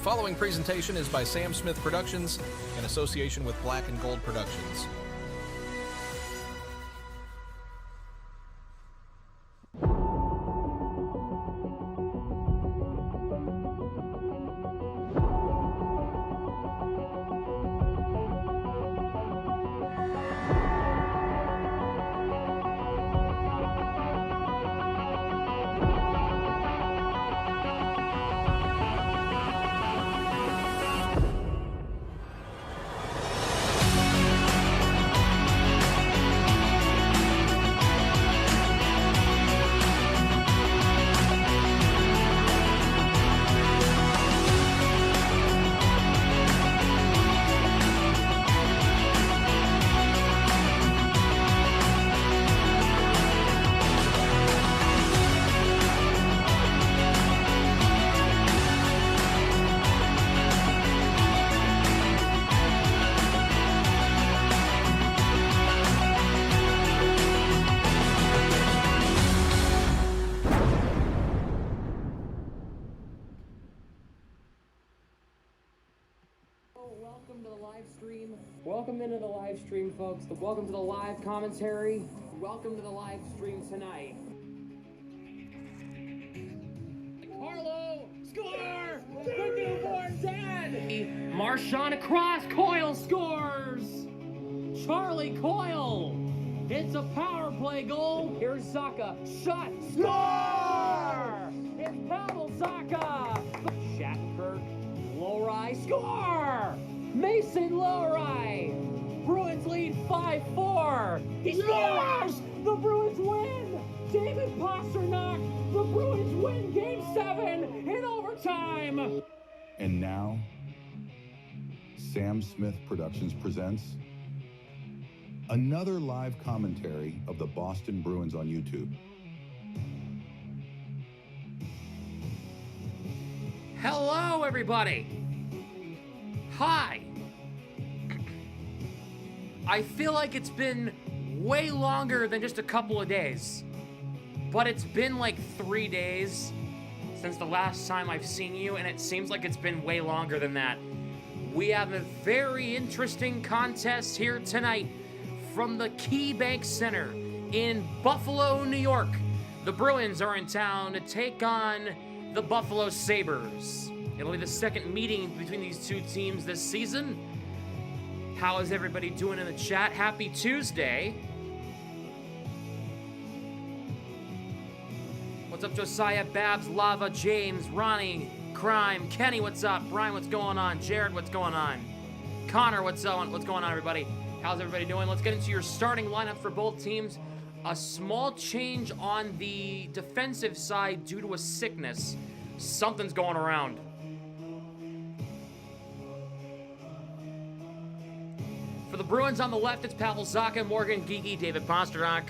following presentation is by Sam Smith Productions in association with Black and Gold Productions. Welcome into the live stream, folks. Welcome to the live commentary. Welcome to the live stream tonight. Carlo, score! The newborn dad! Marchand across, Coyle scores! Charlie Coyle! It's a power play goal. Here's Zaka. Shot, score! It's Pavel Zaka! Shattenkirk, Lowry, score! Mason Lowry! Bruins lead 5-4! He scores! The Bruins win! David Pastrnak! The Bruins win Game 7 in overtime! And now, Sam Smith Productions presents another live commentary of the Boston Bruins on YouTube. Hello, everybody! Hi! I feel like it's been way longer than just a couple of days. But it's been like 3 days since the last time I've seen you, and it seems like it's been way longer than that. We have a very interesting contest here tonight from the KeyBank Center in Buffalo, New York. The Bruins are in town to take on the Buffalo Sabres. It'll be the second meeting between these two teams this season. How is everybody doing in the chat? Happy Tuesday. What's up, Josiah, Babs, Lava, James, Ronnie, Crime, Kenny, what's up? Brian, what's going on? Jared, what's going on? Connor, what's going on, everybody? How's everybody doing? Let's get into your starting lineup for both teams. A small change on the defensive side due to a sickness. Something's going around. For the Bruins on the left, it's Pavel Zacha, Morgan Geekie, David Pastrnak,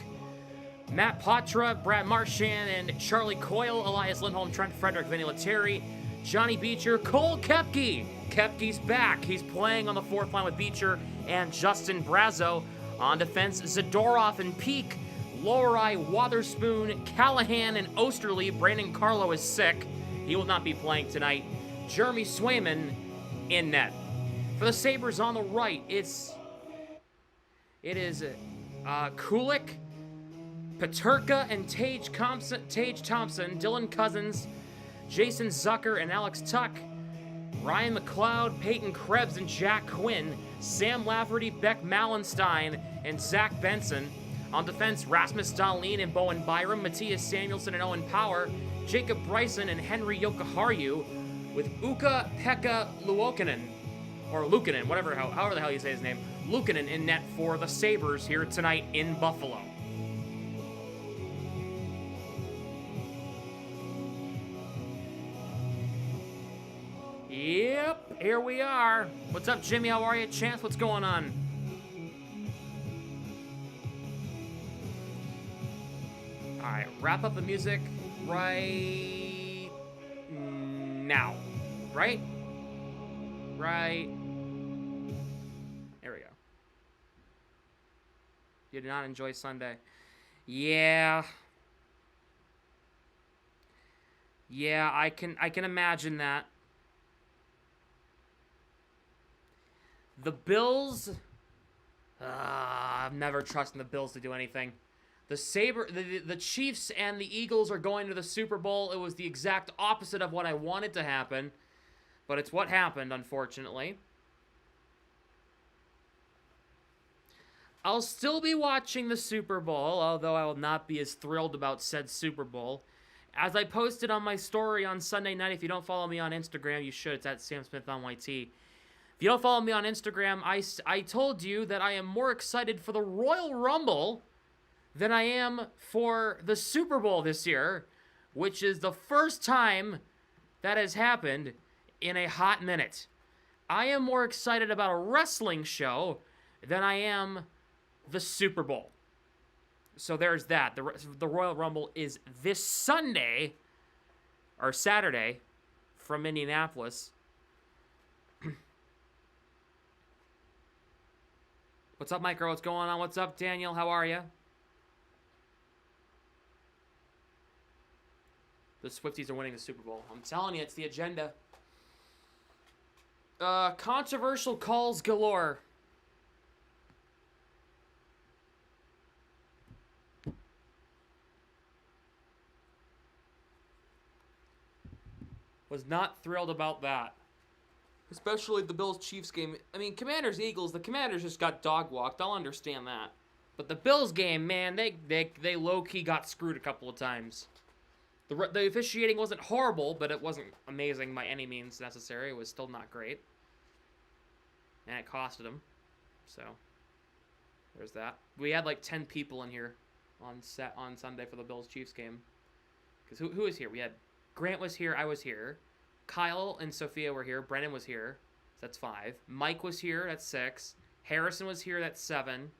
Matt Poitras, Brad Marchand, and Charlie Coyle, Elias Lindholm, Trent Frederick, Vinny Lettieri, Johnny Beecher, Cole Koepke. Koepke's back. He's playing on the fourth line with Beecher and Justin Brazeau. On defense, Zadorov and Peak, Lowry, Wotherspoon, Callahan, and Osterley. Brandon Carlo is sick. He will not be playing tonight. Jeremy Swayman in net. For the Sabres on the right, it is Kulik, Peterka, and Tage Thompson, Dylan Cousins, Jason Zucker, and Alex Tuck, Ryan McLeod, Peyton Krebs, and Jack Quinn, Sam Lafferty, Beck Mallenstein, and Zach Benson. On defense, Rasmus Dahlin and Bowen Byram, Matthias Samuelsson and Owen Power, Jacob Bryson and Henry Jokiharju, with Ukko-Pekka Luukkonen, or Luukkonen, however the hell you say his name, Luukkonen in net for the Sabres here tonight in Buffalo. Yep, here we are. What's up, Jimmy? How are you? Chance, what's going on? All right, wrap up the music right now. Right? Right. There we go. You did not enjoy Sunday. Yeah. Yeah, I can imagine that. The Bills... I'm never trusting the Bills to do anything. The Chiefs and the Eagles are going to the Super Bowl. It was the exact opposite of what I wanted to happen. But it's what happened, unfortunately. I'll still be watching the Super Bowl, although I will not be as thrilled about said Super Bowl. As I posted on my story on Sunday night, if you don't follow me on Instagram, you should. It's at SamSmithNYT. If you don't follow me on Instagram, I told you that I am more excited for the Royal Rumble than I am for the Super Bowl this year, which is the first time that has happened in a hot minute. I am more excited about a wrestling show than I am the Super Bowl. So there's that. The Royal Rumble is this Sunday, or Saturday, from Indianapolis. What's up, Micro? What's going on? What's up, Daniel? How are you? The Swifties are winning the Super Bowl. I'm telling you, it's the agenda. Controversial calls galore. Was not thrilled about that. Especially the Bills-Chiefs game. I mean, Commanders-Eagles, the Commanders just got dog-walked. I'll understand that. But the Bills game, man, they low-key got screwed a couple of times. The officiating wasn't horrible, but it wasn't amazing by any means necessary. It was still not great. And it costed them. So, there's that. We had like 10 people in here on Sunday for the Bills-Chiefs game. Because who was here? We had Grant was here, I was here. Kyle and Sophia were here. Brennan was here. So that's 5. Mike was here. That's 6. Harrison was here. That's 7.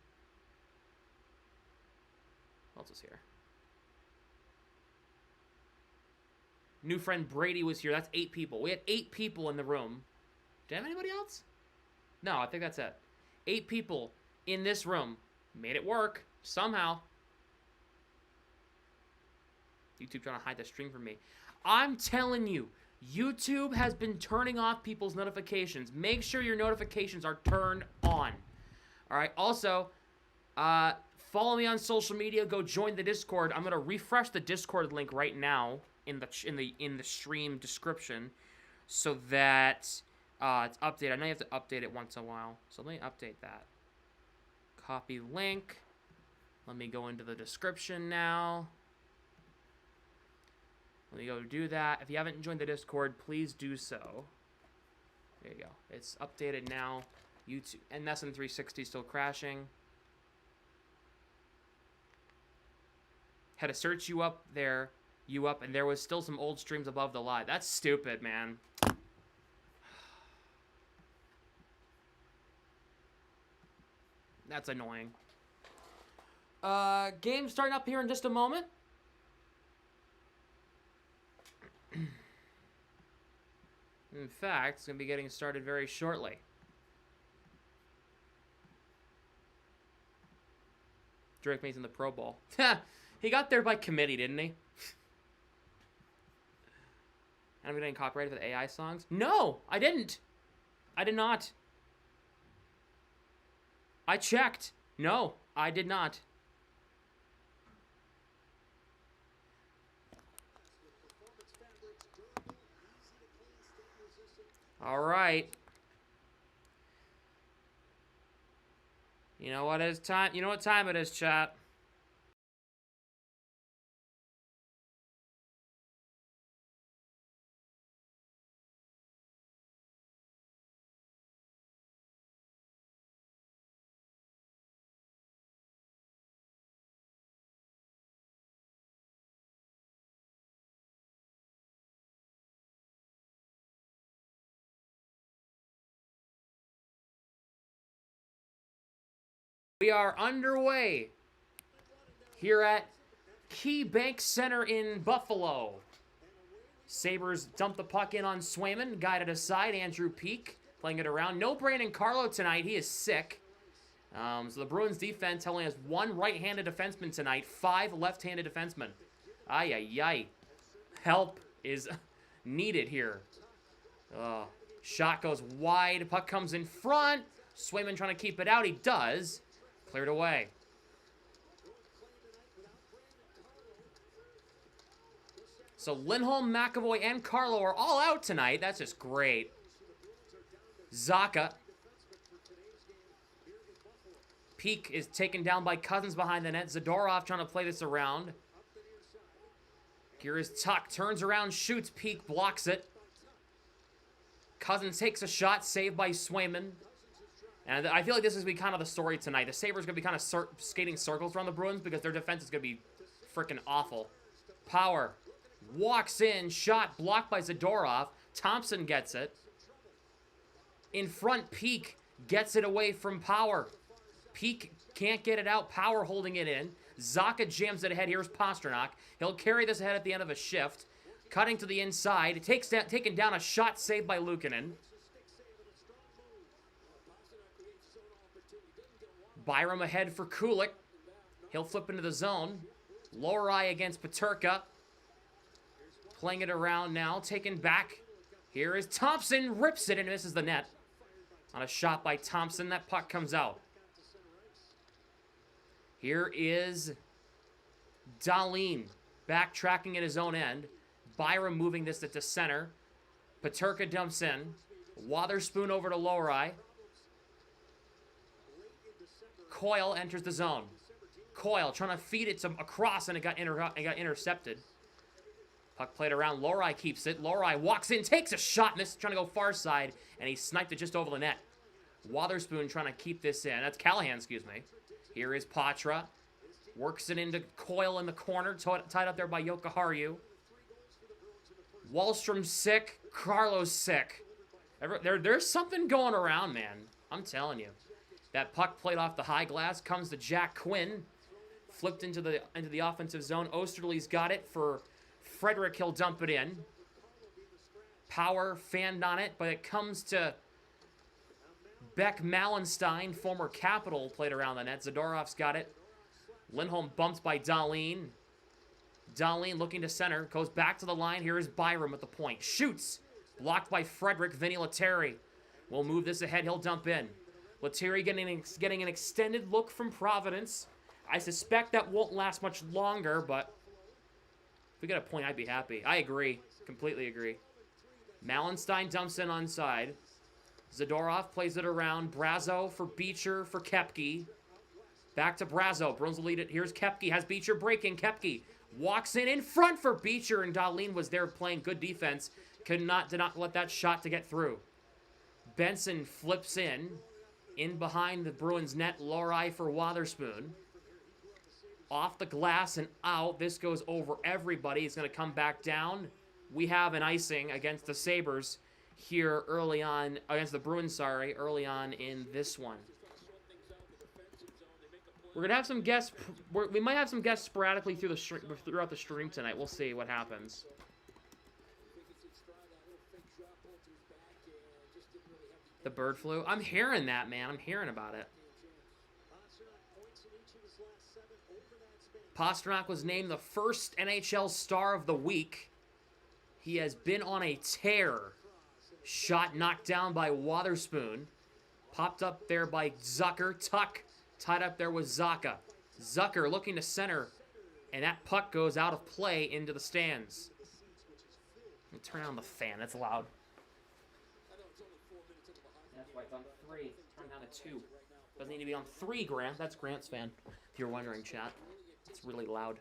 Who else was here? New friend Brady was here. That's 8 people. We had 8 people in the room. Did I have anybody else? No, I think that's it. 8 people in this room. Made it work. Somehow. YouTube trying to hide the stream from me. I'm telling you, YouTube has been turning off people's notifications. Make sure your notifications are turned on. All right. Also, follow me on social media. Go join the Discord. I'm gonna refresh the Discord link right now in the stream description, so that it's updated. I know you have to update it once in a while, so let me update that. Copy link. Let me go into the description now. Let me go do that. If you haven't joined the Discord, please do so. There you go. It's updated now. YouTube and NSN360 still crashing. Had to search you up, and there was still some old streams above the live. That's stupid, man. That's annoying. Game starting up here in just a moment. In fact, it's going to be getting started very shortly. Drake Mason in the Pro Bowl. He got there by committee, didn't he? Am I getting copyrighted with AI songs? No, I didn't. I did not. I checked. No, I did not. All right. You know what is time? You know what time it is, chat? We are underway here at Key Bank Center in Buffalo. Sabres dump the puck in on Swayman, guided aside. Andrew Peak playing it around. No Brandon Carlo tonight. He is sick. So the Bruins defense only has 1 right-handed defenseman tonight, 5 left-handed defensemen. Ay, ay, ay. Help is needed here. Shot goes wide. Puck comes in front. Swayman trying to keep it out. He does. Cleared away. So Lindholm, McAvoy, and Carlo are all out tonight. That's just great. Zacha. Peak is taken down by Cousins behind the net. Zadorov trying to play this around. Here is Tuck. Turns around, shoots. Peak blocks it. Cousins takes a shot. Saved by Swayman. And I feel like this is going to be kind of the story tonight. The Sabres going to be kind of skating circles around the Bruins because their defense is going to be freaking awful. Power. Walks in. Shot blocked by Zadorov. Thompson gets it. In front, Peak gets it away from Power. Peak can't get it out. Power holding it in. Zacha jams it ahead. Here's Pastrnak. He'll carry this ahead at the end of a shift. Cutting to the inside. Taken down, a shot saved by Luukkonen. Byram ahead for Kulik. He'll flip into the zone. Lohrei against Peterka. Playing it around now. Taken back. Here is Thompson. Rips it and misses the net. On a shot by Thompson. That puck comes out. Here is Dahlin. Backtracking at his own end. Byram moving this to center. Peterka dumps in. Wotherspoon over to Lohrei. Coyle enters the zone. Coyle trying to feed it across, and it got intercepted. Puck played around. Lohrei keeps it. Lohrei walks in, takes a shot, and this is trying to go far side, and he sniped it just over the net. Wotherspoon trying to keep this in. That's Callahan, excuse me. Here is Patra. Works it into Coyle in the corner, tied up there by Jokiharju. Wallstrom's sick. Carlo's sick. There's something going around, man. I'm telling you. That puck played off the high glass. Comes to Jack Quinn. Flipped into the offensive zone. Osterley's got it for Frederick. He'll dump it in. Power fanned on it, but it comes to Beck Mallenstein, former Capital, played around the net. Zadorov's got it. Lindholm bumped by Dahlin. Dahlin looking to center. Goes back to the line. Here is Byram at the point. Shoots. Blocked by Frederick. Vinny Lettieri will move this ahead. He'll dump in. Lettieri getting an extended look from Providence. I suspect that won't last much longer, but if we get a point, I'd be happy. I agree. Completely agree. Mallenstein dumps in onside. Zadorov plays it around. Brazo for Beecher for Koepke. Back to Brazo. Bruins will lead it. Here's Koepke. Has Beecher breaking. Koepke walks in front for Beecher, and Dahlin was there playing good defense. Did not let that shot to get through. Benson flips in behind the Bruins net. Lohrei for Wotherspoon. Off the glass and out. This goes over everybody. It's going to come back down. We have an icing against the Sabres here early on, against the Bruins, sorry, early on in this one. We're going to have some guests, we might have some guests sporadically throughout the stream tonight. We'll see what happens. The bird flu? I'm hearing that, man. I'm hearing about it. Pastrnak was named the first NHL Star of the Week. He has been on a tear. Shot knocked down by Wotherspoon. Popped up there by Zucker. Tuck tied up there with Zacha. Zucker looking to center. And that puck goes out of play into the stands. Let me turn on the fan. That's loud. That's why it's on 3. Turn down to 2. Doesn't need to be on 3, Grant. That's Grant's fan. If you're wondering, chat. It's really loud.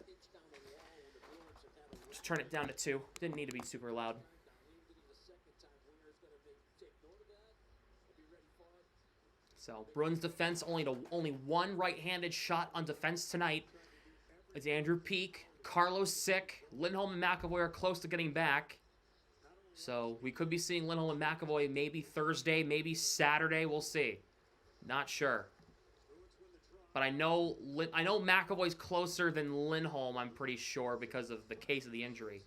Just turn it down to 2. Didn't need to be super loud. So, Bruins defense, only one right-handed shot on defense tonight. It's Andrew Peak. Carlo's sick. Lindholm and McAvoy are close to getting back. So, we could be seeing Lindholm and McAvoy maybe Thursday, maybe Saturday. We'll see. Not sure. But I know McAvoy's closer than Lindholm, I'm pretty sure, because of the case of the injury.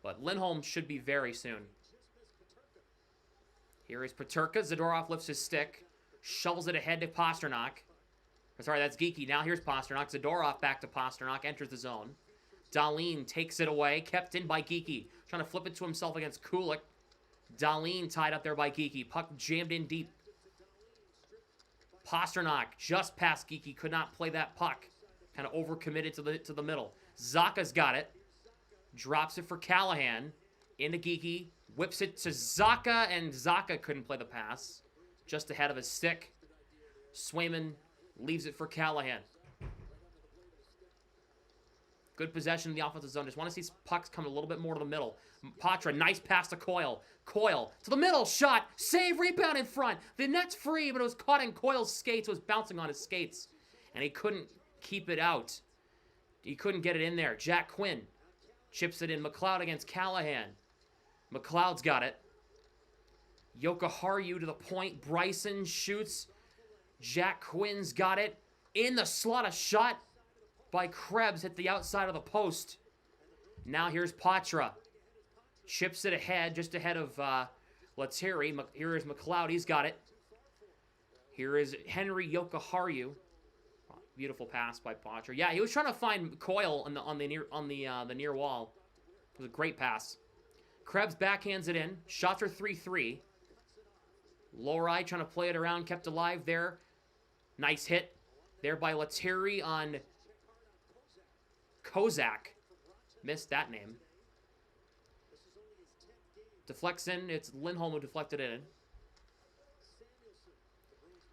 But Lindholm should be very soon. Here is Peterka. Zadorov lifts his stick. Shovels it ahead to Pastrnak. Sorry, that's Geeky. Now here's Pastrnak. Zadorov back to Pastrnak. Enters the zone. Dahlin takes it away. Kept in by Geeky. Trying to flip it to himself against Kulik. Dahlin tied up there by Geeky. Puck jammed in deep. Pasternak just past Geeky, could not play that puck. Kind of overcommitted to the middle. Zaka's got it. Drops it for Callahan. Into Geeky. Whips it to Zaka, and Zaka couldn't play the pass. Just ahead of his stick. Swayman leaves it for Callahan. Good possession in the offensive zone. Just want to see pucks come a little bit more to the middle. Patra, nice pass to Coyle. Coyle to the middle, shot, save, rebound in front. The net's free, but it was caught in Coyle's skates. It was bouncing on his skates, and he couldn't keep it out. He couldn't get it in there. Jack Quinn chips it in. McLeod against Callahan. McLeod's got it. Yokoharu to the point. Bryson shoots. Jack Quinn's got it. In the slot, a shot by Krebs hit the outside of the post. Now here's Patra. Chips it ahead, just ahead of Lettieri. Here is McLeod. He's got it. Here is Henry Yokoharu. Beautiful pass by Patra. Yeah, he was trying to find Coyle on the near wall. It was a great pass. Krebs backhands it in. Shots are 3-3. Lohrei trying to play it around, kept alive there. Nice hit there by Lettieri on Kozak. Missed that name. Deflects in. It's Lindholm who deflected it in.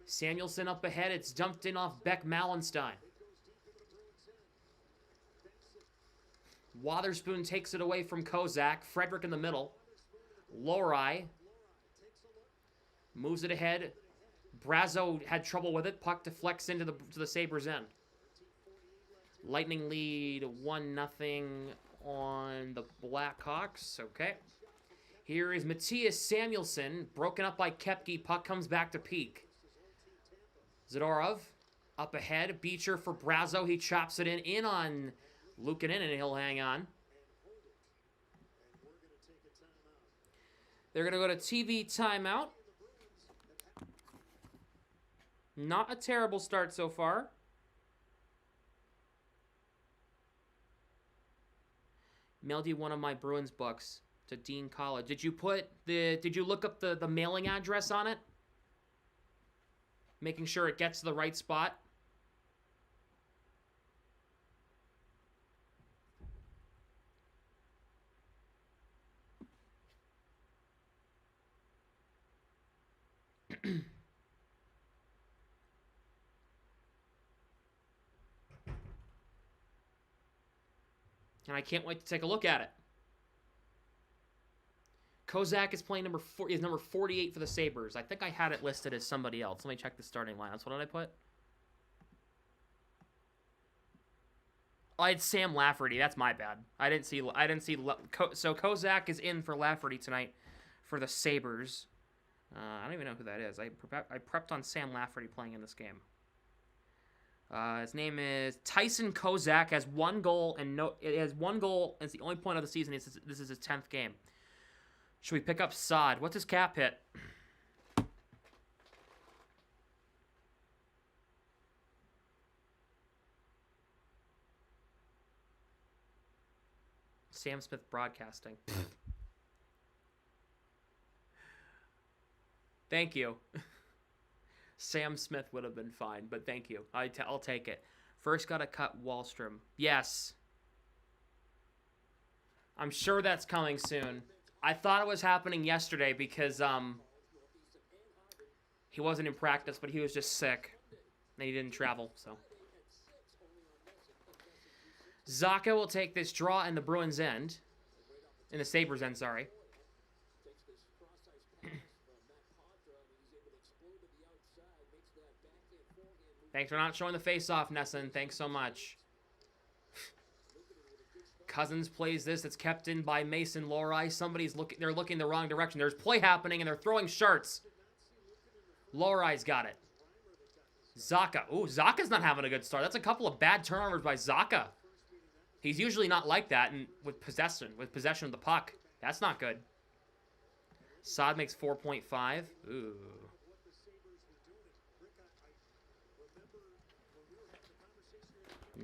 Samuelson up ahead. It's dumped in off Beck Mallenstein. Wotherspoon takes it away from Kozak. Frederick in the middle. Lohrei moves it ahead. Brazo had trouble with it. Puck deflects into the Sabres' end. Lightning lead 1-0 on the Blackhawks. Okay. Here is Matthias Samuelson. Broken up by Kepke. Puck comes back to Peak. Zadorov up ahead. Beecher for Brazo. He chops it in on Luukkonen, and he'll hang on. They're going to go to TV timeout. Not a terrible start so far. Mailed you one of my Bruins books to Dean College. Did you look up the mailing address on it? Making sure it gets to the right spot? And I can't wait to take a look at it. Kozak is playing number 48 for the Sabres. I think I had it listed as somebody else. Let me check the starting lineups. What did I put? Oh, I had Sam Lafferty. That's my bad. I didn't see. So Kozak is in for Lafferty tonight for the Sabres. I don't even know who that is. I prepped on Sam Lafferty playing in this game. His name is Tyson Kozak. Has one goal and it's the only point of the season. This is his 10th game. Should we pick up Saad? What's his cap hit? Sam Smith Broadcasting. Thank you. Sam Smith would have been fine, but thank you. I'll take it. First got to cut Wallstrom. Yes. I'm sure that's coming soon. I thought it was happening yesterday because he wasn't in practice, but he was just sick. And he didn't travel, so. Zaka will take this draw in the Bruins' end. In the Sabres' end, sorry. Thanks for not showing the face-off, Nesson. Thanks so much. Cousins plays this. It's kept in by Mason Lohrei. They're looking the wrong direction. There's play happening, and they're throwing sharts. Lohrei's got it. Zaka. Ooh, Zaka's not having a good start. That's a couple of bad turnovers by Zaka. He's usually not like that with possession of the puck. That's not good. Saad makes 4.5. Ooh.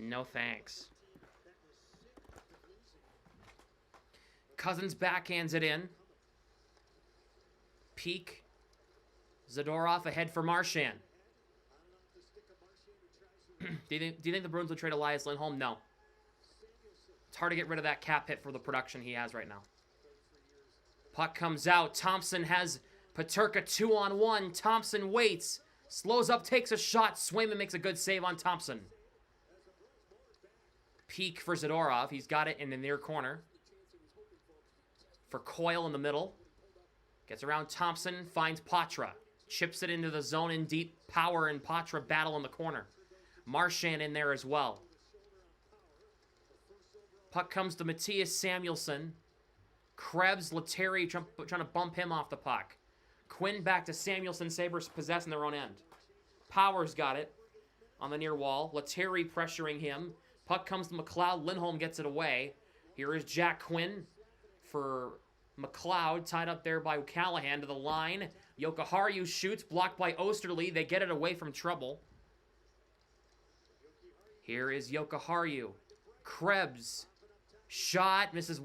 No thanks. Cousins backhands it in. Peak. Zadorov ahead for Marchand. Do you think the Bruins would trade Elias Lindholm? No. It's hard to get rid of that cap hit for the production he has right now. Puck comes out. Thompson has Peterka 2-on-1. Thompson waits. Slows up, takes a shot. Swayman makes a good save on Thompson. Peek for Zadorov. He's got it in the near corner. For Coyle in the middle. Gets around Thompson. Finds Patra. Chips it into the zone in deep. Power and Patra battle in the corner. Marchand in there as well. Puck comes to Matthias Samuelsson. Krebs, Lettieri trying to bump him off the puck. Quinn back to Samuelsson. Sabres possessing their own end. Powers got it on the near wall. Lettieri pressuring him. Puck comes to McLeod. Lindholm gets it away. Here is Jack Quinn for McLeod. Tied up there by Callahan to the line. Jokiharju shoots. Blocked by Osterley. They get it away from trouble. Here is Jokiharju. Krebs. Shot. Misses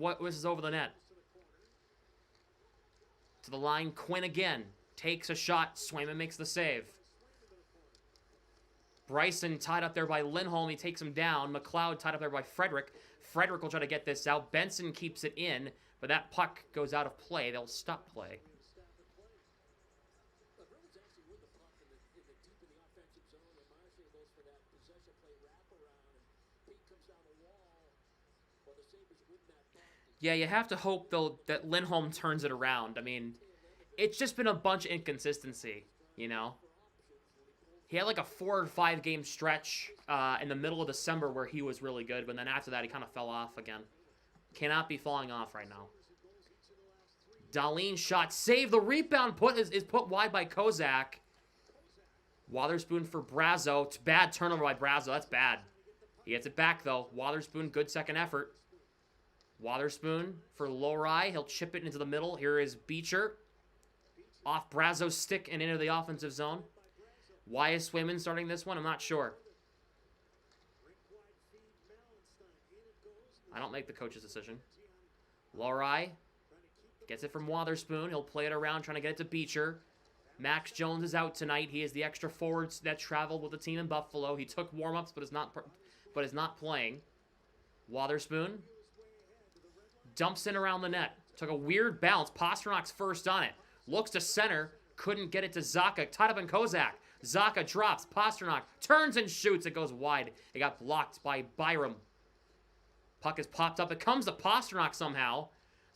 over the net. To the line. Quinn again. Takes a shot. Swayman makes the save. Bryson tied up there by Lindholm. He takes him down. McLeod tied up there by Frederick. Frederick will try to get this out. Benson keeps it in, but that puck goes out of play. They'll stop play. Yeah, you have to hope, though, that Lindholm turns it around. I mean, it's just been a bunch of inconsistency, you know? He had like a 4 or 5 game stretch in the middle of December where he was really good, but then after that he kind of fell off again. Cannot be falling off right now. Dahlin shot, save. The rebound is put wide by Kozak. Wotherspoon for Brazo. It's bad turnover by Brazo. That's bad. He gets it back, though. Wotherspoon, good second effort. Wotherspoon for Lohrei. He'll chip it into the middle. Here is Beecher. Off Brazo's stick and into the offensive zone. Why is Swayman starting this one? I'm not sure. I don't make the coach's decision. Lohrei gets it from Wotherspoon. He'll play it around, trying to get it to Beecher. Max Jones is out tonight. He is the extra forward that traveled with the team in Buffalo. He took warm-ups, but is not playing. Wotherspoon dumps in around the net. Took a weird bounce. Pasternak's first on it. Looks to center. Couldn't get it to Zacha. Tied up in Kozak. Zacha drops. Pasternak turns and shoots. It goes wide. It got blocked by Byram. Puck is popped up. It comes to Pasternak somehow.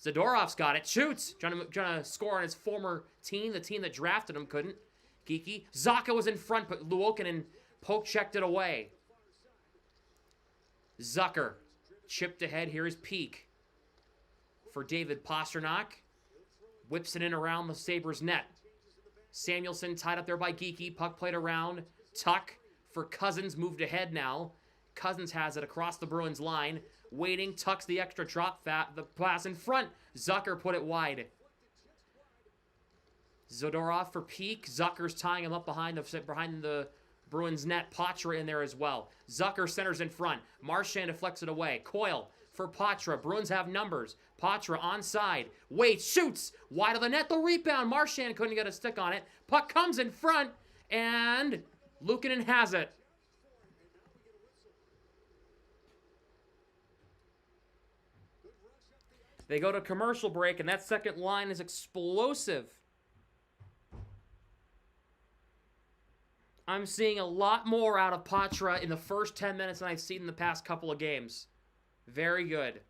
Zadorov's got it. Shoots. Trying to score on his former team. The team that drafted him couldn't. Geeky. Zacha was in front, but Luokinen poke-checked it away. Zucker chipped ahead. Here is Peak for David Pasternak. Whips it in around the Sabres net. Samuelsson tied up there by Geeky. Puck played around. Tuck for Cousins. Moved ahead now. Cousins has it across the Bruins line. Waiting. Tuck's the extra drop. The pass in front. Zucker put it wide. Zadorov for Peak. Zucker's tying him up behind the Bruins net. Patra in there as well. Zucker centers in front. Marchand deflects it away. Coyle for Patra. Bruins have numbers. Patra onside. Waits. Shoots. Wide of the net. The rebound. Marchand couldn't get a stick on it. Puck comes in front. And Luukkonen has it. They go to commercial break, and that second line is explosive. I'm seeing a lot more out of Patra in the first 10 minutes than I've seen in the past couple of games. Very good.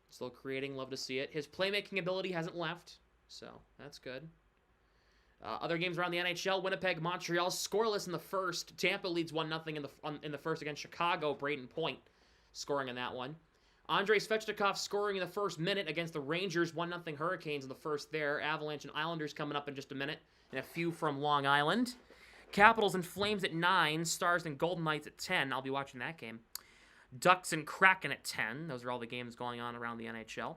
Still creating, love to see it. His playmaking ability hasn't left, so that's good. Other games around the NHL, Winnipeg, Montreal, scoreless in the first. Tampa leads 1-0 in the first against Chicago. Braden Point scoring in that one. Andrei Svechnikov scoring in the first minute against the Rangers. 1-0 Hurricanes in the first there. Avalanche and Islanders coming up in just a minute. And a few from Long Island. Capitals and Flames at 9. Stars and Golden Knights at 10. I'll be watching that game. Ducks and Kraken at 10. Those are all the games going on around the NHL.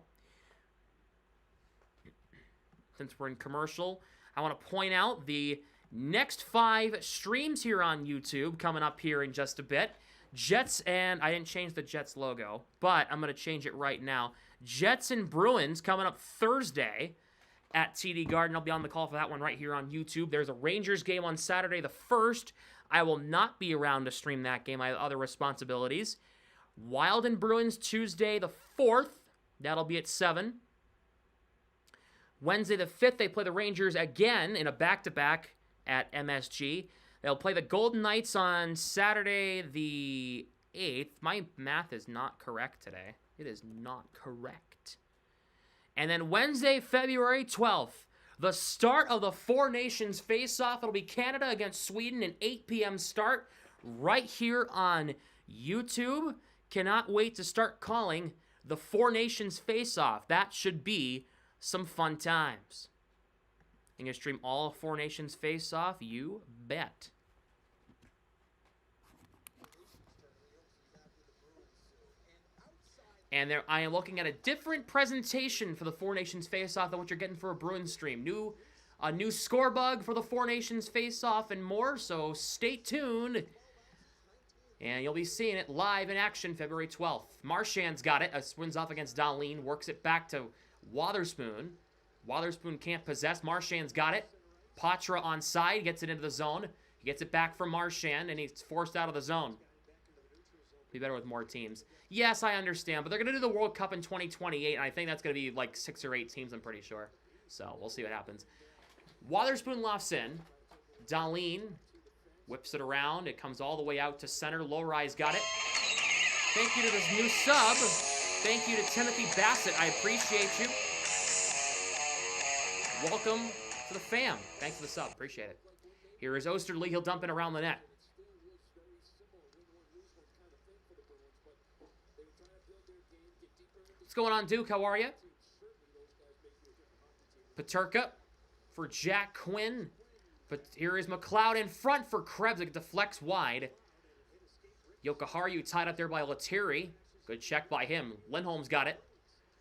Since we're in commercial, I want to point out the next 5 streams here on YouTube coming up here in just a bit. Jets and... I didn't change the Jets logo, but I'm going to change it right now. Jets and Bruins coming up Thursday at TD Garden. I'll be on the call for that one right here on YouTube. There's a Rangers game on Saturday the 1st. I will not be around to stream that game. I have other responsibilities. Wild and Bruins Tuesday the 4th. That'll be at 7. Wednesday the 5th, they play the Rangers again in a back-to-back at MSG. They'll play the Golden Knights on Saturday the 8th. My math is not correct today. It is not correct. And then Wednesday, February 12th, the start of the Four Nations face-off. It'll be Canada against Sweden, an 8 p.m. start right here on YouTube. Cannot wait to start calling the Four Nations face-off. That should be some fun times. You gonna stream all Four Nations face-off? You bet. And there, I am looking at a different presentation for the Four Nations face-off than what you're getting for a Bruins stream. A new score bug for the Four Nations face-off and more, so stay tuned. And you'll be seeing it live in action February 12th. Marchand's got it. Wins off against Dahlin. Works it back to Wotherspoon. Wotherspoon can't possess. Marchand's got it. Patra on side. Gets it into the zone. He gets it back from Marchand, and he's forced out of the zone. Be better with more teams. Yes, I understand, but they're going to do the World Cup in 2028, and I think that's going to be like 6 or 8 teams, I'm pretty sure. So, we'll see what happens. Wotherspoon lofts in. Dahlin whips it around. It comes all the way out to center. Lowry's got it. Thank you to this new sub. Thank you to Timothy Bassett. I appreciate you. Welcome to the fam. Thanks for the sub. Appreciate it. Here is Osterley. He'll dump it around the net. What's going on, Duke? How are you? Paterka for Jack Quinn. But here is McLeod in front for Krebs. It deflects wide. Jokiharju tied up there by Lettieri. Good check by him. Lindholm's got it.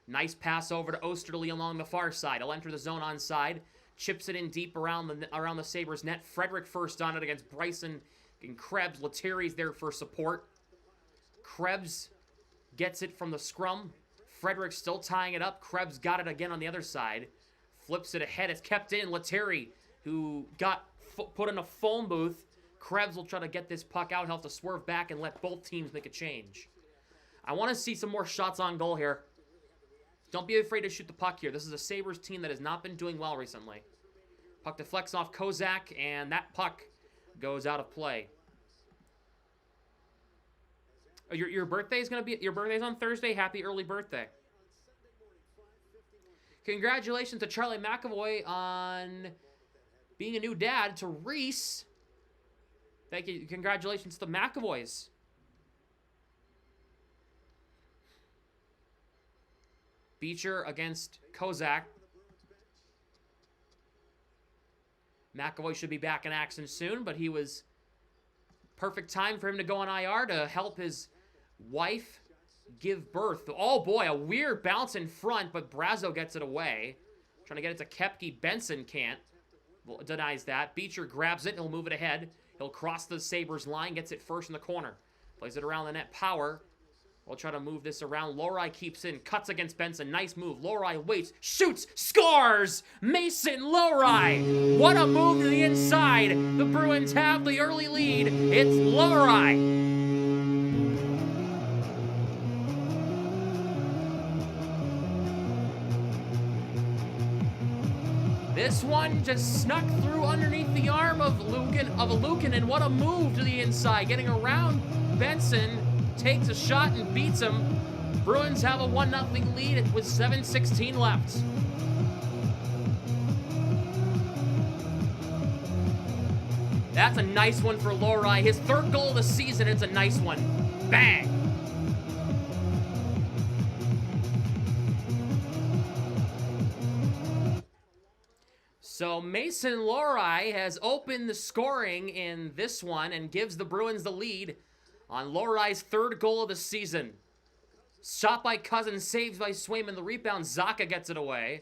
Nice pass over to Osterley along the far side. He'll enter the zone onside. Chips it in deep around the Sabres net. Frederick first on it against Bryson and Krebs. Lettieri's there for support. Krebs gets it from the scrum. Frederick still tying it up. Krebs got it again on the other side. Flips it ahead. It's kept in. Lettieri, who got put in a phone booth. Krebs will try to get this puck out. He'll have to swerve back and let both teams make a change. I want to see some more shots on goal here. Don't be afraid to shoot the puck here. This is a Sabres team that has not been doing well recently. Puck deflects off Kozak, and that puck goes out of play. Oh, your birthday's on Thursday. Happy early birthday. Congratulations to Charlie McAvoy on being a new dad. To Reese. Thank you. Congratulations to the McAvoys. Beecher against Kozak. McAvoy should be back in action soon, but he was perfect time for him to go on IR to help his wife give birth. Oh boy, a weird bounce in front, but Brazo gets it away. Trying to get it to Koepke. Benson can't. Denies that. Beecher grabs it. He'll move it ahead. He'll cross the Sabres line. Gets it first in the corner. Plays it around the net. Power. We'll try to move this around. Lohrei keeps in. Cuts against Benson. Nice move. Lohrei waits. Shoots. Scores! Mason Lohrei. What a move to the inside. The Bruins have the early lead. It's Lohrei. This one just snuck through underneath the arm of Lukin, and what a move to the inside. Getting around Benson. Takes a shot and beats him. Bruins have a 1-0 lead with 7:16 left. That's a nice one for Lohrei. His 3rd goal of the season. It's a nice one. Bang! So Mason Lohrei has opened the scoring in this one and gives the Bruins the lead on Lohrai's 3rd goal of the season. Shot by Cousins, saved by Swayman. The rebound, Zaka gets it away.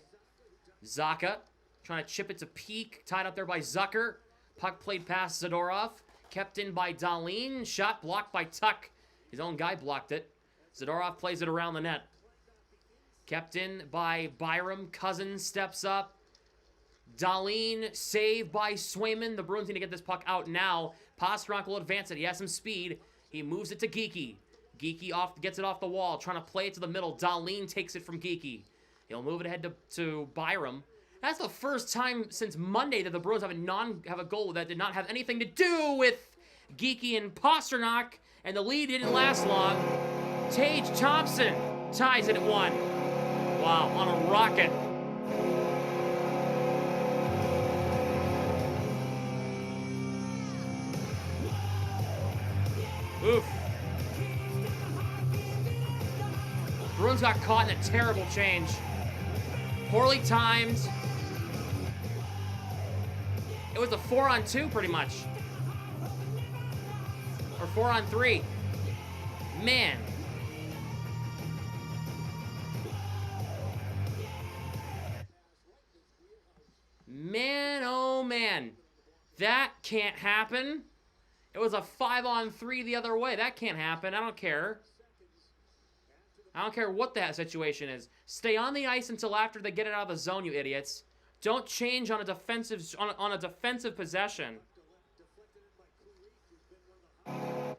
Zaka trying to chip it to Peak. Tied up there by Zucker. Puck played past Zadorov. Kept in by Dahlin. Shot blocked by Tuck. His own guy blocked it. Zadorov plays it around the net. Kept in by Byram. Cousins steps up. Dahlin, saved by Swayman. The Bruins need to get this puck out now. Pastrnak will advance it. He has some speed. He moves it to Geekie. Geekie gets it off the wall, trying to play it to the middle. Dahlin takes it from Geekie. He'll move it ahead to Byram. That's the first time since Monday that the Bruins have a goal that did not have anything to do with Geekie and Pastrnak, and the lead didn't last long. Tage Thompson ties it at 1. Wow, on a rocket. Oof. Bruins got caught in a terrible change. Poorly timed. It was a 4-on-2 pretty much. Or 4-on-3. Man. Man, oh man. That can't happen. It was a 5-on-3 the other way. That can't happen. I don't care. I don't care what that situation is. Stay on the ice until after they get it out of the zone, you idiots. Don't change on a defensive possession. I'm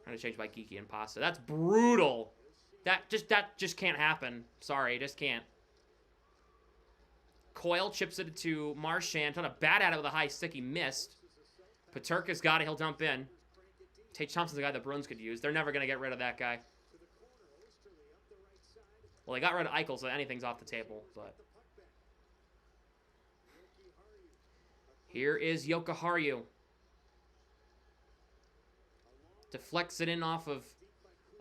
gonna change by Geekie and Pasta. That's brutal. That just can't happen. Sorry, just can't. Coyle chips it to Marchand. Trying to bat at it with a high stick. He missed. Peterka's got it. He'll dump in. Tage Thompson's the guy the Bruins could use. They're never going to get rid of that guy. Well, they got rid of Eichel, so anything's off the table. But here is Jokiharju. Deflects it in off of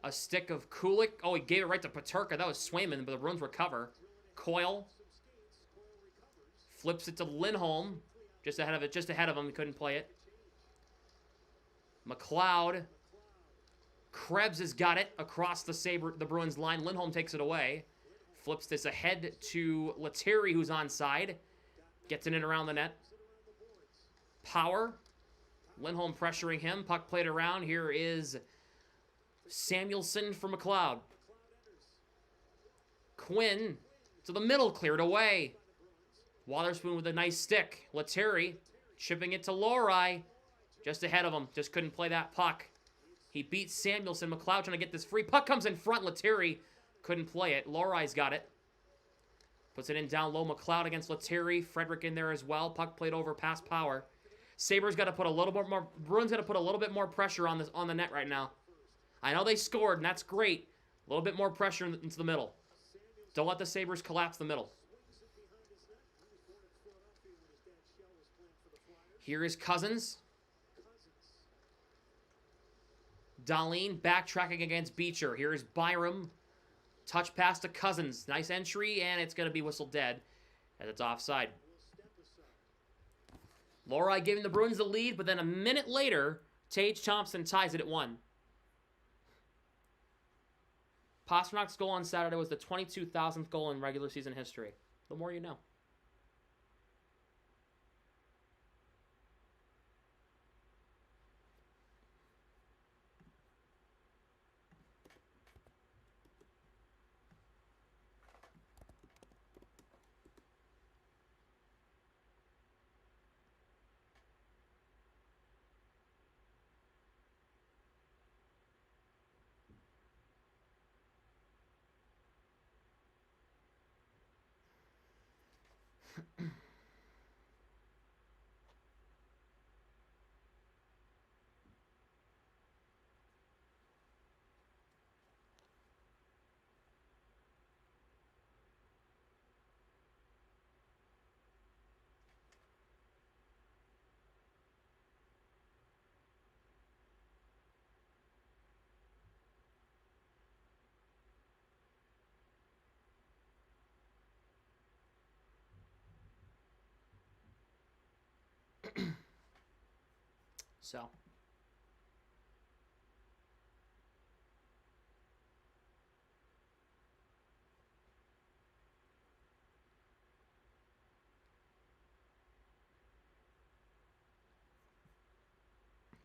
a stick of Kulik. Oh, he gave it right to Peterka. That was Swayman, but the Bruins recover. Coyle flips it to Lindholm. Just ahead of him. He couldn't play it. McLeod. Krebs has got it across the Bruins line. Lindholm takes it away. Flips this ahead to Lettieri, who's onside. Gets it in around the net. Power. Lindholm pressuring him. Puck played around. Here is Samuelson for McLeod. Quinn to the middle. Cleared away. Wotherspoon with a nice stick. Lettieri chipping it to Lohrei. Just ahead of him. Just couldn't play that puck. He beats Samuelson. McLeod trying to get this free. Puck comes in front. Lettieri couldn't play it. Lohrei's got it. Puts it in down low. McLeod against Lettieri. Frederick in there as well. Puck played over past Power. Sabres got to put a little bit more. Bruins got to put a little bit more pressure on the net right now. I know they scored, and that's great. A little bit more pressure into the middle. Don't let the Sabres collapse the middle. Here is Cousins. Dahlin backtracking against Beecher. Here is Byram. Touch pass to Cousins. Nice entry, and it's going to be whistled dead as it's offside. Lohrei giving the Bruins the lead, but then a minute later, Tage Thompson ties it at 1. Pasternak's goal on Saturday was the 22,000th goal in regular season history. The more you know. So.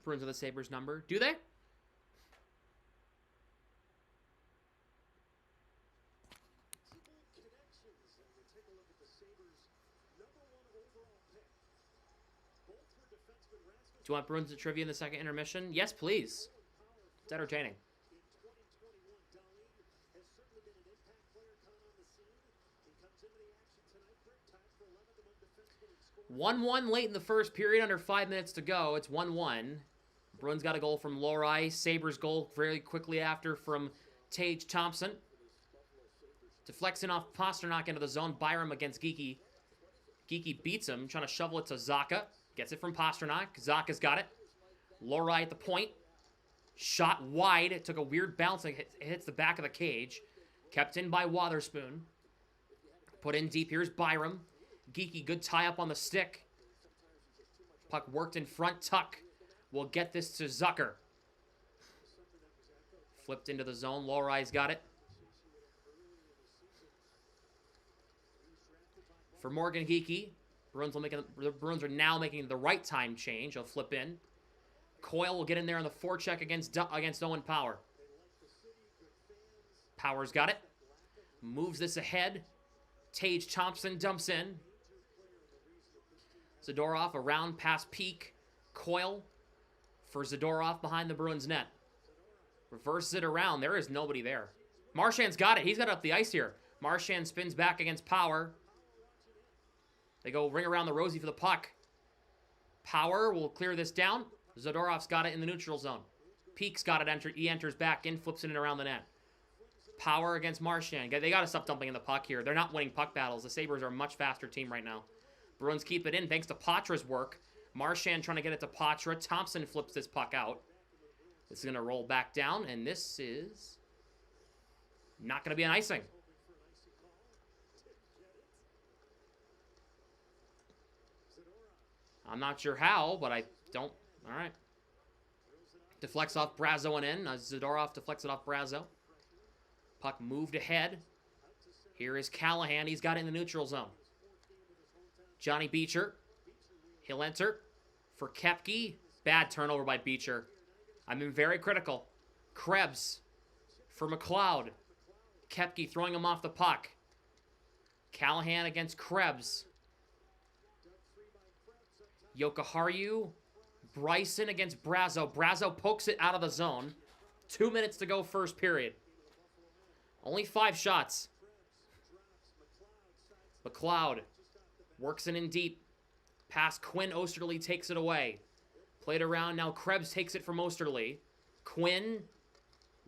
Bruins are the Sabres number. Do they? Do you want Bruins trivia in the second intermission? Yes, please. It's entertaining. 1-1 late in the first period, under 5 minutes to go. It's 1-1. Bruins got a goal from Lohrei. Sabres goal very quickly after from Tage Thompson. Deflecting off Pastrnak into the zone. Byram against Geekie. Geekie beats him, trying to shovel it to Zacha. Gets it from Pastrnak. Zaka's got it. Lohrei at the point. Shot wide. It took a weird bounce. It hits the back of the cage. Kept in by Wotherspoon. Put in deep. Here's Byram. Geekie, good tie-up on the stick. Puck worked in front. Tuck will get this to Zucker. Flipped into the zone. Lohrei's got it. For Morgan Geekie. The Bruins are now making the right time change. He'll flip in. Coyle will get in there on the forecheck against Owen Power. Power's got it. Moves this ahead. Tage Thompson dumps in. Zadorov around past Peak. Coyle for Zadorov behind the Bruins net. Reverses it around. There is nobody there. Marchand's got it. He's got it up the ice here. Marchand spins back against Power. They go ring around the rosy for the puck. Power will clear this down. Zadorov's got it in the neutral zone. Peak's got it. He enters back in, flips it in around the net. Power against Marchand. They got to stop dumping in the puck here. They're not winning puck battles. The Sabres are a much faster team right now. Bruins keep it in thanks to Patra's work. Marchand trying to get it to Patra. Thompson flips this puck out. This is going to roll back down, and this is not going to be an icing. I'm not sure how, but I don't. All right. Deflects off Brazo and in. Zadorov deflects it off Brazo. Puck moved ahead. Here is Callahan. He's got it in the neutral zone. Johnny Beecher. He'll enter for Koepke. Bad turnover by Beecher. I've been very critical. Krebs for McLeod. Koepke throwing him off the puck. Callahan against Krebs. Jokiharju. Bryson against Brazo. Brazo pokes it out of the zone. 2 minutes to go first period. Only 5 shots. McLeod works it in deep. Past Quinn. Osterley takes it away. Played around. Now Krebs takes it from Osterley. Quinn.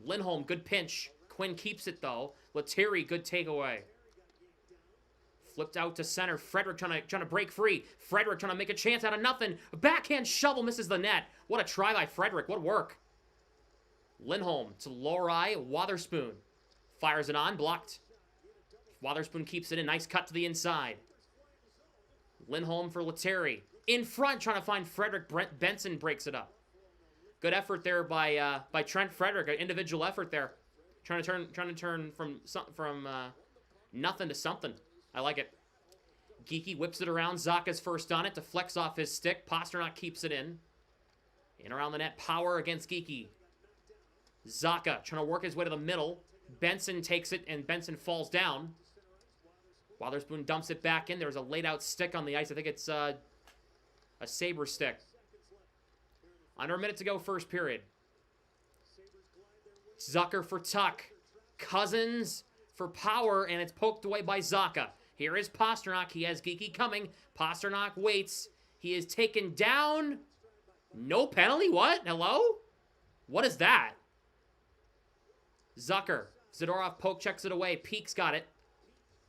Lindholm. Good pinch. Quinn keeps it though. Lettieri. Good takeaway. Flipped out to center. Frederick trying to break free. Frederick trying to make a chance out of nothing. A backhand shovel misses the net. What a try by Frederick. What work. Lindholm to Lohrei. Wotherspoon. Fires it on. Blocked. Wotherspoon keeps it in. Nice cut to the inside. Lindholm for Lettieri. In front trying to find Frederick. Benson breaks it up. Good effort there by Trent Frederick. An individual effort there. Trying to turn from nothing to something. I like it. Geekie whips it around. Zaka's first on it. Deflects off his stick. Pastrnak keeps it in. In around the net. Power against Geekie. Zacha trying to work his way to the middle. Benson takes it, and Benson falls down. Wotherspoon dumps it back in. There's a laid-out stick on the ice. I think it's a Sabre stick. Under a minute to go first period. Zucker for Tuck. Cousins for Power, and it's poked away by Zacha. Here is Pastrnak. He has Geekie coming. Pastrnak waits. He is taken down. No penalty? What? Hello? What is that? Zucker. Zadorov poke checks it away. Peak's got it.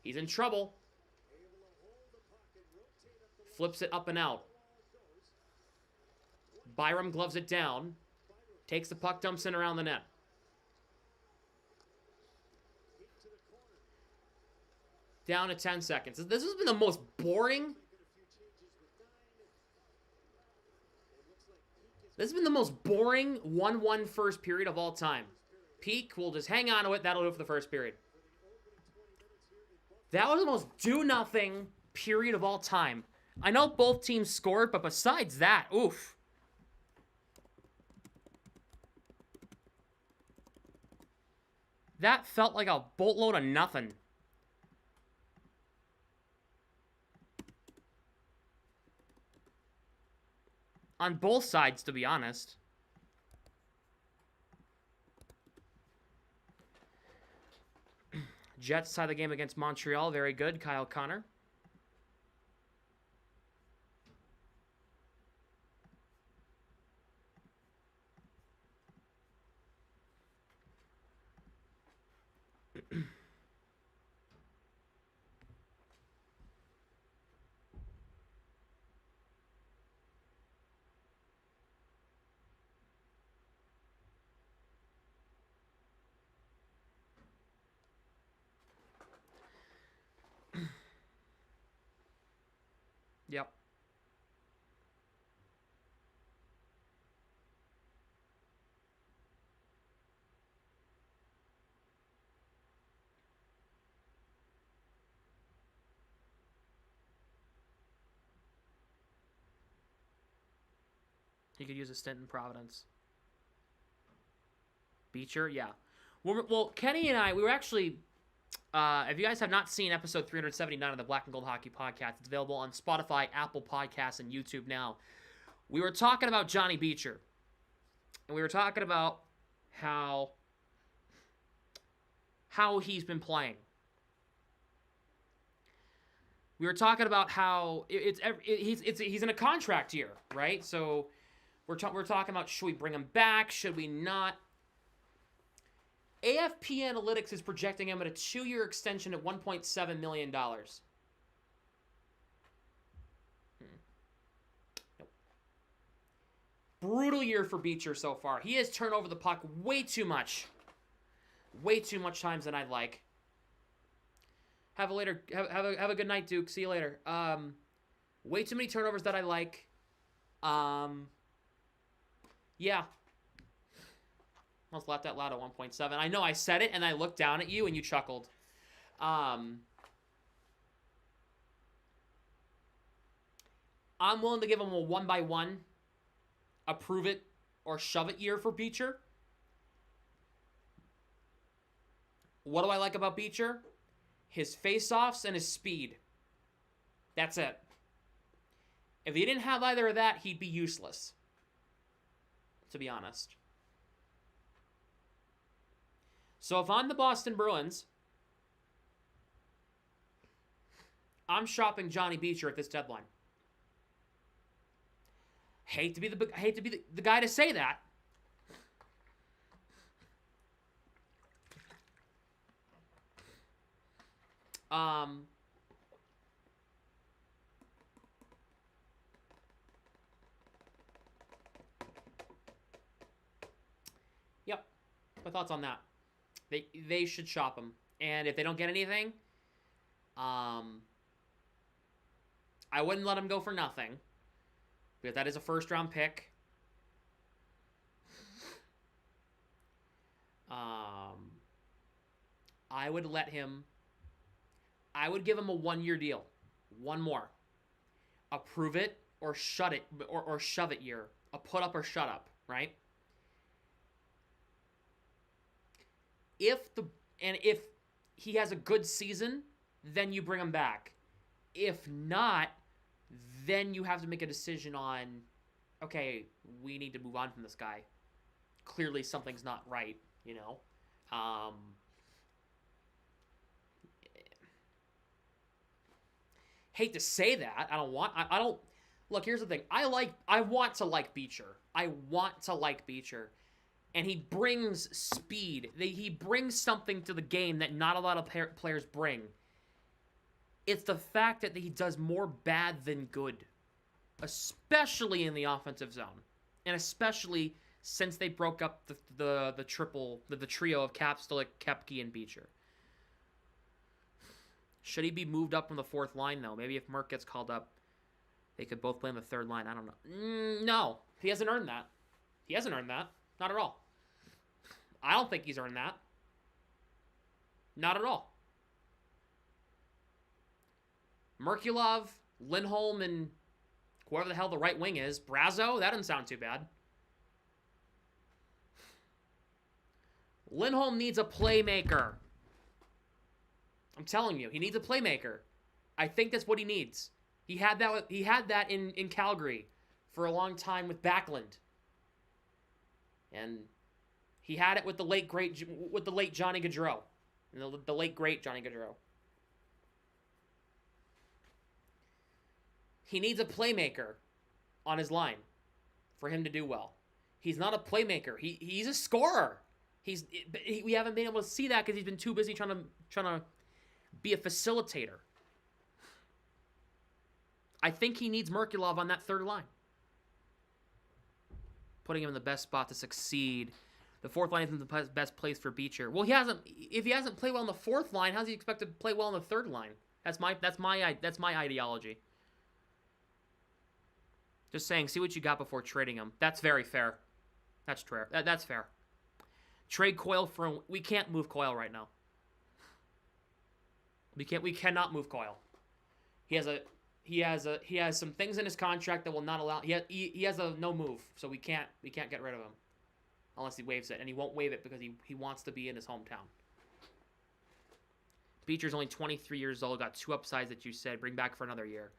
He's in trouble. Flips it up and out. Byram gloves it down. Takes the puck, dumps in around the net. Down to 10 seconds. This has been the most boring. This has been the most boring 1-1 first period of all time. Peak will just hang on to it. That'll do it for the first period. That was the most do-nothing period of all time. I know both teams scored, but besides that, oof. That felt like a boatload of nothing. On both sides, to be honest. Jets tie the game against Montreal. Very good. Kyle Connor. Yep. He could use a stint in Providence. Beecher, yeah. Well, Kenny and I, we were actually... if you guys have not seen episode 379 of the Black and Gold Hockey Podcast, it's available on Spotify, Apple Podcasts, and YouTube now. We were talking about Johnny Beecher. And we were talking about how he's been playing. We were talking about how he's in a contract year, right? So we're talking about, should we bring him back? Should we not? AFP Analytics is projecting him at a 2-year extension at $1.7 million. Nope. Brutal year for Beecher so far. He has turned over the puck way too much. Way too much times than I'd like. Have a good night, Duke. See you later. Way too many turnovers that I like. Yeah. Almost laughed out loud at 1.7. I know I said it, and I looked down at you, and you chuckled. I'm willing to give him a 1-by-1, approve it, or shove it year for Beecher. What do I like about Beecher? His face-offs and his speed. That's it. If he didn't have either of that, he'd be useless. To be honest. So if I'm the Boston Bruins, I'm shopping Johnny Beecher at this deadline. Hate to be the guy to say that. Yep. My thoughts on that. They should shop him. And if they don't get anything, I wouldn't let him go for nothing. Because that is a first-round pick. I would give him a 1-year deal. One more. Approve it or shut it or shove it year. A put up or shut up, right? If he has a good season, then you bring him back. If not, then you have to make a decision on, okay, we need to move on from this guy. Clearly something's not right, you know? Hate to say that. I don't look, here's the thing. I want to like Beecher. I want to like Beecher. And he brings speed. He brings something to the game that not a lot of players bring. It's the fact that he does more bad than good. Especially in the offensive zone. And especially since they broke up the trio of Kapstelic, Koepke, and Beecher. Should he be moved up from the fourth line, though? Maybe if Merck gets called up, they could both play on the third line. I don't know. No. He hasn't earned that. He hasn't earned that. Not at all. I don't think he's earned that. Not at all. Merkulov, Lindholm, and whoever the hell the right wing is, Brazo, that doesn't sound too bad. Lindholm needs a playmaker. I'm telling you, he needs a playmaker. I think that's what he needs. He had that in Calgary for a long time with Backlund. And he had it with the late Johnny Gaudreau. The late great Johnny Gaudreau. He needs a playmaker on his line for him to do well. He's not a playmaker. He's a scorer. We haven't been able to see that because he's been too busy trying to be a facilitator. I think he needs Merkulov on that third line. Putting him in the best spot to succeed. The fourth line isn't the best place for Beecher. Well, if he hasn't played well on the fourth line, how does he expect to play well on the third line? That's my ideology. Just saying, see what you got before trading him. That's very fair. That's fair. That's fair. Trade Coyle for... We can't move Coyle right now. We cannot move Coyle. He has some things in his contract that will not allow... He has a no move, so we can't get rid of him. Unless he waives it, and he won't waive it because he wants to be in his hometown. Beecher's only 23 years old, got 2 upsides that you said. Bring back for another year.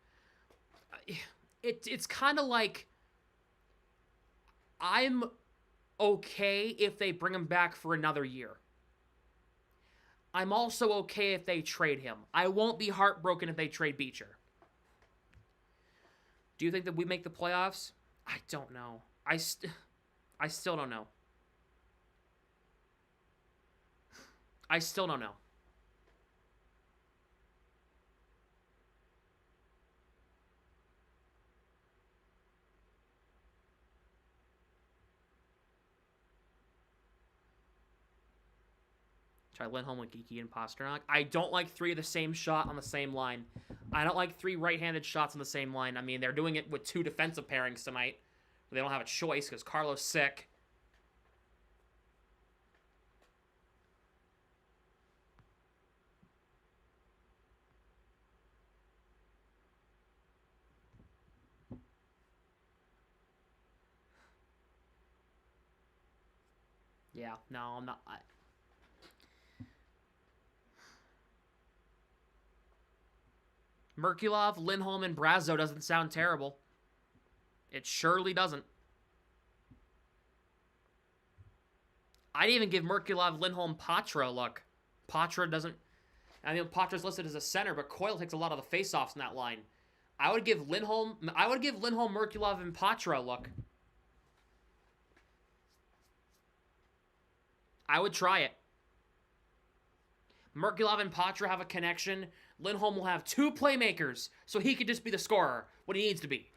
It's kind of like... I'm okay if they bring him back for another year. I'm also okay if they trade him. I won't be heartbroken if they trade Beecher. Do you think that we make the playoffs? I don't know. I still don't know. I still don't know. Try Lindholm with Geeky and Pasternak. I don't like 3 of the same shot on the same line. I don't like 3 right-handed shots on the same line. I mean, they're doing it with 2 defensive pairings tonight. They don't have a choice because Carlo's sick. Yeah, no, I'm not... Merkulov, Lindholm, and Brazo doesn't sound terrible. It surely doesn't. I'd even give Merkulov, Lindholm, Patra a look. Patra doesn't... I mean, Patra's listed as a center, but Coyle takes a lot of the face-offs in that line. I would give Lindholm, Merkulov, and Patra a look. I would try it. Merkulov and Patra have a connection. Lindholm will have 2 playmakers, so he could just be the scorer, what he needs to be.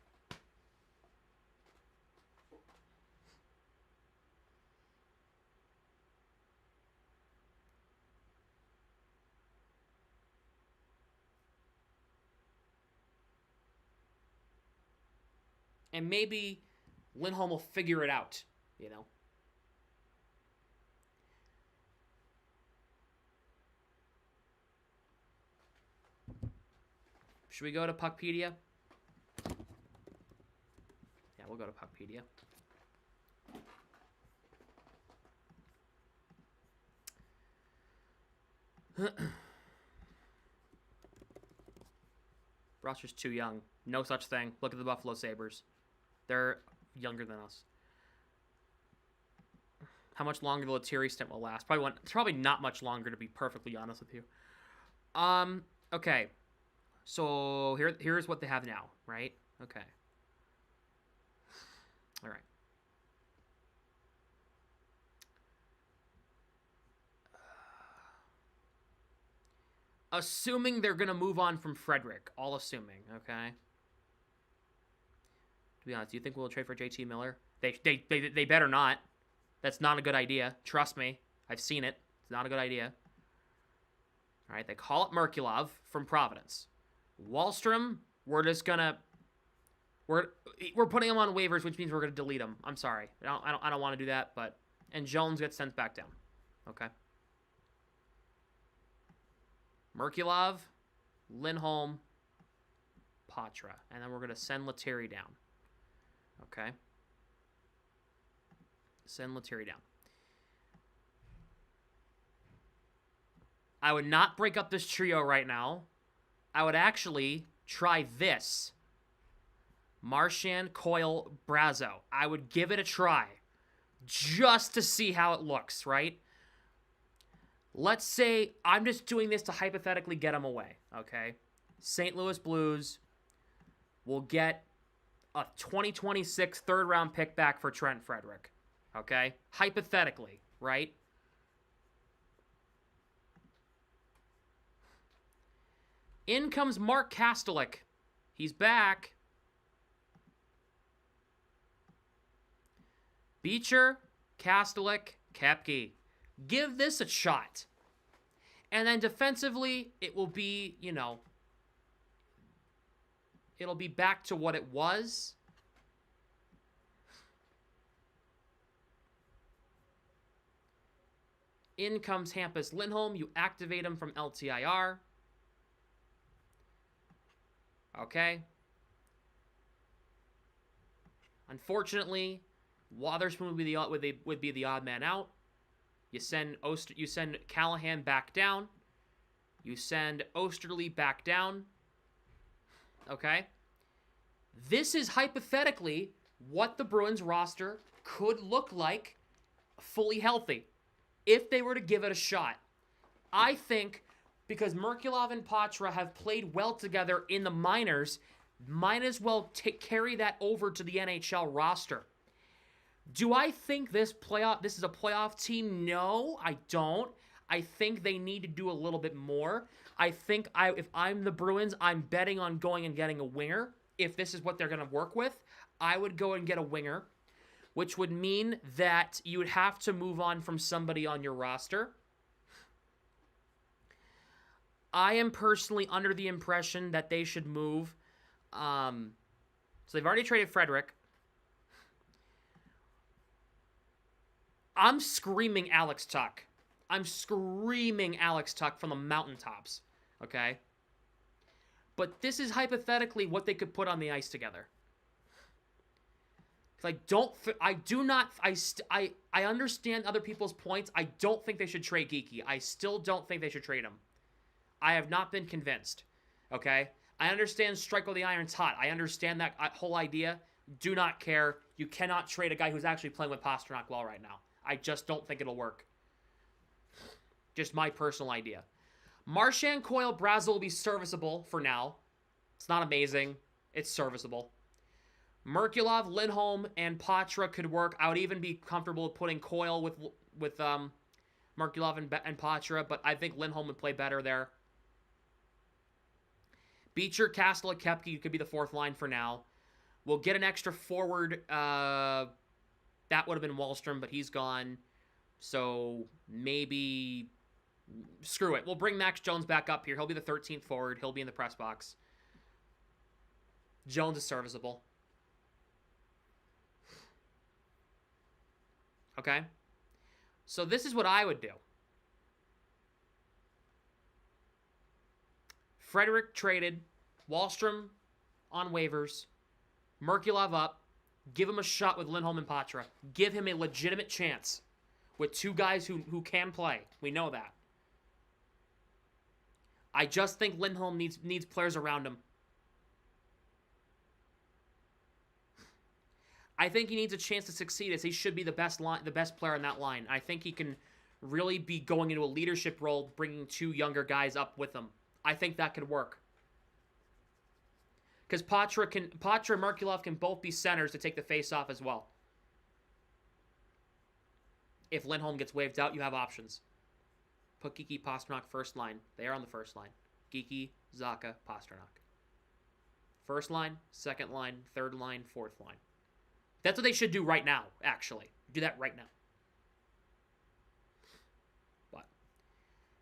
And maybe Lindholm will figure it out, you know? Should we go to Puckpedia? Yeah, we'll go to Puckpedia. Roster's too young. No such thing. Look at the Buffalo Sabres. They're younger than us. How much longer the Lettieri stint will last? Probably not much longer, to be perfectly honest with you. Okay. So here's what they have now, right? Okay. All right. Assuming they're going to move on from Frederick. All assuming, okay? To be honest, do you think we'll trade for JT Miller? They better not. That's not a good idea. Trust me. I've seen it. It's not a good idea. All right, they call up Merkulov from Providence. Wahlstrom, we're just gonna we're putting him on waivers, which means we're gonna delete him. I'm sorry, I don't want to do that, but and Jones gets sent back down. Okay. Merkulov, Lindholm, Patra, and then we're gonna send Lettieri down. Okay. Send Lettieri down. I would not break up this trio right now. I would actually try this. Marchand, Coyle, Brazeau. I would give it a try. Just to see how it looks, right? Let's say I'm just doing this to hypothetically get them away, okay? St. Louis Blues will get a 2026 third-round pick back for Trent Frederick, okay? Hypothetically, right? In comes Mark Kastelik. He's back. Beecher, Kastelik, Koepke. Give this a shot. And then defensively, it will be, you know, it'll be back to what it was. In comes Hampus Lindholm. You activate him from LTIR. Okay. Unfortunately, Wotherspoon would be the odd man out. You send Callahan back down. You send Osterley back down. Okay. This is hypothetically what the Bruins roster could look like fully healthy if they were to give it a shot. I think because Merkulov and Patra have played well together in the minors, might as well carry that over to the NHL roster. Do I think this is a playoff team? No, I don't. I think they need to do a little bit more. I think if I'm the Bruins, I'm betting on going and getting a winger. If this is what they're going to work with, I would go and get a winger, which would mean that you would have to move on from somebody on your roster. I am personally under the impression that they should move. So they've already traded Frederick. I'm screaming Alex Tuck. I'm screaming Alex Tuck from the mountaintops. Okay? But this is hypothetically what they could put on the ice together. I understand other people's points. I don't think they should trade Geekie. I still don't think they should trade him. I have not been convinced. Okay? I understand strike while the iron's hot. I understand that whole idea. Do not care. You cannot trade a guy who's actually playing with Pastrnak well right now. I just don't think it'll work. Just my personal idea. Marchand, Coyle, Brazeau will be serviceable for now. It's not amazing. It's serviceable. Merkulov, Lindholm, and Patra could work. I would even be comfortable putting Coyle with Merkulov and Patra, but I think Lindholm would play better there. Beecher, Kastelik, Koepke could be the fourth line for now. We'll get an extra forward. That would have been Wahlstrom, but he's gone. So maybe screw it. We'll bring Max Jones back up here. He'll be the 13th forward. He'll be in the press box. Jones is serviceable. Okay? So this is what I would do. Frederick traded. Wahlstrom on waivers. Merkulov up. Give him a shot with Lindholm and Patra. Give him a legitimate chance with two guys who can play. We know that. I just think Lindholm needs players around him. I think he needs a chance to succeed, as he should be the best player on that line. I think he can really be going into a leadership role, bringing two younger guys up with him. I think that could work. Because Patra and Merkulov can both be centers to take the face-off as well. If Lindholm gets waved out, you have options. Put Geekie, Pastrnak first line. They are on the first line. Geekie, Zacha, Pastrnak. First line, second line, third line, fourth line. That's what they should do right now, actually. Do that right now. But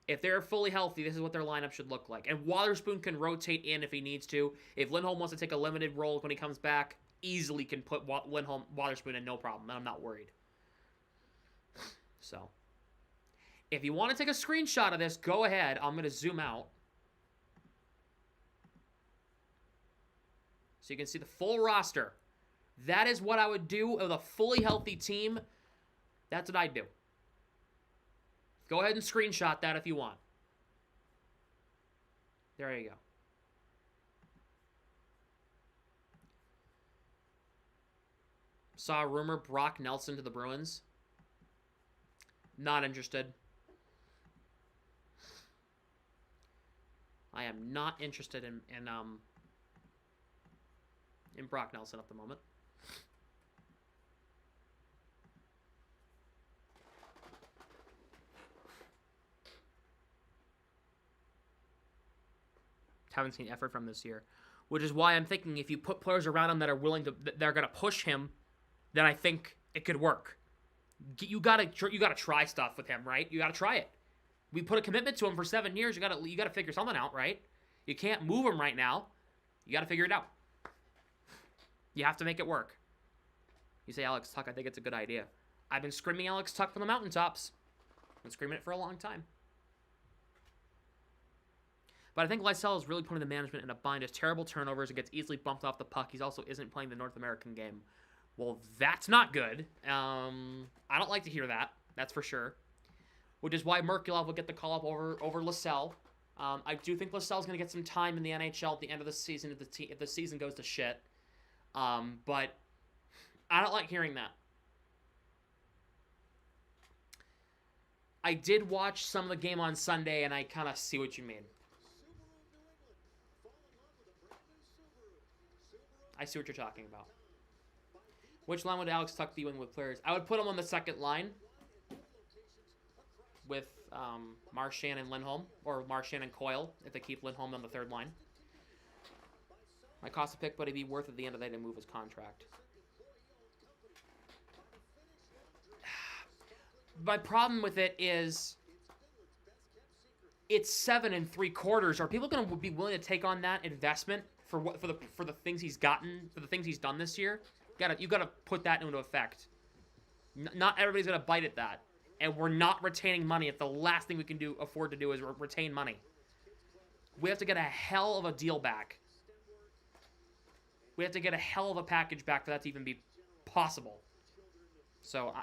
if they're fully healthy, this is what their lineup should look like. And Wotherspoon can rotate in if he needs to. If Lindholm wants to take a limited role when he comes back, easily can put Wotherspoon in, no problem. And I'm not worried. So, if you want to take a screenshot of this, go ahead. I'm going to zoom out. So you can see the full roster. That is what I would do with a fully healthy team. That's what I'd do. Go ahead and screenshot that if you want. There you go. Saw a rumor Brock Nelson to the Bruins. Not interested. I am not interested in Brock Nelson at the moment. Haven't seen effort from this year, which is why I'm thinking if you put players around him that are willing to, they're gonna push him, then I think it could work. You gotta try stuff with him, right? You gotta try it. We put a commitment to him for 7 years. You gotta figure something out, right? You can't move him right now. You gotta figure it out. You have to make it work. You say Alex Tuck, I think it's a good idea. I've been screaming Alex Tuck from the mountaintops. I've been screaming it for a long time. But I think Lysell is really putting the management in a bind. Has terrible turnovers and gets easily bumped off the puck. He also isn't playing the North American game. Well, that's not good. I don't like to hear that. That's for sure. Which is why Merkulov will get the call up over Lysell. I do think Lysell's going to get some time in the NHL at the end of the season if the season goes to shit. But I don't like hearing that. I did watch some of the game on Sunday, and I kind of see what you mean. I see what you're talking about. Which line would Alex Tuck be with players? I would put him on the second line with Marchand and Lindholm, or Marchand and Coyle if they keep Lindholm on the third line. My cost of pick, but it'd be worth it at the end of the day to move his contract. My problem with it is it's 7 3/4. Are people going to be willing to take on that investment for the things he's gotten, for the things he's done this year? You gotta put that into effect. Not everybody's gonna bite at that, and we're not retaining money. If the last thing we can afford to do is retain money, we have to get a hell of a deal back. We have to get a hell of a package back for that to even be possible. So,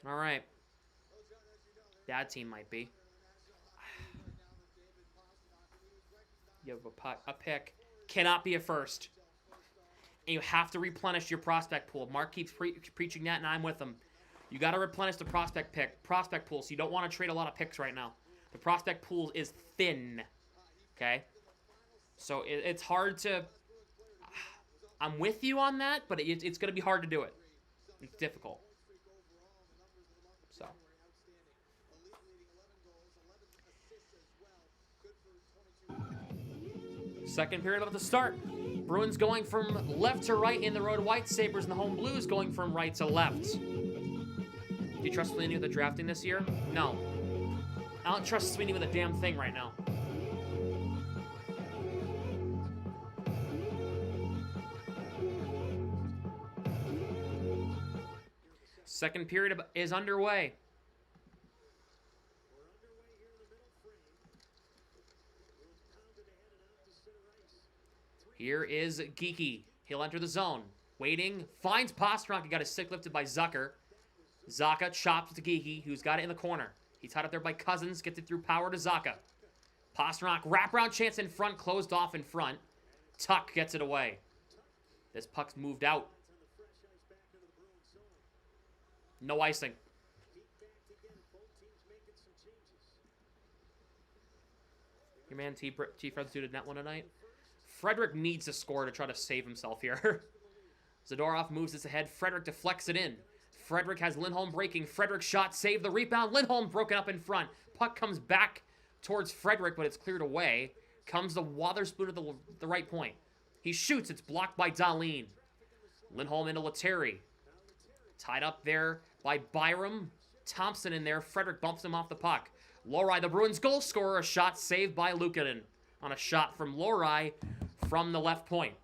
All right. That team might be. You have a pick. Cannot be a first. And you have to replenish your prospect pool. Mark keeps preaching that, and I'm with him. You got to replenish the prospect pool, so you don't want to trade a lot of picks right now. The prospect pool is thin. Okay? So it's hard to... I'm with you on that, but it's going to be hard to do it. It's difficult. So... Second period about to start. Bruins going from left to right in the road white. Sabres and the home blues going from right to left. Do you trust Sweeney with the drafting this year? No. I don't trust Sweeney with a damn thing right now. Second period is underway. Here is Geeky. He'll enter the zone. Waiting. Finds Pastrnak. He got his stick lifted by Zucker. Zacha chops to Geeky, who's got it in the corner. He's tied up there by Cousins. Gets it through power to Zacha. Pastrnak. Wraparound chance in front. Closed off in front. Tuck gets it away. This puck's moved out. No icing. Your man T-Fred's due to net one tonight. Frederick needs to score to try to save himself here. Zadorov moves this ahead. Frederick deflects it in. Frederick has Lindholm breaking. Frederick shot, save the rebound. Lindholm broken up in front. Puck comes back towards Frederick, but it's cleared away. Comes the Wotherspoon at the right point. He shoots. It's blocked by Dahlin. Lindholm into Lettieri. Tied up there by Byram. Thompson in there. Frederick bumps him off the puck. Lohrei, the Bruins goal scorer. A shot saved by Luukkonen on a shot from Lohrei from the left point.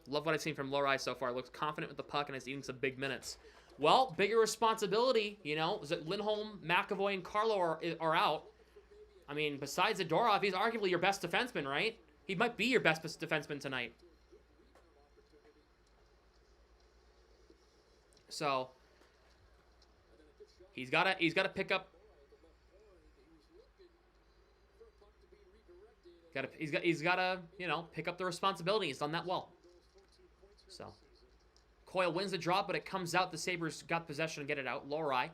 Love what I've seen from Lohrei so far. Looks confident with the puck and is eating some big minutes. Well, bigger responsibility, you know. Lindholm, McAvoy, and Carlo are out. I mean, besides Zadorov, he's arguably your best defenseman, right? He might be your best defenseman tonight. So he's gotta pick up. He's gotta, you know, pick up the responsibility. He's done that well. So Coyle wins the draw, but it comes out. The Sabres got possession and get it out. Lohrei.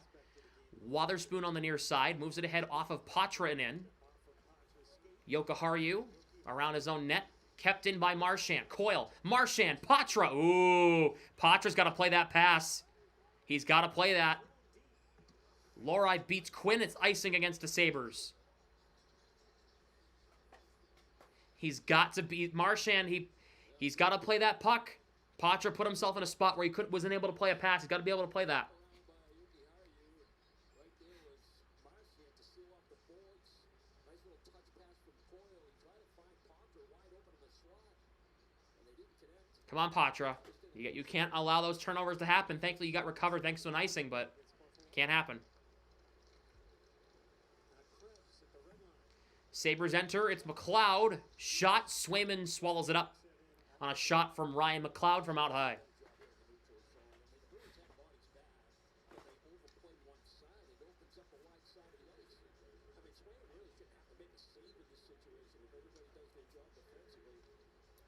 Wotherspoon on the near side. Moves it ahead off of Patra and in. Jokiharju around his own net. Kept in by Marchand. Coyle. Marchand. Patra. Ooh. Patra's got to play that pass. He's got to play that. Lohrei beats Quinn. It's icing against the Sabres. He's got to beat Marchand. He's got to play that puck. Patra put himself in a spot where he wasn't able to play a pass. He's got to be able to play that. Come on, Patra. You can't allow those turnovers to happen. Thankfully, you got recovered thanks to an icing, but can't happen. Sabres enter. It's McLeod. Shot. Swayman swallows it up on a shot from Ryan McLeod from out high.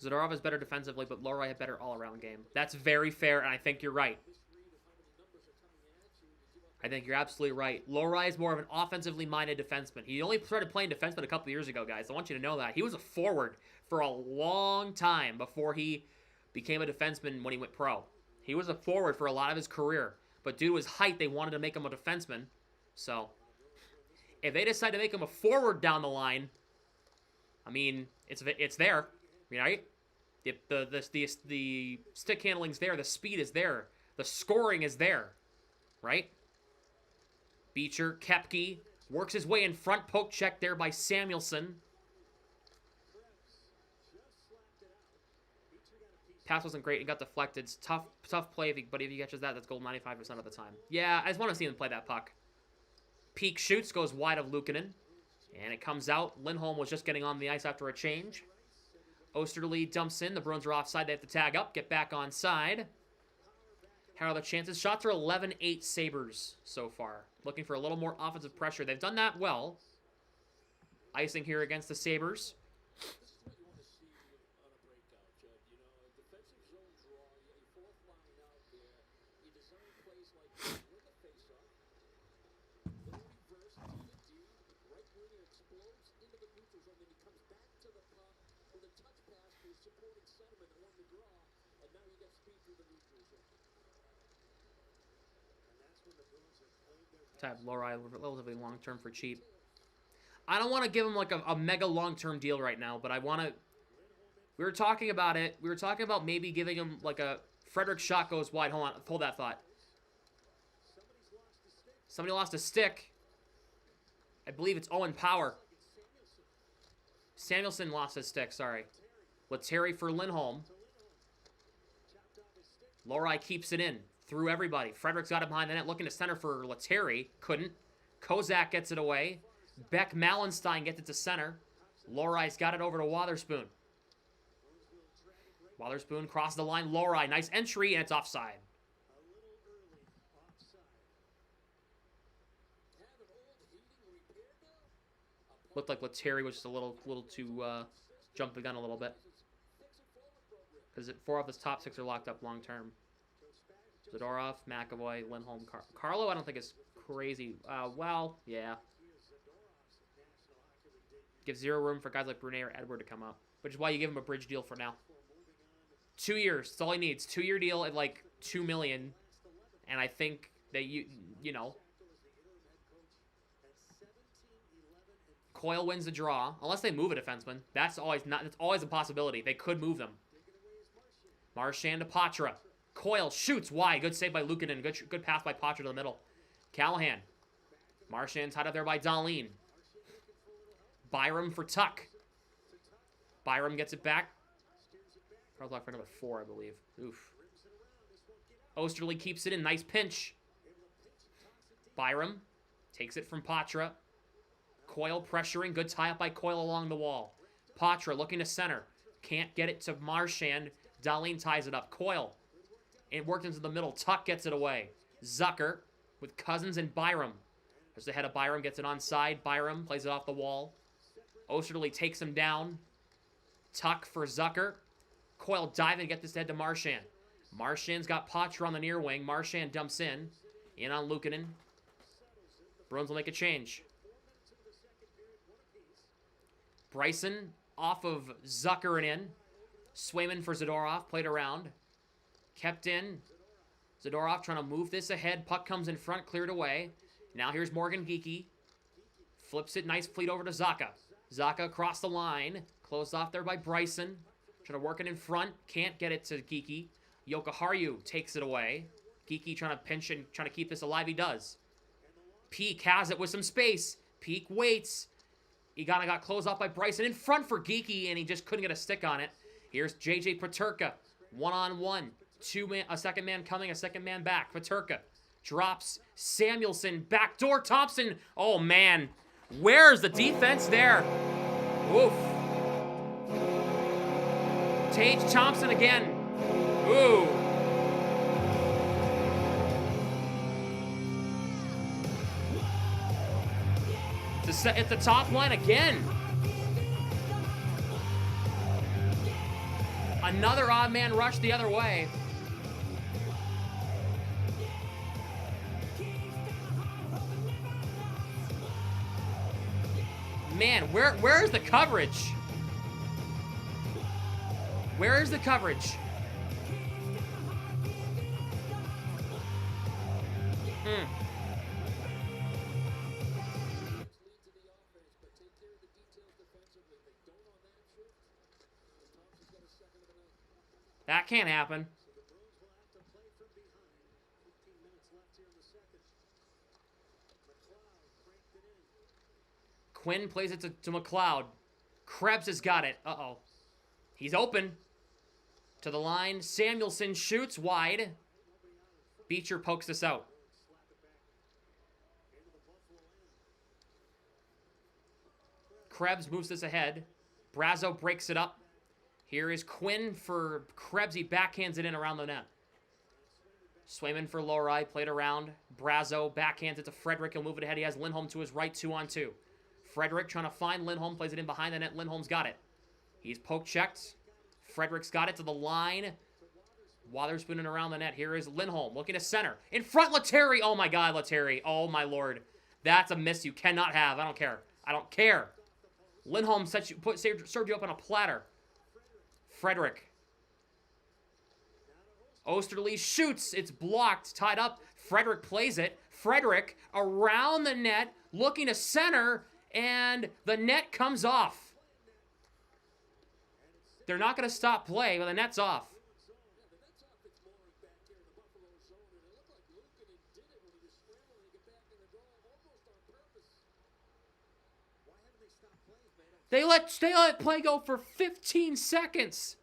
Zadorov is better defensively, but Lohrei had better all-around game. That's very fair, and I think you're right. I think you're absolutely right. Lohrei is more of an offensively minded defenseman. He only started playing defenseman a couple years ago, guys. I want you to know that. He was a forward for a long time before he became a defenseman when he went pro. He was a forward for a lot of his career. But due to his height, they wanted to make him a defenseman. So, if they decide to make him a forward down the line, I mean, it's there, right? The stick handling's there, the speed is there, the scoring is there, right? Beecher, Koepke, works his way in front, poke check there by Samuelsson. Pass wasn't great, it got deflected. It's tough play, but if he catches that, that's goal 95% of the time. Yeah, I just want to see him play that puck. Peak shoots, goes wide of Luukkonen, and it comes out. Lindholm was just getting on the ice after a change. Osterley dumps in. The Bruins are offside. They have to tag up, get back on side. How are the chances? Shots are 11-8 Sabres so far. Looking for a little more offensive pressure. They've done that well. Icing here against the Sabres. Have Lohrei relatively long-term for cheap. I don't want to give him like a mega long-term deal right now, but I want to... We were talking about it. We were talking about maybe giving him like a... Frederick shot goes wide. Hold on. Hold that thought. Somebody lost a stick. I believe it's Owen Power. Samuelsson lost his stick. Sorry. Lettieri for Lindholm. Lohrei keeps it in. Through everybody. Frederick's got it behind the net, looking to center for Lettieri. Couldn't. Kozak gets it away. Beck Mallenstein gets it to center. Lohrei's got it over to Wotherspoon. Wotherspoon crosses the line. Lohrei, nice entry, and it's offside. Looked like Lettieri was just a little too jump the gun a little bit. Because 4 of his top 6 are locked up long term. Zadorov, McAvoy, Lindholm, Carlo, I don't think is crazy. Well, yeah. Give 0 room for guys like Brunet or Edward to come up. Which is why you give him a bridge deal for now. 2 years. That's all he needs. 2-year deal at like $2 million. And I think that you know. Coyle wins the draw. Unless they move a defenseman. That's always a possibility. They could move them. Marchand to Patra. Coyle shoots wide. Good save by Luukkonen. Good pass by Patra to the middle. Callahan. Marchand tied up there by Dahlin. Byram for Tuck. Byram gets it back. Carl's locked for number 4, I believe. Oof. Osterley keeps it in. Nice pinch. Byram takes it from Patra. Coyle pressuring. Good tie-up by Coyle along the wall. Patra looking to center. Can't get it to Marchand. Dahlin ties it up. Coyle It worked into the middle. Tuck gets it away. Zucker with Cousins and Byram. Just ahead of Byram, gets it onside. Byram plays it off the wall. Osterley takes him down. Tuck for Zucker. Coyle diving to get this head to Marchand. Marchand's got Poitras on the near wing. Marchand dumps in. In on Luukkonen. Bruins will make a change. Bryson off of Zucker and in. Swayman for Zadorov. Played around. Kept in. Zadorov trying to move this ahead. Puck comes in front. Cleared away. Now here's Morgan Geekie. Flips it. Nice fleet over to Zacha. Zacha across the line. Closed off there by Bryson. Trying to work it in front. Can't get it to Geekie. Jokiharju takes it away. Geekie trying to pinch and trying to keep this alive. He does. Peak has it with some space. Peak waits. He got closed off by Bryson in front for Geekie, and he just couldn't get a stick on it. Here's J.J. Peterka. One-on-one. A second man coming, a second man back. Peterka drops Samuelson. Backdoor Thompson. Oh, man. Where's the defense there? Oof. Tage Thompson again. Ooh. It's the top line again. Another odd man rush the other way. Man, where is the coverage? Where is the coverage? That can't happen. Quinn plays it to McLeod. Krebs has got it. Uh-oh. He's open. To the line. Samuelson shoots wide. Beecher pokes this out. Krebs moves this ahead. Brazo breaks it up. Here is Quinn for Krebs. He backhands it in around the net. Swayman for Lohrei. Played around. Brazo backhands it to Frederick. He'll move it ahead. He has Lindholm to his right, 2-on-2. Frederick trying to find Lindholm. Plays it in behind the net. Lindholm's got it. He's poke checked. Frederick's got it to the line. Waterspooning around the net. Here is Lindholm looking to center. In front, Lettieri. Oh, my God, Lettieri. Oh, my Lord. That's a miss you cannot have. I don't care. I don't care. Lindholm served you up on a platter. Frederick. Osterley shoots. It's blocked. Tied up. Frederick plays it. Frederick around the net. Looking to center. And the net comes off. They're not going to stop play, but the net's off. They let play go for 15 seconds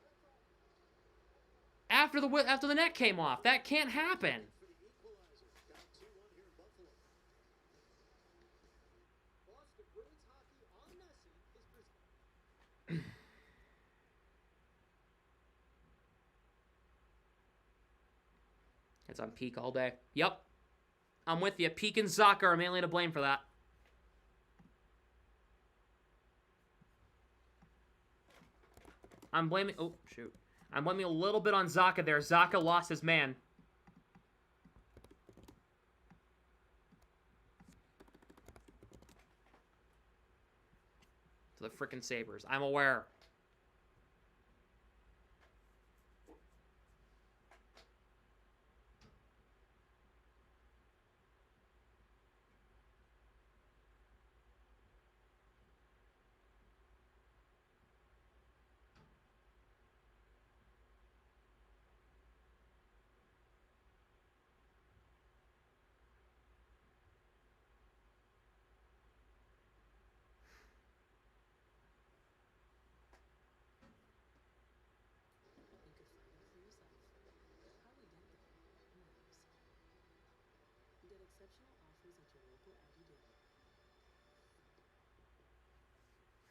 after the net came off. That can't happen. It's on Peak all day. Yep. I'm with you. Peak and Zucker are mainly to blame for that. I'm blaming... Oh, shoot. I'm blaming a little bit on Zacha there. Zacha lost his man. To the frickin' Sabres. I'm aware.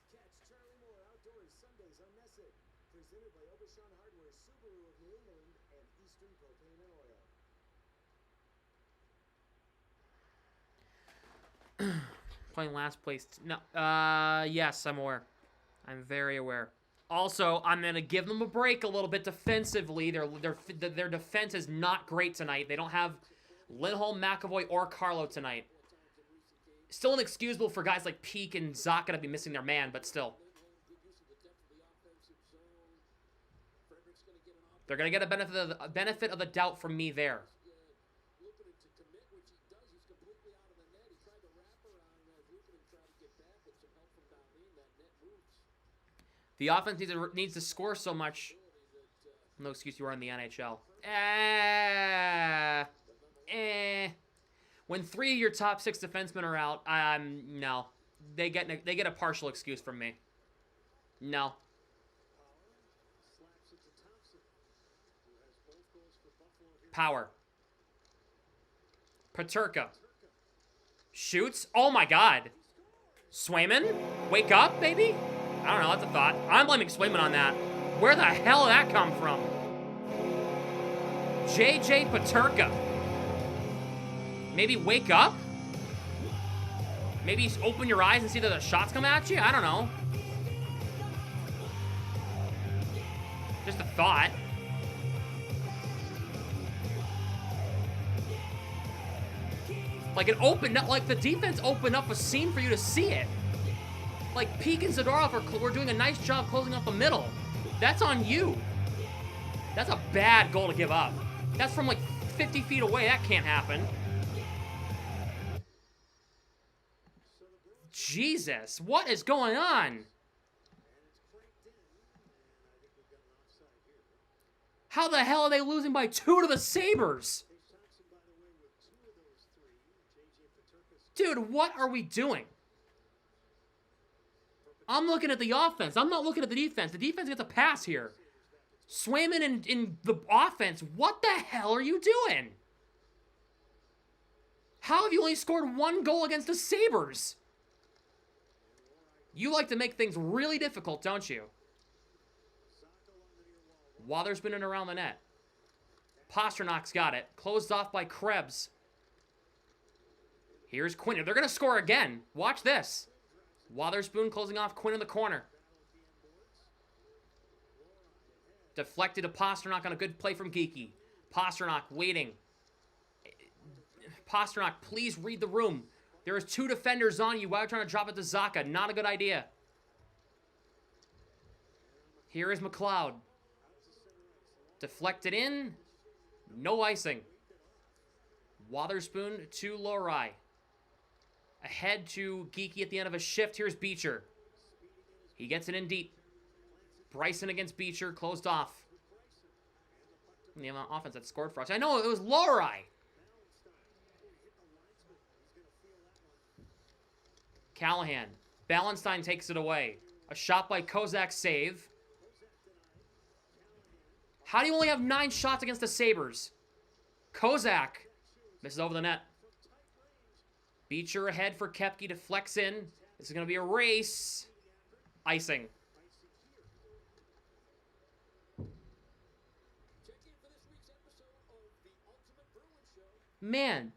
Catch Charlie Moore outdoors Sundays on Nessie. Playing last place. No. Yes, I'm aware. I'm very aware. Also, I'm gonna give them a break a little bit defensively. Their defense is not great tonight. They don't have Lindholm, McAvoy, or Carlo tonight. Still inexcusable for guys like Peak and Zaka to be missing their man, but still. They're gonna get a benefit of the doubt from me there. The offense needs to score so much. No excuse, you are in the NHL. When 3 of your top 6 defensemen are out, no. They get a partial excuse from me. No. Power. Peterka. Shoots. Oh my god. Swayman? Wake up, baby? I don't know, that's a thought. I'm blaming Swayman on that. Where the hell did that come from? JJ Peterka. Maybe wake up? Maybe open your eyes and see that the shots come at you? I don't know. Just a thought. Like like the defense opened up a scene for you to see it. Like Peak and Zadorov were doing a nice job closing up the middle. That's on you. That's a bad goal to give up. That's from like 50 feet away. That can't happen. Jesus, what is going on? How the hell are they losing by 2 to the Sabres? Dude, what are we doing? I'm looking at the offense. I'm not looking at the defense. The defense gets a pass here. Swayman in the offense. What the hell are you doing? How have you only scored 1 goal against the Sabres? You like to make things really difficult, don't you? Wotherspoon in around the net. Pasternak's got it. Closed off by Krebs. Here's Quinn. They're going to score again. Watch this. Wotherspoon closing off Quinn in the corner. Deflected to Pasternak on a good play from Geeky. Pasternak waiting. Pasternak, please read the room. There is 2 defenders on you while you're trying to drop it to Zaka. Not a good idea. Here is McLeod. Deflected in. No icing. Wotherspoon to Lohrei. Ahead to Geeky at the end of a shift. Here's Beecher. He gets it in deep. Bryson against Beecher. Closed off. And the offense that scored for us. I know, it was Lohrei. Callahan. Ballenstein takes it away. A shot by Kozak save. How do you only have 9 shots against the Sabres? Kozak misses over the net. Beecher ahead for Koepke to flex in. This is going to be a race. Icing. Man,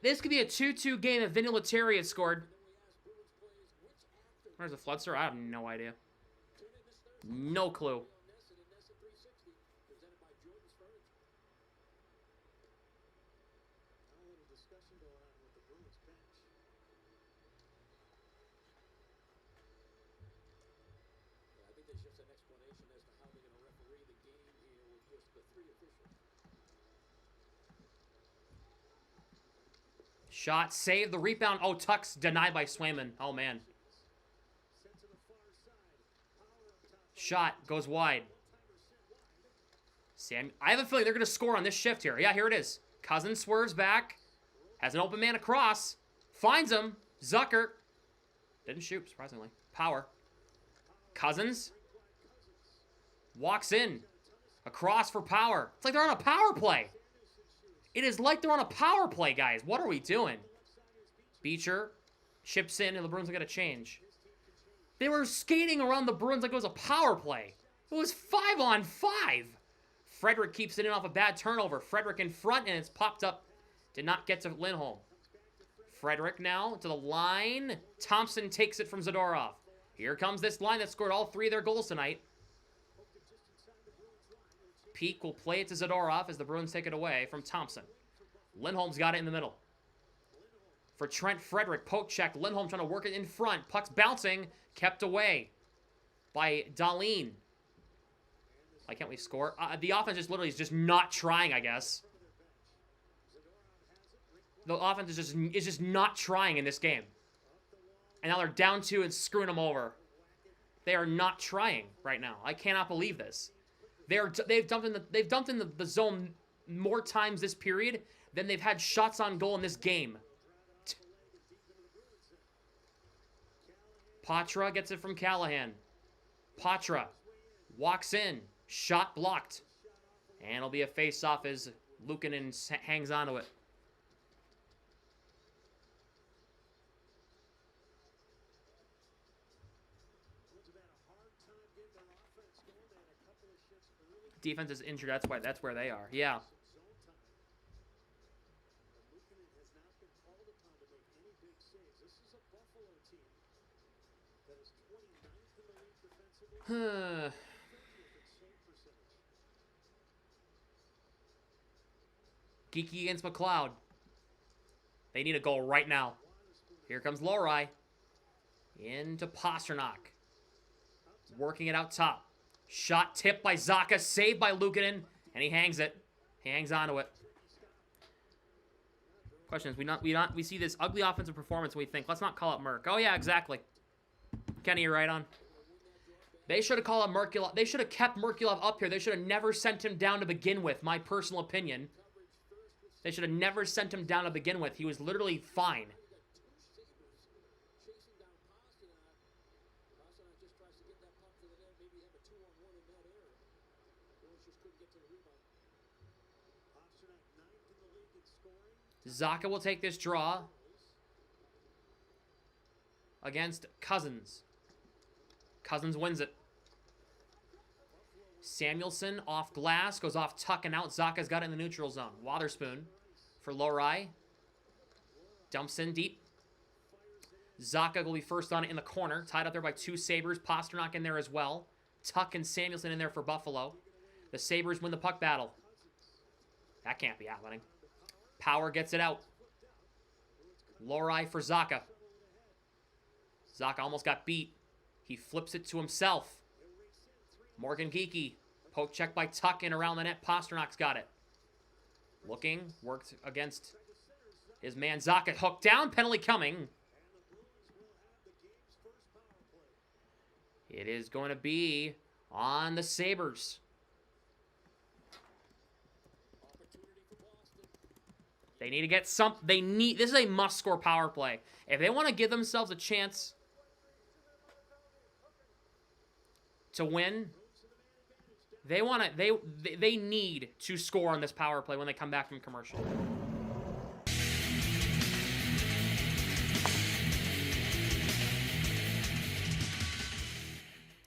this could be a 2-2 game if Vinny Lettieri had scored. Where's the Flutzer? I have no idea. No clue. Shot, save, the rebound. Oh, Tuck's denied by Swayman. Oh, man. Shot, goes wide. Sam, I have a feeling they're going to score on this shift here. Yeah, here it is. Cousins swerves back. Has an open man across. Finds him. Zucker. Didn't shoot, surprisingly. Power. Cousins. Walks in. Across for Power. It's like they're on a power play. It is like they're on a power play, guys. What are we doing? Beecher chips in, and the Bruins will get a change. They were skating around the Bruins like it was a power play. It was 5-on-5. Frederick keeps it in off a bad turnover. Frederick in front, and it's popped up. Did not get to Lindholm. Frederick now to the line. Thompson takes it from Zadorov. Here comes this line that scored all 3 of their goals tonight. Peak will play it to Zadorov as the Bruins take it away from Thompson. Lindholm's got it in the middle. For Trent Frederick, poke check. Lindholm trying to work it in front. Puck's bouncing. Kept away by Dahlin. Why can't we score? The offense is literally just not trying, I guess. The offense is just not trying in this game. And now they're down 2 and screwing them over. They are not trying right now. I cannot believe this. They've dumped in the zone more times this period than they've had shots on goal in this game. Patra gets it from Callahan. Patra walks in. Shot blocked. And it'll be a face-off as Luukkonen hangs onto it. Defense is injured. That's where they are. Yeah. Geeky against McLeod. They need a goal right now. Here comes Lohrei. Into Pasternak. Working it out top. Shot tipped by Zacha, saved by Luukkonen, and he hangs it. He hangs onto it. Question is, we see this ugly offensive performance and we think, let's not call it Merc. Oh yeah, exactly. Kenny, you're right on. They should have called it Merkulov. They should have kept Merkulov up here. They should have never sent him down to begin with, my personal opinion. They should have never sent him down to begin with. He was literally fine. Zacha will take this draw against Cousins. Cousins wins it. Samuelson off glass, goes off tuck and out. Zaka's got it in the neutral zone. Wotherspoon for Lohrei. Dumps in deep. Zacha will be first on it in the corner. Tied up there by 2 Sabres. Pasternak in there as well. Tuck and Samuelson in there for Buffalo. The Sabres win the puck battle. That can't be happening. Power gets it out. Lohrei for Zacha. Zacha almost got beat. He flips it to himself. Morgan Geeky. Poke check by Tuck in around the net. Pasternak's got it. Looking. Worked against his man Zacha. Hooked down. Penalty coming. It is going to be on the Sabres. They need to get some. This is a must-score power play. If they want to give themselves a chance to win, they need to score on this power play when they come back from commercial.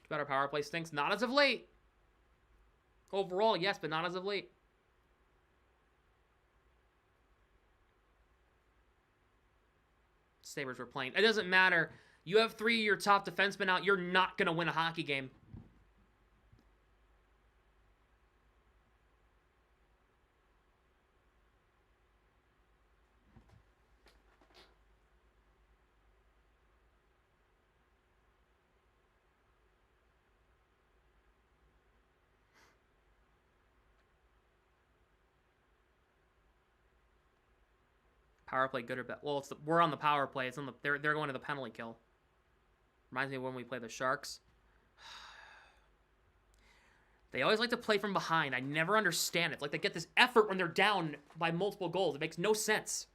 Better power play stinks. Not as of late. Overall, yes, but not as of late. Sabres were playing. It doesn't matter. You have 3 of your top defensemen out. You're not going to win a hockey game. Power play, good or bad? Well, we're on the power play. It's on the they're going to the penalty kill. Reminds me of when we play the Sharks. They always like to play from behind. I never understand it. Like, they get this effort when they're down by multiple goals. It makes no sense.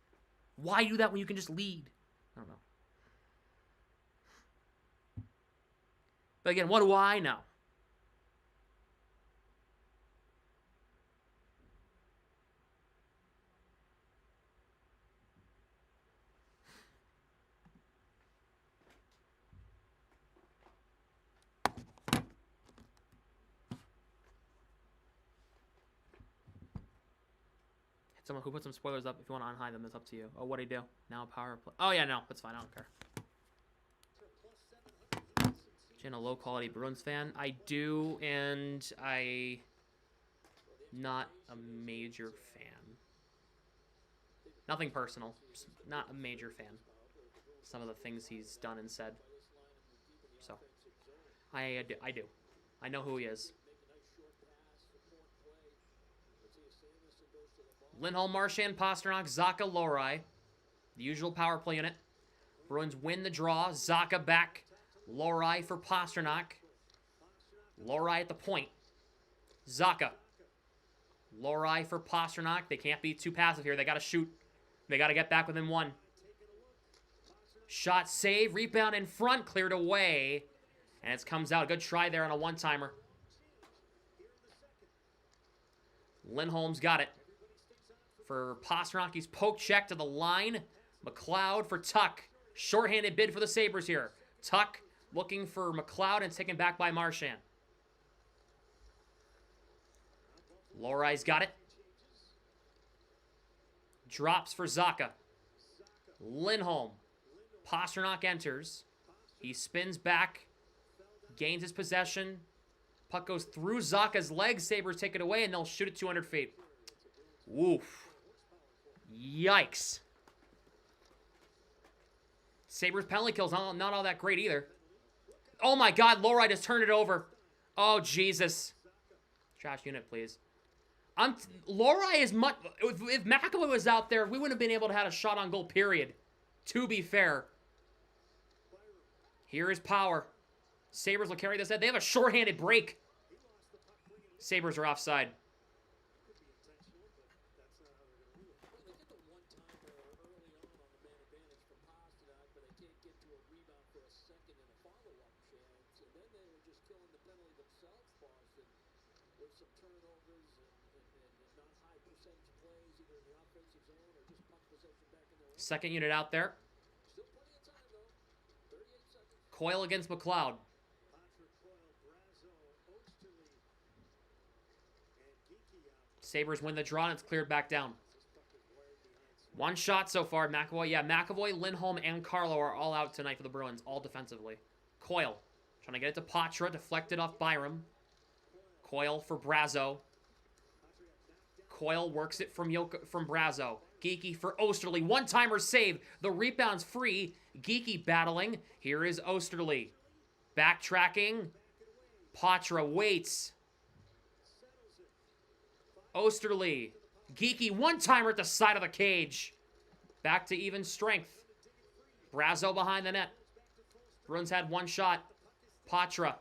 Why do that when you can just lead? I don't know. But again, what do I know? Someone who put some spoilers up. If you want to unhide them, it's up to you. Oh, what'd he do? Now power play. Oh, yeah, no. That's fine. I don't care. A low quality Bruins fan. I do, and not a major fan. Nothing personal. Just not a major fan. Some of the things he's done and said. So, I do. I know who he is. Lindholm, Marchand, Pastrnak, Zacha, Lohrei. The usual power play unit. Bruins win the draw. Zacha back. Lohrei for Pastrnak. Lohrei at the point. Zacha. Lohrei for Pastrnak. They can't be too passive here. They got to shoot. They got to get back within one. Shot save. Rebound in front. Cleared away. And it comes out. Good try there on a one-timer. Lindholm's got it. For Pastrnak, he's poke check to the line. McLeod for Tuck. Shorthanded bid for the Sabres here. Tuck looking for McLeod and taken back by Marchand. Lohrei's got it. Drops for Zacha. Lindholm. Pastrnak enters. He spins back. Gains his possession. Puck goes through Zacha's legs. Sabres take it away, and they'll shoot it 200 feet. Woof. Yikes. Sabres penalty kills not all that great either. Oh my God, Lohrei just turned it over. Oh, Jesus. Trash unit, please. Lohrei is much... If McAvoy was out there, we wouldn't have been able to have a shot on goal, period. To be fair. Here is Power. Sabres will carry this out. They have a shorthanded break. Sabres are offside. Second unit out there. Coyle against McLeod. Sabres win the draw, and it's cleared back down. One shot so far, McAvoy. Yeah, McAvoy, Lindholm, and Carlo are all out tonight for the Bruins, all defensively. Coyle trying to get it to Patra, deflected off Byram. Coyle for Brazo. Coyle works it from Brazo. Geeky for Osterley. One-timer save. The rebound's free. Geeky battling. Here is Osterley. Backtracking. Patra waits. Osterley. Geeky one-timer at the side of the cage. Back to even strength. Brazo behind the net. Bruins had one shot. Patra.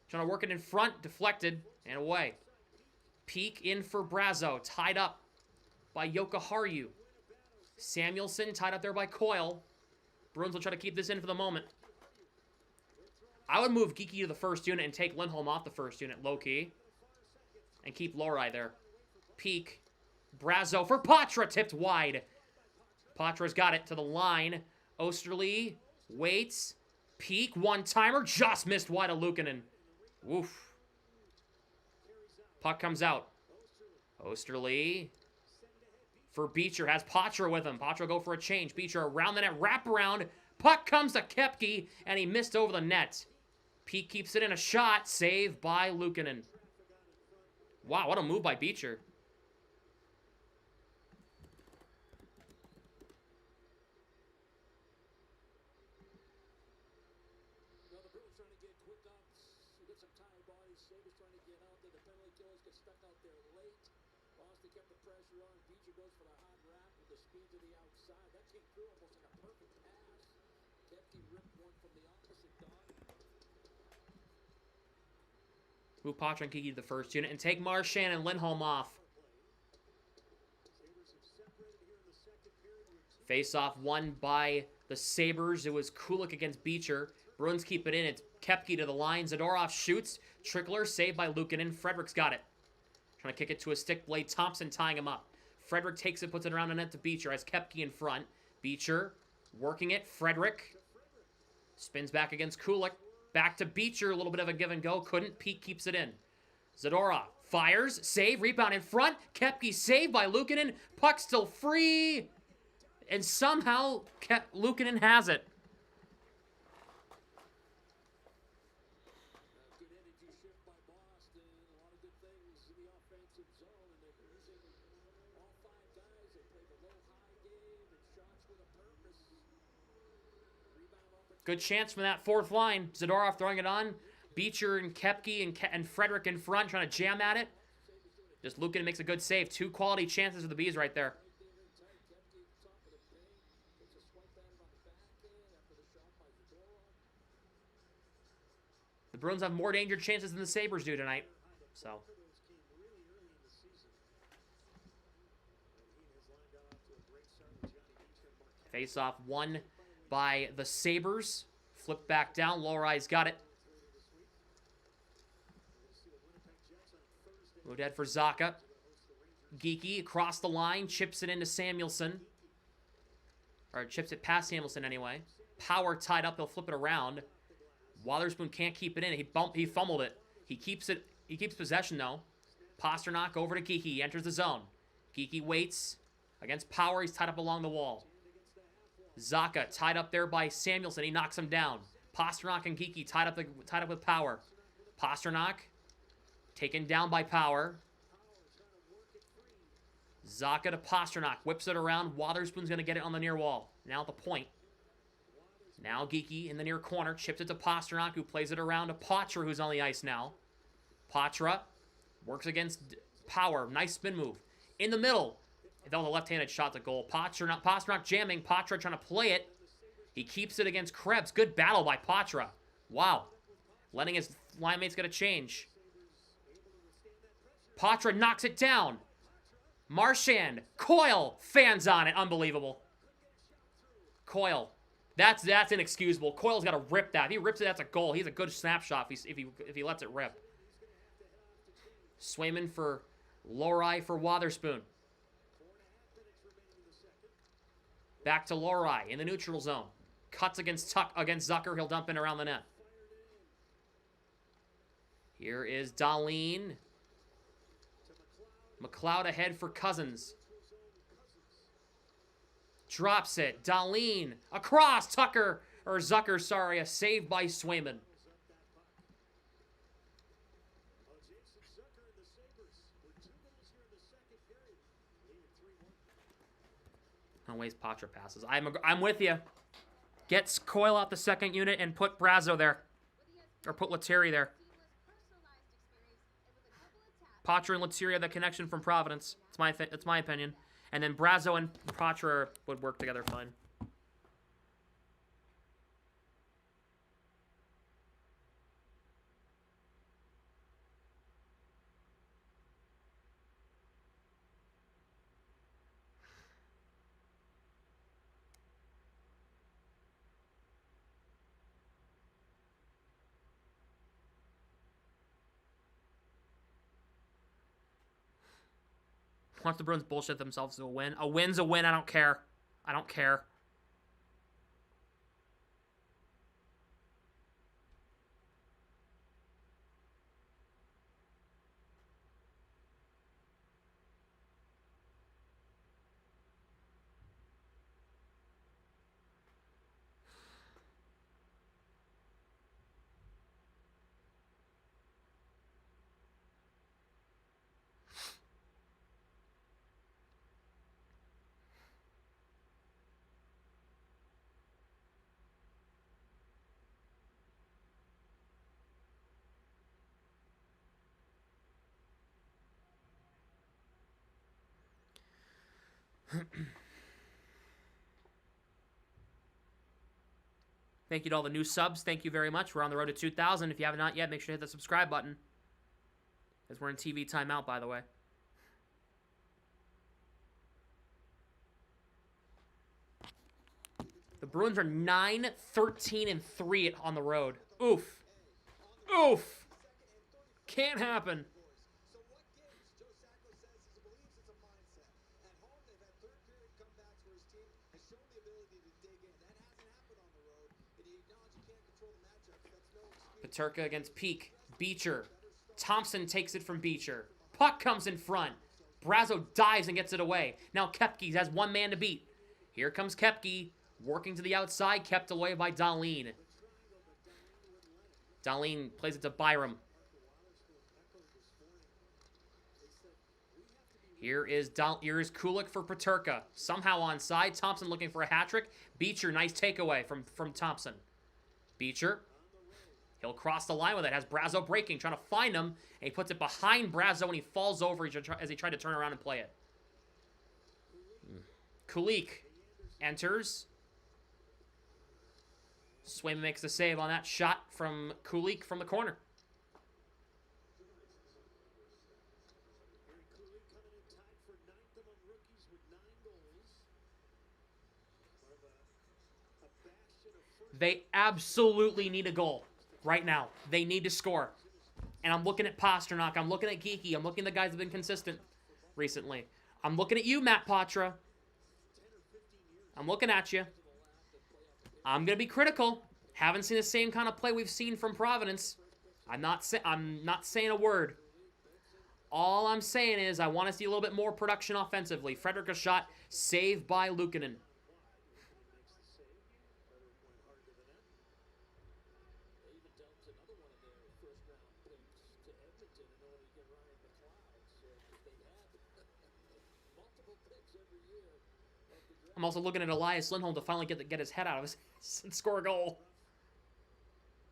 Trying to work it in front. Deflected. And away. Peek in for Brazo. Tied up by Jokiharju. Samuelson tied up there by Coyle. Bruins will try to keep this in for the moment. I would move Geeky to the first unit and take Lindholm off the first unit, low-key. And keep Lohrei there. Peek. Brazo for Patra, tipped wide. Patra's got it to the line. Osterley waits. Peek, one-timer, just missed wide of Luukkonen. Woof. Puck comes out. Osterley for Beecher, has Patra with him. Patra go for a change. Beecher around the net, wrap around. Puck comes to Koepke, and he missed over the net. Peek keeps it in a shot. Save by Luukkonen. Wow, what a move by Beecher. Move Patra and Kiki to the first unit and take Marchand and Lindholm off. Face-off won by the Sabres. It was Kulik against Beecher. Bruins keep it in. It's Koepke to the line. Zadorov shoots. Trickler saved by Luukkonen. Frederick's got it. Trying to kick it to a stick blade. Thompson tying him up. Frederick takes it, puts it around the net to Beecher. Has Koepke in front. Beecher working it. Frederick spins back against Kulik. Back to Beecher. A little bit of a give and go. Couldn't. Peek keeps it in. Zadorov fires, save, rebound in front. Koepke saved by Luukkonen. Puck still free. And somehow Luukkonen has it. Good chance from that fourth line. Zadorov throwing it on. Beecher and Koepke and Frederick in front trying to jam at it. Just Luukkonen makes a good save. 2 quality chances for the Bees right there. The Bruins have more danger chances than the Sabres do tonight. So. Face off won by the Sabres. Flip back down. Lowry's got it. Moved ahead for Zacha. Geeky across the line. Chips it into Samuelsson. Or chips it past Samuelsson anyway. Power tied up. He'll flip it around. Wotherspoon can't keep it in. He fumbled it. He keeps it. He keeps possession though. Pasternak over to Geeky. He enters the zone. Geeky waits against Power. He's tied up along the wall. Zacha tied up there by Samuelsson. He knocks him down. Pasternak and Geeky tied up with Power. Pasternak taken down by Power. Zacha to Pasternak. Whips it around. Wotherspoon's going to get it on the near wall. Now at the point. Now Geeky in the near corner. Chips it to Pasternak, who plays it around to Poitras, who's on the ice now. Poitras works against Power. Nice spin move. In the middle. That was a left-handed shot to goal. Pasternak jamming. Poitras trying to play it. He keeps it against Krebs. Good battle by Poitras. Wow. Letting his line mates get a change. Poitras knocks it down. Marchand. Coyle. Fans on it. Unbelievable. Coyle. That's inexcusable. Coyle's got to rip that. If he rips it, that's a goal. He's a good snapshot if he lets it rip. Swayman for Lowry for Wotherspoon. Back to Lowry in the neutral zone. Cuts against Zucker. He'll dump in around the net. Here is Dahlin. McLeod ahead for Cousins. Drops it. Dahlin across Zucker, sorry. A save by Swayman. No ways Poitras passes. I'm with you. Gets Coyle out the second unit and put Brazo there. Or put Lettieri there. Poitras and Lettieri have that connection from Providence. It's my opinion. And then Brazo and Poitras would work together fine. Once the Bruins bullshit themselves to a win. A win's a win. I don't care. I don't care. Thank you to all the new subs. Thank you very much. We're on the road to 2,000. If you haven't not yet, make sure to hit the subscribe button. As we're in TV timeout, by the way. The Bruins are 9-13-3 on the road. Oof. Oof. Can't happen. Peterka against Peak. Beecher. Thompson takes it from Beecher. Puck comes in front. Brazo dives and gets it away. Now Koepke has one man to beat. Here comes Koepke, working to the outside, kept away by Dahlin. Dahlin plays it to Byram. Here is Kulik for Peterka. Somehow onside. Thompson looking for a hat trick. Beecher, nice takeaway from Thompson. Beecher. He'll cross the line with it. Has Brazo breaking, trying to find him. And he puts it behind Brazo when he falls over as he tried to turn around and play it. Kulik enters. Swayman makes the save on that shot from Kulik from the corner. They absolutely need a goal right now. They need to score. And I'm looking at Pasternak. I'm looking at Geeky. I'm looking at the guys that have been consistent recently. I'm looking at you, Matt Patra. I'm looking at you. I'm going to be critical. Haven't seen the same kind of play we've seen from Providence. I'm not saying a word. All I'm saying is I want to see a little bit more production offensively. Frederick a shot, saved by Luukkonen. I'm also looking at Elias Lindholm to finally get his head out of his and score a goal.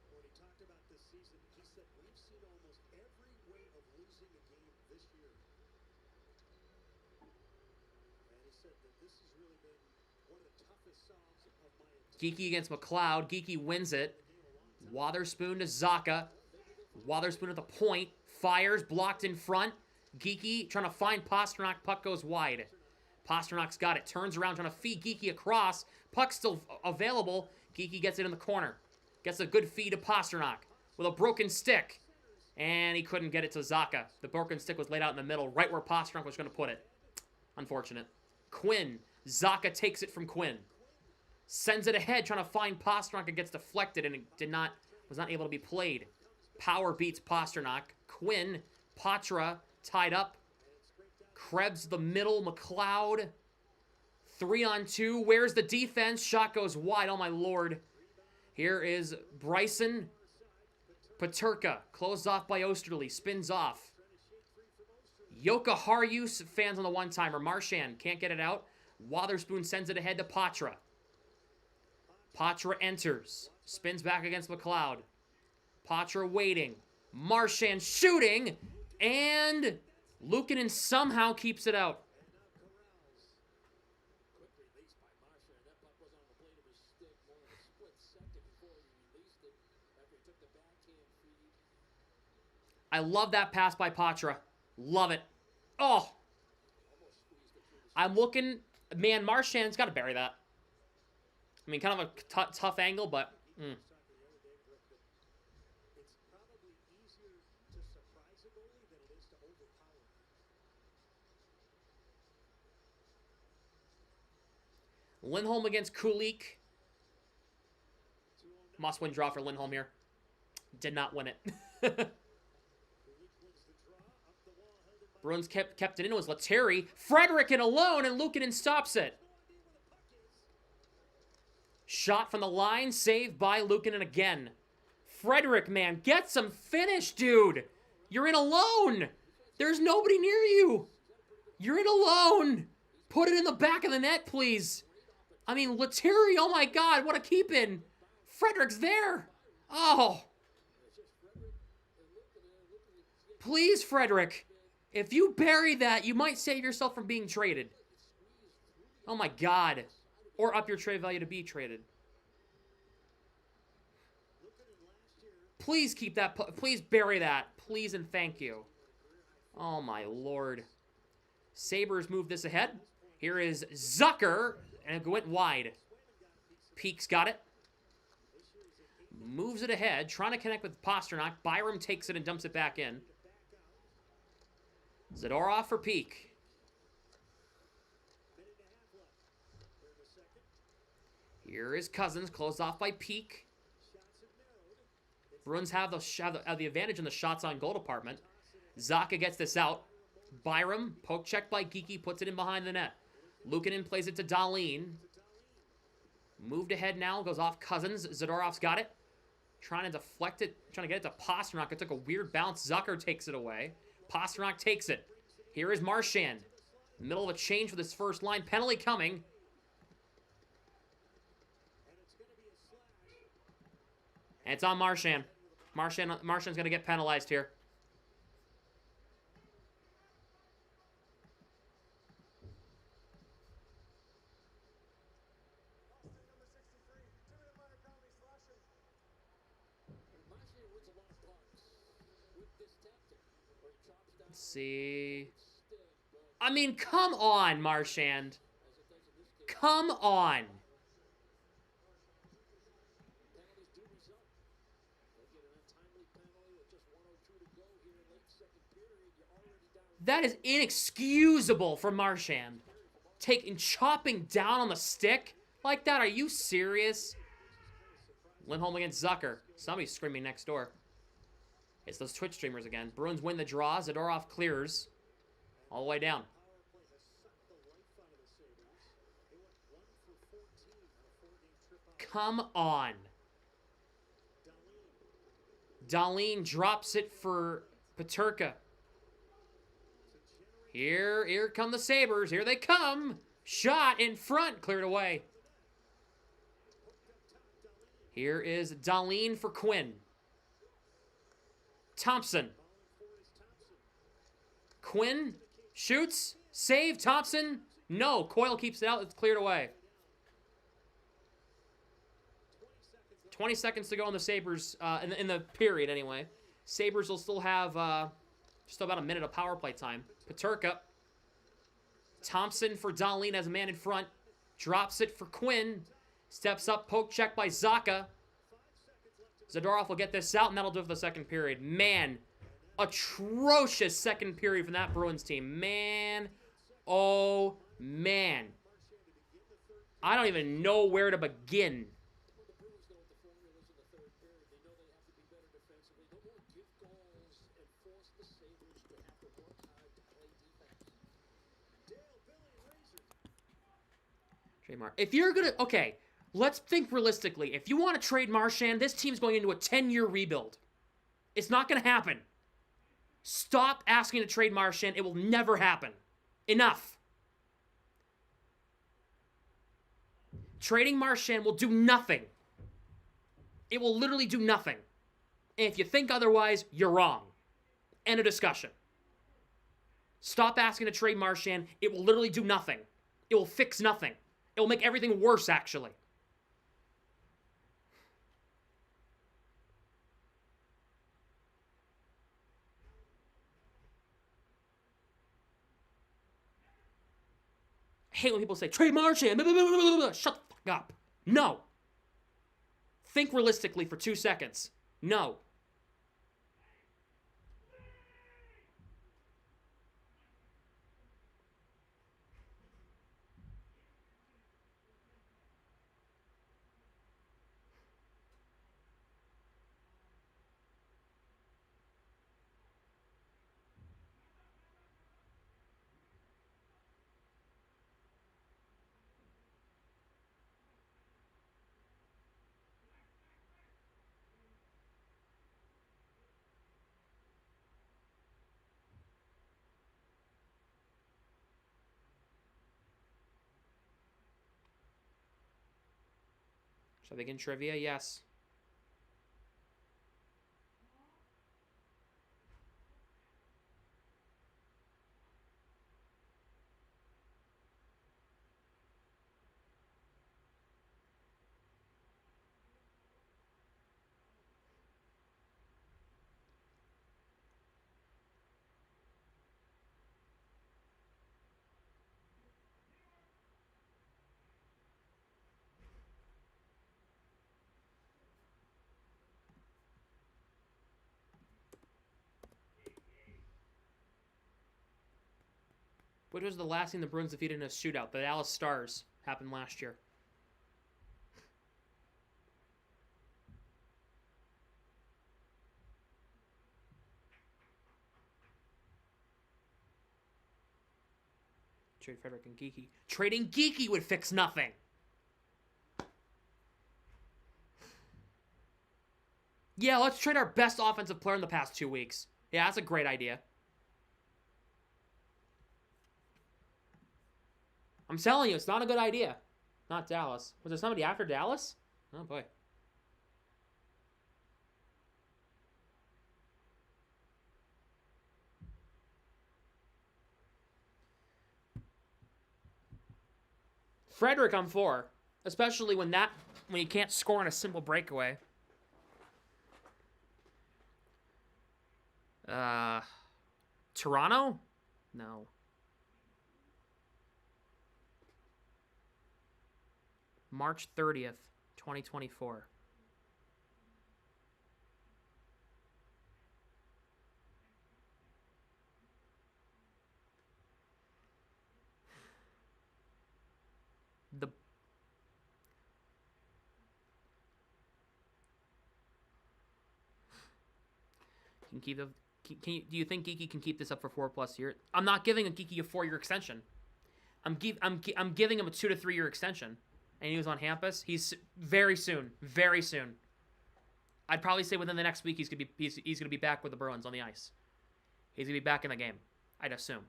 When he talked about this season, he said, we've seen almost every way of losing a game this year. And he said that this has really been one of the toughest songs of my entire Geeky against McLeod. Geeky wins it. Wotherspoon to Zacha. Wotherspoon at the point. Fires, blocked in front. Geeky trying to find Pasternak. Puck goes wide. Pasternak's got it. Turns around trying to feed Geeky across. Puck still available. Geeky gets it in the corner. Gets a good feed to Pasternak with a broken stick. And he couldn't get it to Zacha. The broken stick was laid out in the middle, right where Pasternak was going to put it. Unfortunate. Quinn. Zacha takes it from Quinn. Sends it ahead, trying to find Pasternak. It gets deflected, and it was not able to be played. Power beats Pasternak. Quinn. Patra tied up. Krebs the middle. McLeod. 3-on-2. Where's the defense? Shot goes wide. Oh, my Lord. Here is Bryson. Peterka. Closed off by Osterley. Spins off. Joka Harius. Fans on the one-timer. Marchand can't get it out. Wotherspoon sends it ahead to Patra. Patra enters. Spins back against McLeod. Patra waiting. Marchand shooting. And Luukkonen somehow keeps it out. I love that pass by Patra. Love it. Oh. I'm looking. Man, Marchand's got to bury that. I mean, kind of a tough angle, but... It's probably easier to surprise a goalie than it is to overpower. Lindholm against Kulik. Must-win draw for Lindholm here. Did not win it. Bruins kept it in. It was Lettieri. Frederick in alone, and Luukkonen stops it. Shot from the line, saved by Luukkonen again. Frederick, man, get some finish, dude. You're in alone. There's nobody near you. You're in alone. Put it in the back of the net, please. I mean, Lettieri, oh my God, what a keep-in. Frederick's there. Oh. Please, Frederick. If you bury that, you might save yourself from being traded. Oh my God. Or up your trade value to be traded. Please keep that. Please bury that. Please and thank you. Oh my Lord. Sabres move this ahead. Here is Zucker. And it went wide. Peake's got it. Moves it ahead. Trying to connect with Pasternak. Byram takes it and dumps it back in. Zadorov for Peake. Here is Cousins, closed off by Peake. Bruins have the advantage in the shots on goal department. Zacha gets this out. Byram, poke check by Geeky, puts it in behind the net. Luukkonen plays it to Dahlin. Moved ahead now, goes off Cousins. Zadorov's got it. Trying to deflect it, trying to get it to Pasternak. It took a weird bounce. Zucker takes it away. Pasternak takes it. Here is Marchand. Middle of a change with his first line. Penalty coming. And it's on Marchand. Marchand's going to get penalized here. Let's see. I mean, come on, Marchand. Come on. That is inexcusable for Marchand. Chopping down on the stick like that. Are you serious? Lindholm against Zucker. Somebody's screaming next door. It's those Twitch streamers again. Bruins win the draw. Zadorov clears. All the way down. Come on. Dahlin drops it for Peterka. Here come the Sabres. Here they come. Shot in front. Cleared away. Here is Dahlin for Quinn. Thompson. Quinn shoots. Save. Thompson. No. Coyle keeps it out. It's cleared away. 20 seconds to go on the Sabres, in the period anyway. Sabres will still have just about a minute of power play time. Peterka. Thompson for Dahlin as a man in front. Drops it for Quinn. Steps up, poke check by Zacha. Zadorov will get this out, and that'll do it for the second period. Man, atrocious second period from that Bruins team. Man, oh, man. I don't even know where to begin. If you're going to... Okay, let's think realistically. If you want to trade Marchand, this team's going into a 10-year rebuild. It's not going to happen. Stop asking to trade Marchand. It will never happen. Enough. Trading Marchand will do nothing. It will literally do nothing. And if you think otherwise, you're wrong. End of discussion. Stop asking to trade Marchand. It will literally do nothing. It will fix nothing. It will make everything worse, actually. I hate when people say, trade Marchand. Blah, blah, blah, blah, blah. Shut the fuck up. No. Think realistically for 2 seconds. No. Should I begin trivia? Yes. Which was the last thing the Bruins defeated in a shootout? The Dallas Stars happened last year. trade Frederick and Geeky. Trading Geeky would fix nothing. Yeah, let's trade our best offensive player in the past 2 weeks. Yeah, that's a great idea. I'm telling you, it's not a good idea. Not Dallas. Was there somebody after Dallas? Oh, boy. Frederick, I'm for. Especially when you can't score on a simple breakaway. Toronto? No. March 30th, 2024. Do you think Geeky can keep this up for 4+ years? I'm not giving a Geeky a 4-year extension. I'm giving him a 2 to 3 year extension. And he was on campus. He's very soon. I'd probably say within the next week he's gonna be back with the Bruins on the ice. He's gonna be back in the game. I'd assume.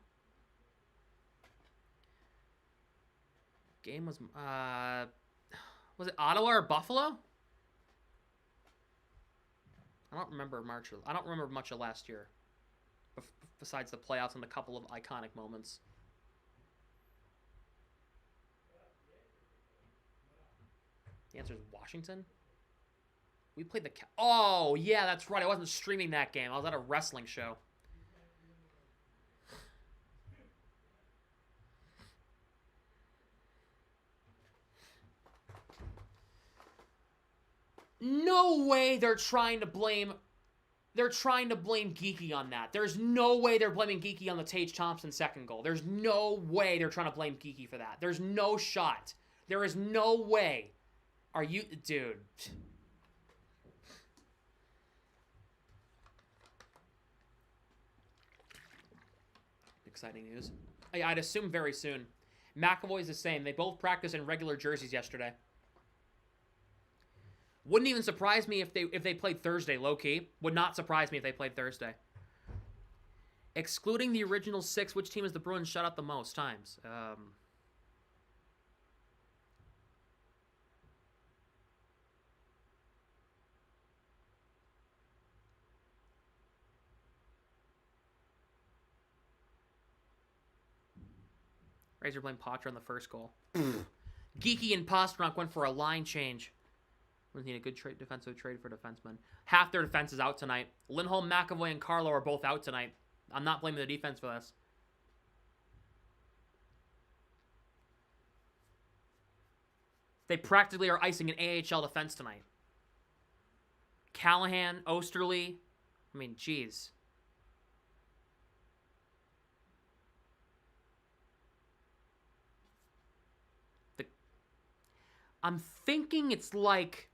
Game was it Ottawa or Buffalo? I don't remember much of last year, besides the playoffs and a couple of iconic moments. The answer is Washington. We played the... Oh, yeah, that's right. I wasn't streaming that game. I was at a wrestling show. No way they're trying to blame Geeky on that. There's no way they're blaming Geeky on the Tage Thompson second goal. There's no way they're trying to blame Geeky for that. There's no shot. There is no way. Are you... Dude. Exciting news. I'd assume very soon. McAvoy's the same. They both practiced in regular jerseys yesterday. Wouldn't even surprise me if they played Thursday, low-key. Would not surprise me if they played Thursday. Excluding the original 6, which team has the Bruins shut out the most times? Razor blame Potter on the first goal. Geeky and Pastrnak went for a line change. We need a good defensive trade for defensemen. Half their defense is out tonight. Lindholm, McAvoy, and Carlo are both out tonight. I'm not blaming the defense for this. They practically are icing an AHL defense tonight. Callahan, Osterley. I mean, jeez. I'm thinking it's like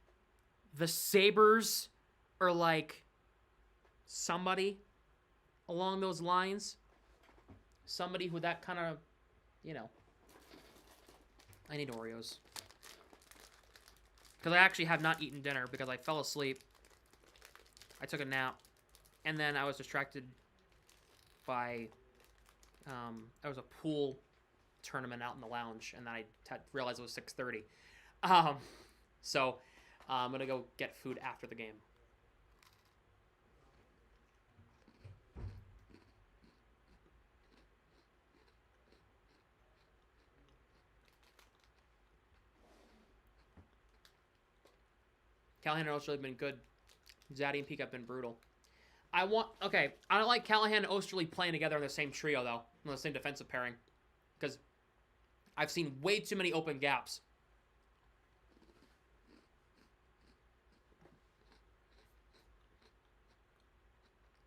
the Sabres or like somebody along those lines. Somebody who that kind of, you know. I need Oreos. Because I actually have not eaten dinner because I fell asleep. I took a nap. And then I was distracted by, there was a pool tournament out in the lounge. And then I realized it was 6:30. So I'm going to go get food after the game. Callahan and Osterley have been good. Zaddy and Peak have been brutal. I don't like Callahan and Osterley playing together in the same trio, though. In the same defensive pairing. Because I've seen way too many open gaps.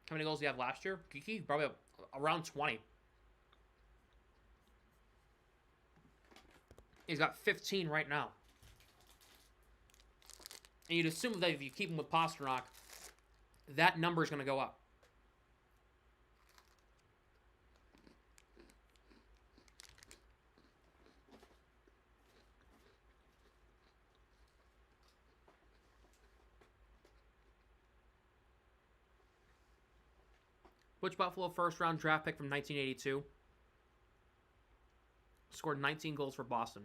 How many goals do you have last year? Geeky? Probably around 20. He's got 15 right now. And you'd assume that if you keep him with Pastrnak, that number is going to go up. Which Buffalo first-round draft pick from 1982 scored 19 goals for Boston?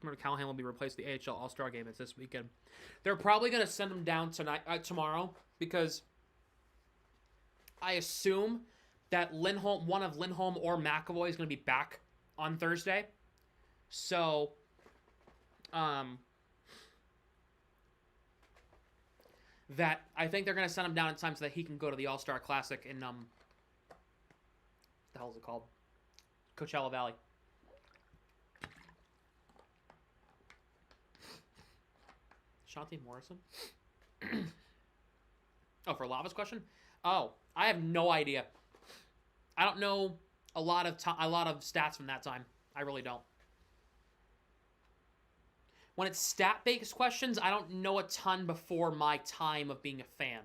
Remember, Callahan will be replaced at the AHL All-Star Game. It's this weekend. They're probably going to send him down tomorrow, because I assume that one of Lindholm or McAvoy is going to be back on Thursday. So, that I think they're going to send him down in time so that he can go to the All-Star Classic in what the hell is it called? Coachella Valley. Shanti Morrison? Oh, for Lava's question? Oh, I have no idea. I don't know a lot of stats from that time. I really don't. When it's stat-based questions, I don't know a ton before my time of being a fan.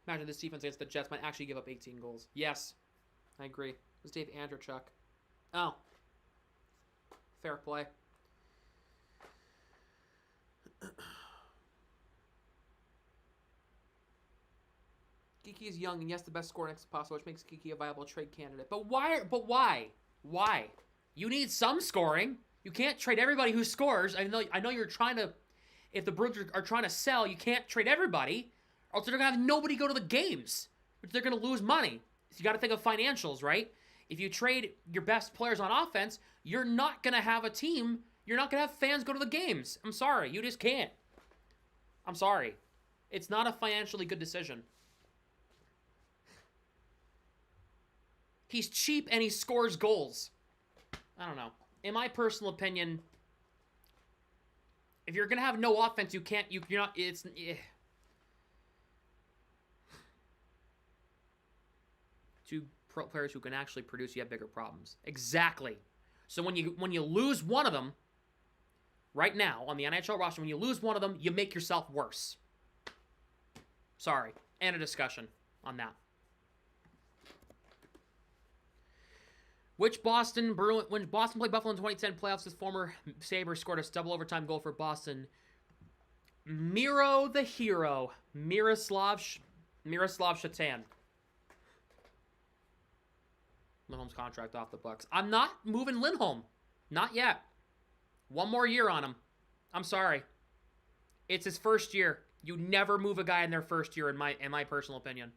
Imagine this defense against the Jets might actually give up 18 goals. Yes, I agree. It was Dave Andrechuk. Oh. Fair play. Geeky is young and yes, the best scorer next to possible, which makes Geeky a viable trade candidate. But why? Why? You need some scoring. You can't trade everybody who scores. I know you're trying to. If the Bruins are trying to sell, you can't trade everybody, or else they're gonna have nobody go to the games, which they're gonna lose money. So you got to think of financials, right? If you trade your best players on offense, you're not gonna have a team. You're not gonna have fans go to the games. I'm sorry, you just can't. I'm sorry. It's not a financially good decision. He's cheap and he scores goals. I don't know. In my personal opinion, if you're gonna have no offense, you're not. It's. Two pro players who can actually produce, you have bigger problems. Exactly. So when you lose one of them, right now on the NHL roster, when you lose one of them, you make yourself worse. Sorry. And a discussion on that. When Boston played Buffalo in 2010 playoffs, this former Sabres scored a double overtime goal for Boston. Miro the Hero. Miroslav Shatan. Lindholm's contract off the books. I'm not moving Lindholm. Not yet. One more year on him. I'm sorry. It's his first year. You never move a guy in their first year, in my personal opinion.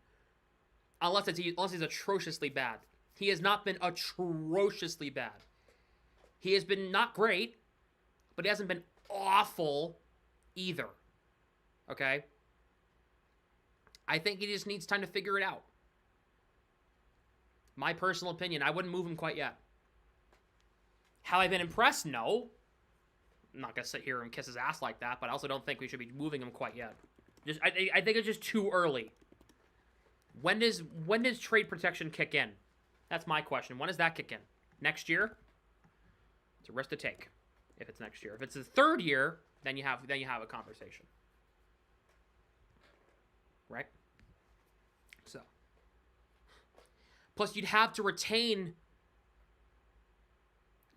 Unless he's atrociously bad. He has not been atrociously bad. He has been not great, but he hasn't been awful either. Okay? I think he just needs time to figure it out. My personal opinion, I wouldn't move him quite yet. Have I been impressed? No. I'm not going to sit here and kiss his ass like that, but I also don't think we should be moving him quite yet. I think it's just too early. When does trade protection kick in? That's my question. When does that kick in? Next year? It's a risk to take. If it's next year. If it's the third year, then you have a conversation. Right? So. Plus, you'd have to retain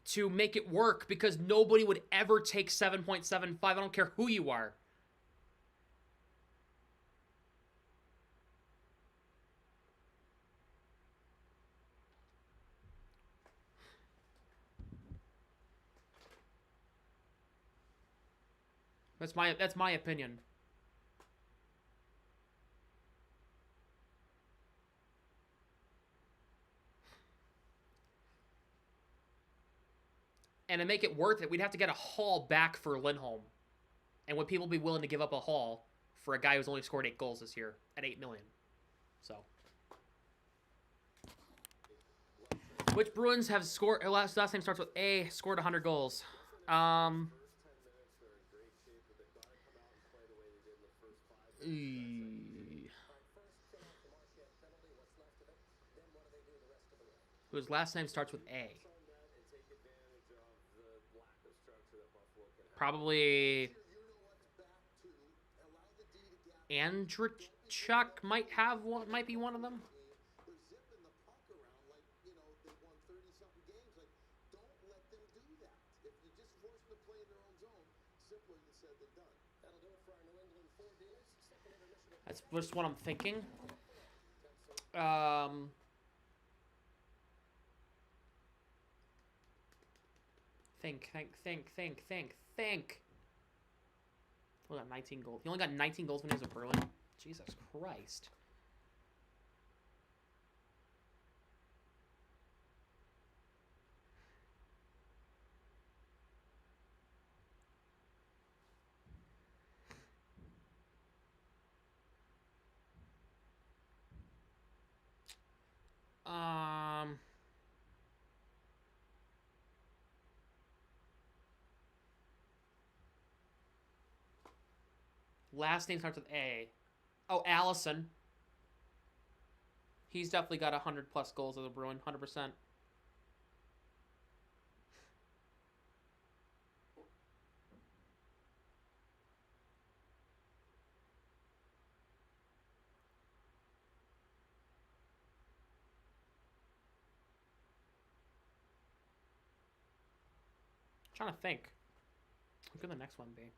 to make it work because nobody would ever take 7.75. I don't care who you are. That's my opinion. And to make it worth it, we'd have to get a haul back for Lindholm. And would people be willing to give up a haul for a guy who's only scored 8 goals this year at $8 million? So. Which Bruins have scored, last name starts with A, scored 100 goals? Whose last name starts with A? Probably Andrechuk might be one of them. They're zipping the puck around like, you know, they won 30-something games. Like, don't let them do that. If you just force them to play in their own zone, simpler said than done. That'll do it for our New England Four Dealers. Second intermission. That's just what I'm thinking. Think. He only got 19 goals. He only got 19 goals when he was a Bruin. Jesus Christ. Last name starts with A. Oh, Allison. He's definitely got 100 plus goals as a Bruin, 100%. Trying to think. What could the next one be?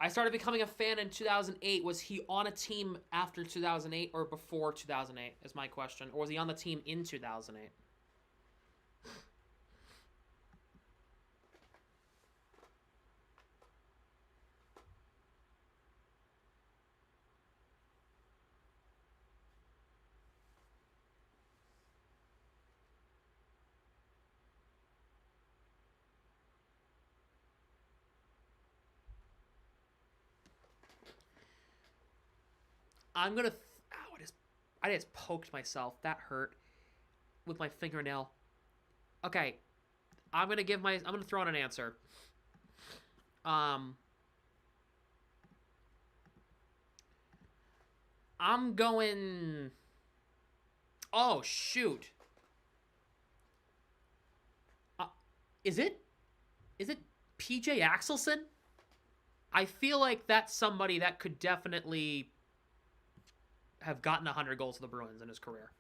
I started becoming a fan in 2008. Was he on a team after 2008 or before 2008 is my question. Or was he on the team in 2008? I'm gonna. Ow! I just poked myself. That hurt with my fingernail. Okay, I'm gonna throw out an answer. I'm going. Oh shoot! Is it PJ Axelson? I feel like that's somebody that could definitely have gotten 100 goals for the Bruins in his career.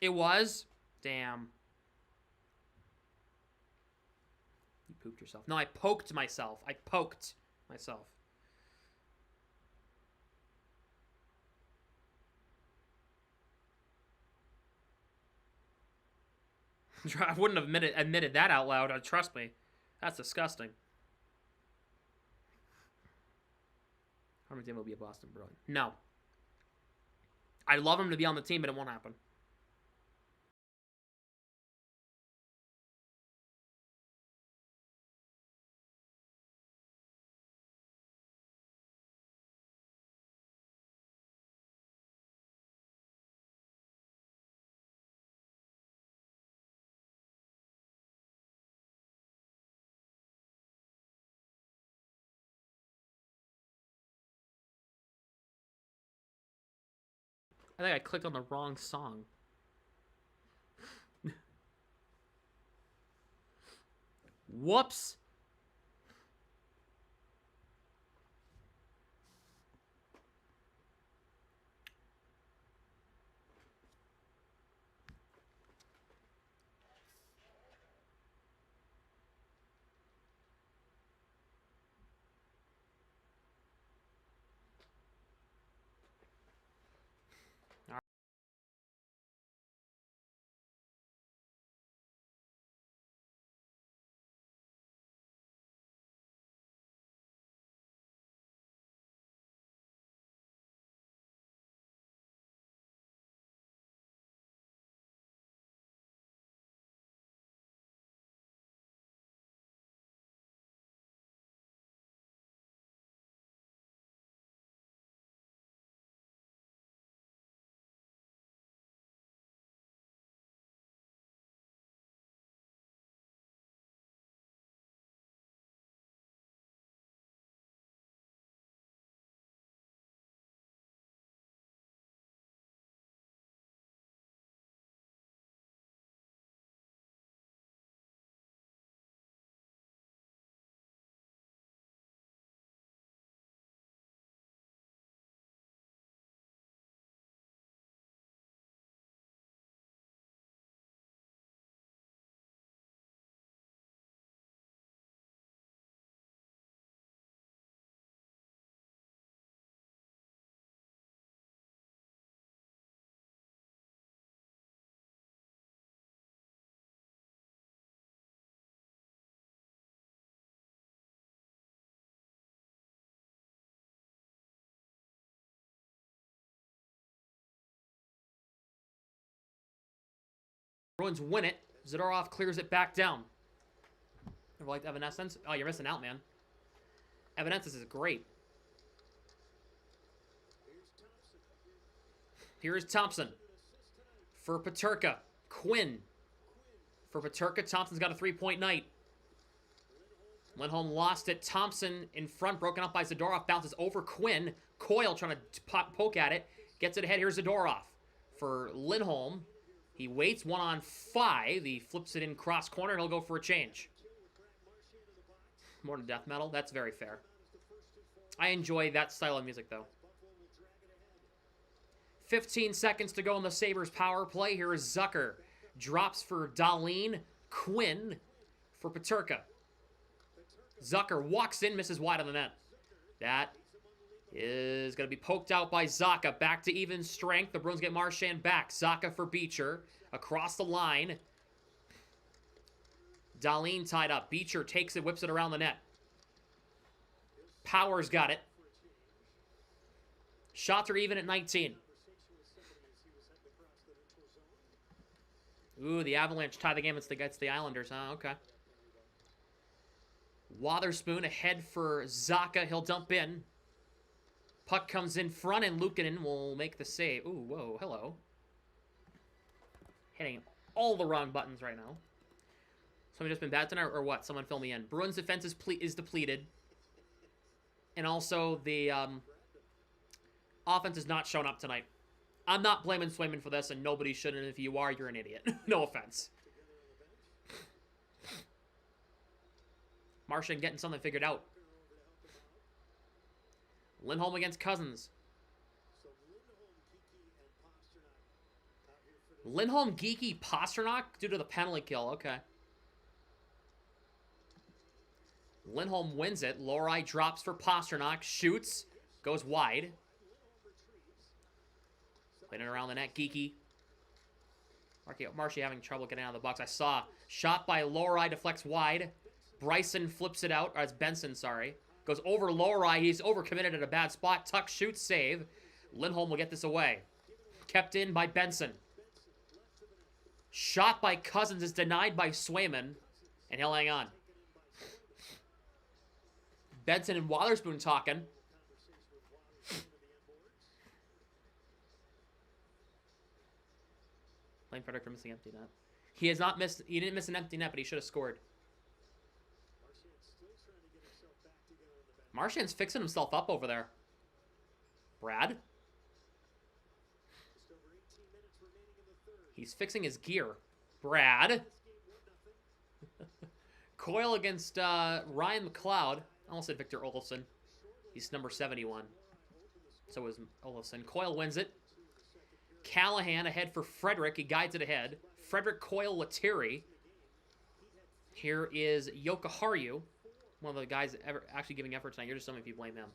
It was? Damn. You pooped yourself. No, I poked myself. I wouldn't have admitted that out loud. Trust me. That's disgusting. Harmon Dam will be a Boston Bruin. No. I'd love him to be on the team, but it won't happen. I think I clicked on the wrong song. Whoops. Bruins win it. Zadorov clears it back down. Ever liked Evanescence? Oh, you're missing out, man. Evanescence is great. Here's Thompson. For Peterka. Quinn. For Peterka, Thompson's got a 3-point night. Lindholm lost it. Thompson in front, broken up by Zadorov. Bounces over Quinn. Coyle trying to poke at it. Gets it ahead. Here's Zadorov. For Lindholm. He waits 1-on-5. He flips it in cross corner. He'll go for a change. More than death metal. That's very fair. I enjoy that style of music, though. 15 seconds to go in the Sabres power play. Here is Zucker. Drops for Dahlin. Quinn for Peterka. Zucker walks in, misses wide on the net. That is going to be poked out by Zacha. Back to even strength. The Bruins get Marchand back. Zacha for Beecher. Across the line. Dahlin tied up. Beecher takes it, whips it around the net. Powers got it. Shots are even at 19. Ooh, the Avalanche tie the game against the Islanders, huh? Okay. Wotherspoon ahead for Zacha. He'll dump in. Puck comes in front, and Luukkonen will make the save. Ooh, whoa, hello. Hitting all the wrong buttons right now. Somebody just been bad tonight, or what? Someone fill me in. Bruins defense is depleted. And also, the offense is not showing up tonight. I'm not blaming Swayman for this, and nobody should, and if you are, you're an idiot. No offense. Marchand getting something figured out. Lindholm against Cousins. Lindholm, Geeky, Pasternak due to the penalty kill. Okay. Lindholm wins it. Lohrei drops for Pasternak. Shoots. Goes wide. Playing it around the net. Geeky. Marshy having trouble getting out of the box. I saw. Shot by Lohrei. Deflects wide. Bryson flips it out. Or it's Benson, sorry. Goes over Lohrei. He's overcommitted at a bad spot. Tuck shoots. Save. Lindholm will get this away. Kept in by Benson. Shot by Cousins is denied by Swayman. And he'll hang on. Benson and Wotherspoon talking. Lane Frederick for missing empty net. He didn't miss an empty net, but he should have scored. Marchand's fixing himself up over there. Brad? He's fixing his gear. Brad? Coyle against Ryan McLeod. I almost said Victor Olofsson. He's number 71. So is Olofsson. Coyle wins it. Callahan ahead for Frederick. He guides it ahead. Frederick, Coyle, Lettieri. Here is Jokiharju. One of the guys ever actually giving effort tonight. You're just telling me if you blame him.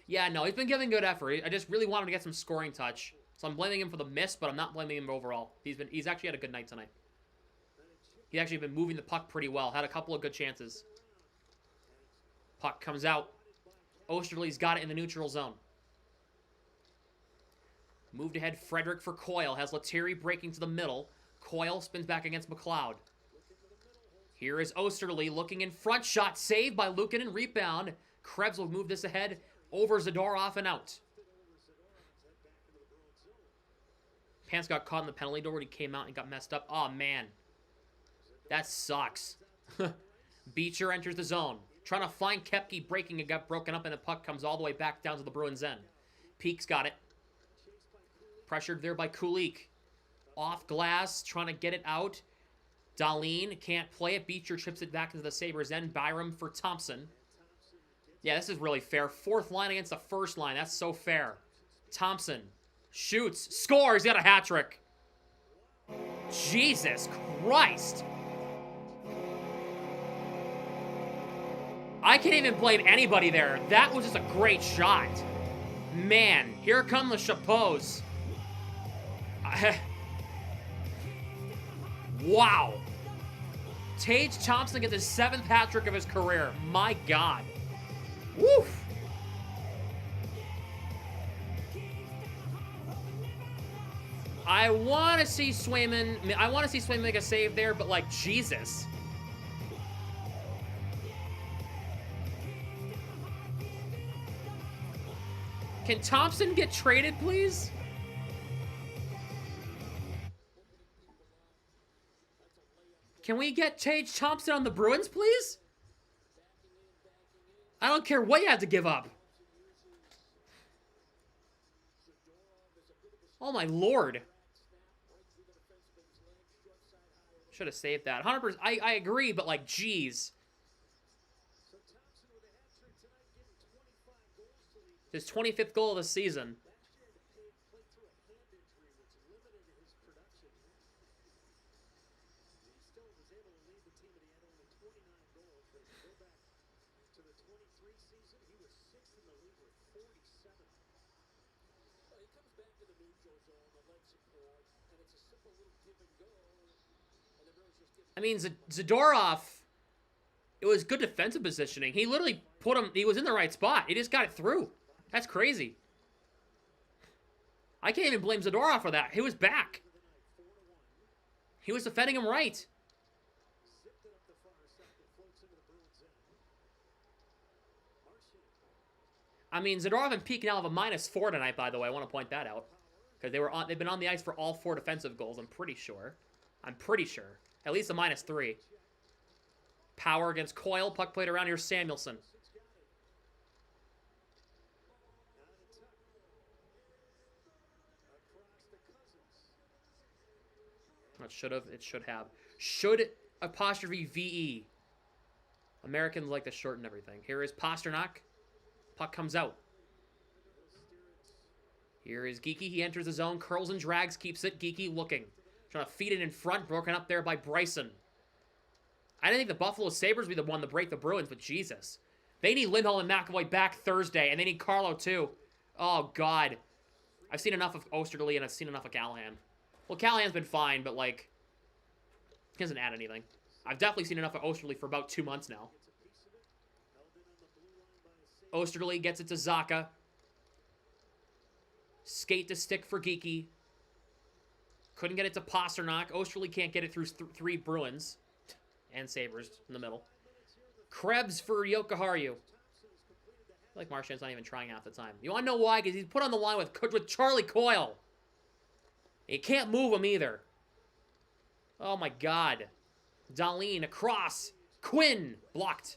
Yeah, no, he's been giving good effort. I just really want him to get some scoring touch. So I'm blaming him for the miss, but I'm not blaming him overall. He's actually had a good night tonight. He's actually been moving the puck pretty well. Had a couple of good chances. Puck comes out. Osterley's got it in the neutral zone. Moved ahead, Frederick for Coyle. Has Lettieri breaking to the middle. Coyle spins back against McLeod. Here is Osterley looking in front. Shot saved by Luukkonen. Rebound. Krebs will move this ahead. Over Zadorov and out. Pants got caught in the penalty door when he came out and got messed up. Oh, man. That sucks. Beecher enters the zone. Trying to find Koepke breaking. It got broken up and the puck comes all the way back down to the Bruins' end. Peake's got it. Pressured there by Kulik. Off glass. Trying to get it out. Dahlin can't play it. Beecher chips it back into the Sabres' end. Byram for Thompson. Yeah, this is really fair. Fourth line against the first line. That's so fair. Thompson shoots. Scores. He got a hat trick. Jesus Christ. I can't even blame anybody there. That was just a great shot. Man, here come the chapeaus. Wow. Tage Thompson gets his 7th hat trick of his career. My God. Woof. I want to see Swayman. I want to see Swayman make a save there, but like Jesus. Can Thompson get traded, please? Can we get Tage Thompson on the Bruins, please? I don't care what you have to give up. Oh my lord. Should have saved that. 100%. I agree, but like, geez. His 25th goal of the season. I mean, Zadorov, it was good defensive positioning. He literally put him, he was in the right spot. He just got it through. That's crazy. I can't even blame Zadorov for that. He was back. He was defending him right. I mean, Zadorov and Peak now have a -4 tonight, by the way. I want to point that out. Because they've been on the ice for all 4 defensive goals, I'm pretty sure. At least a -3. Power against Coyle. Puck played around here. Samuelson. It should have. It should have. Should apostrophe VE. Americans like to shorten everything. Here is Pasternak. Puck comes out. Here is Geekie. He enters the zone. Curls and drags. Keeps it. Geekie looking. Trying to feed it in front. Broken up there by Bryson. I didn't think the Buffalo Sabres would be the one to break the Bruins, but Jesus. They need Lindholm and McAvoy back Thursday, and they need Carlo too. Oh, God. I've seen enough of Osterley, and I've seen enough of Callahan. Well, Callahan's been fine, but, like, he doesn't add anything. I've definitely seen enough of Osterley for about 2 months now. Osterley gets it to Zacha. Skate to stick for Geekie. Couldn't get it to Pasternak. Osterley can't get it through 3 Bruins. And Sabres in the middle. Krebs for Jokiharju. I feel like Marchand's not even trying half the time. You want to know why? Because he's put on the line with Charlie Coyle. You can't move him either. Oh my God. Dahlin across. Quinn blocked.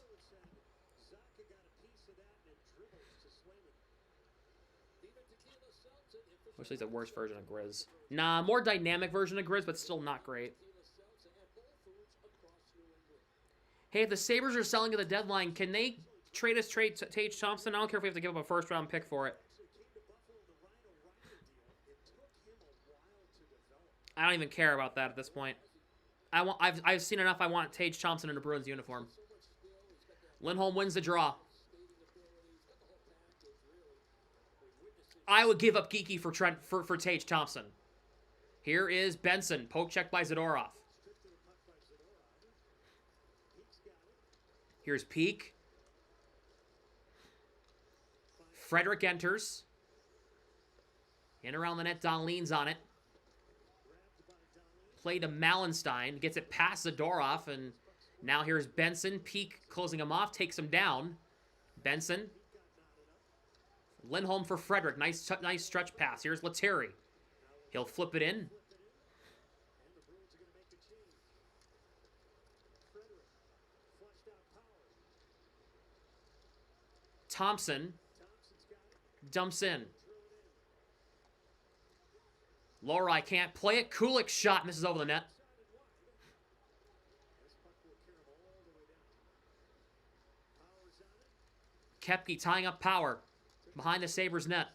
Actually, it's a worse version of Grizz. Nah, more dynamic version of Grizz, but still not great. Hey, if the Sabres are selling at the deadline, can they trade us Tage Thompson? I don't care if we have to give up a first-round pick for it. I don't even care about that at this point. I've seen enough. I want Tage Thompson in a Bruins uniform. Lindholm wins the draw. I would give up Geekie for Tage Thompson. Here is Benson. Poke check by Zadorov. Here's Peak. Frederick enters. In around the net, Dahlin's on it. Play to Malenstein. Gets it past Zadorov, and now here's Benson. Peak closing him off, takes him down. Benson. Lindholm for Frederick. Nice stretch pass. Here's Lettieri. He'll flip it in. Thompson dumps in. Lori can't play it. Kulik shot misses over the net. Koepke tying up Power behind the Sabres net.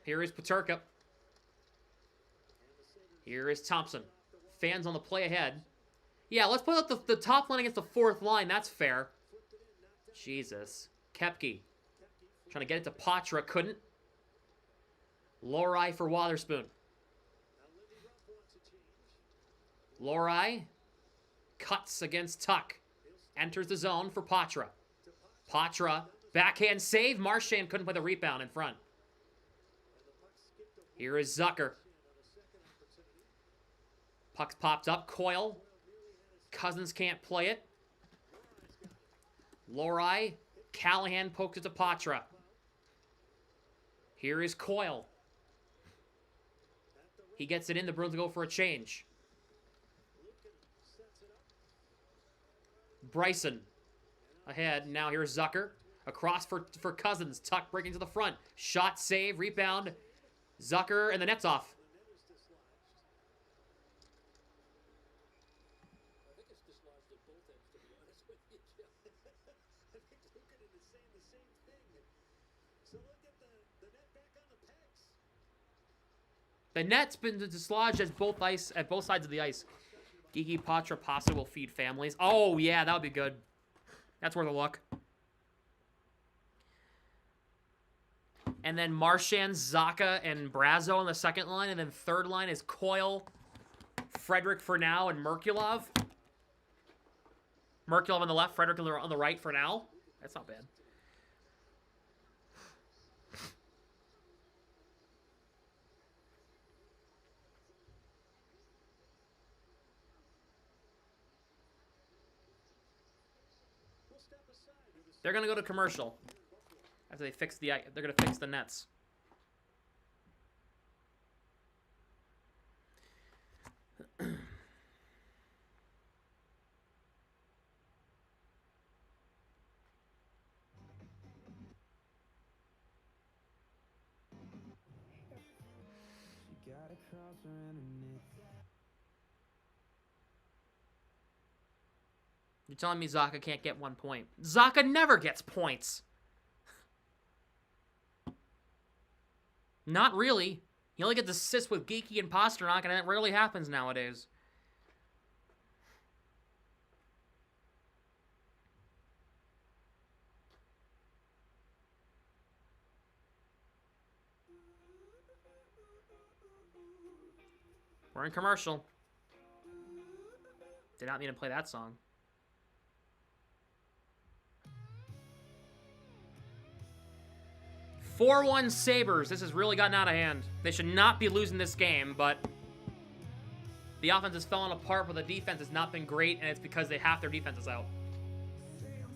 Here is Peterka. Here is Thompson. Fans on the play ahead. Yeah, let's put up the top line against the 4th line. That's fair. Jesus. Koepke. Trying to get it to Patra. Couldn't. Lori for Wotherspoon. Lori cuts against Tuck. Enters the zone for Patra. Patra. Backhand save. Marchand couldn't play the rebound in front. Here is Zucker. Puck's popped up. Coyle. Cousins can't play it. Lohrei. Callahan pokes it to Patra. Here is Coyle. He gets it in. The Bruins go for a change. Bryson. Ahead. Now here's Zucker. Across for Cousins. Tuck breaking to the front. Shot, save, rebound. Zucker, and the net's off. I think it's dislodged at both ends, to be honest with you, Jeff. I think Lukanen is saying the same thing. So look at the net back on the pegs. The net's been dislodged at both sides of the ice. Gigi Patra pasta will feed families. Oh, yeah, that would be good. That's worth a look. And then Marchand, Zaka, and Brazo on the second line. And then third line is Coyle, Frederick for now, and Merkulov. Merkulov on the left, Frederick on the right for now. That's not bad. They're going to go to commercial. After they fix they're going to fix the nets. You're telling me Zaka can't get 1 point? Zaka never gets points. Not really. He only gets assists with Geeky and Pasternak, and that rarely happens nowadays. We're in commercial. Did not mean to play that song. 4-1 Sabres. This has really gotten out of hand. They should not be losing this game, but the offense is falling apart, but the defense has not been great, and it's because they half their defense is out.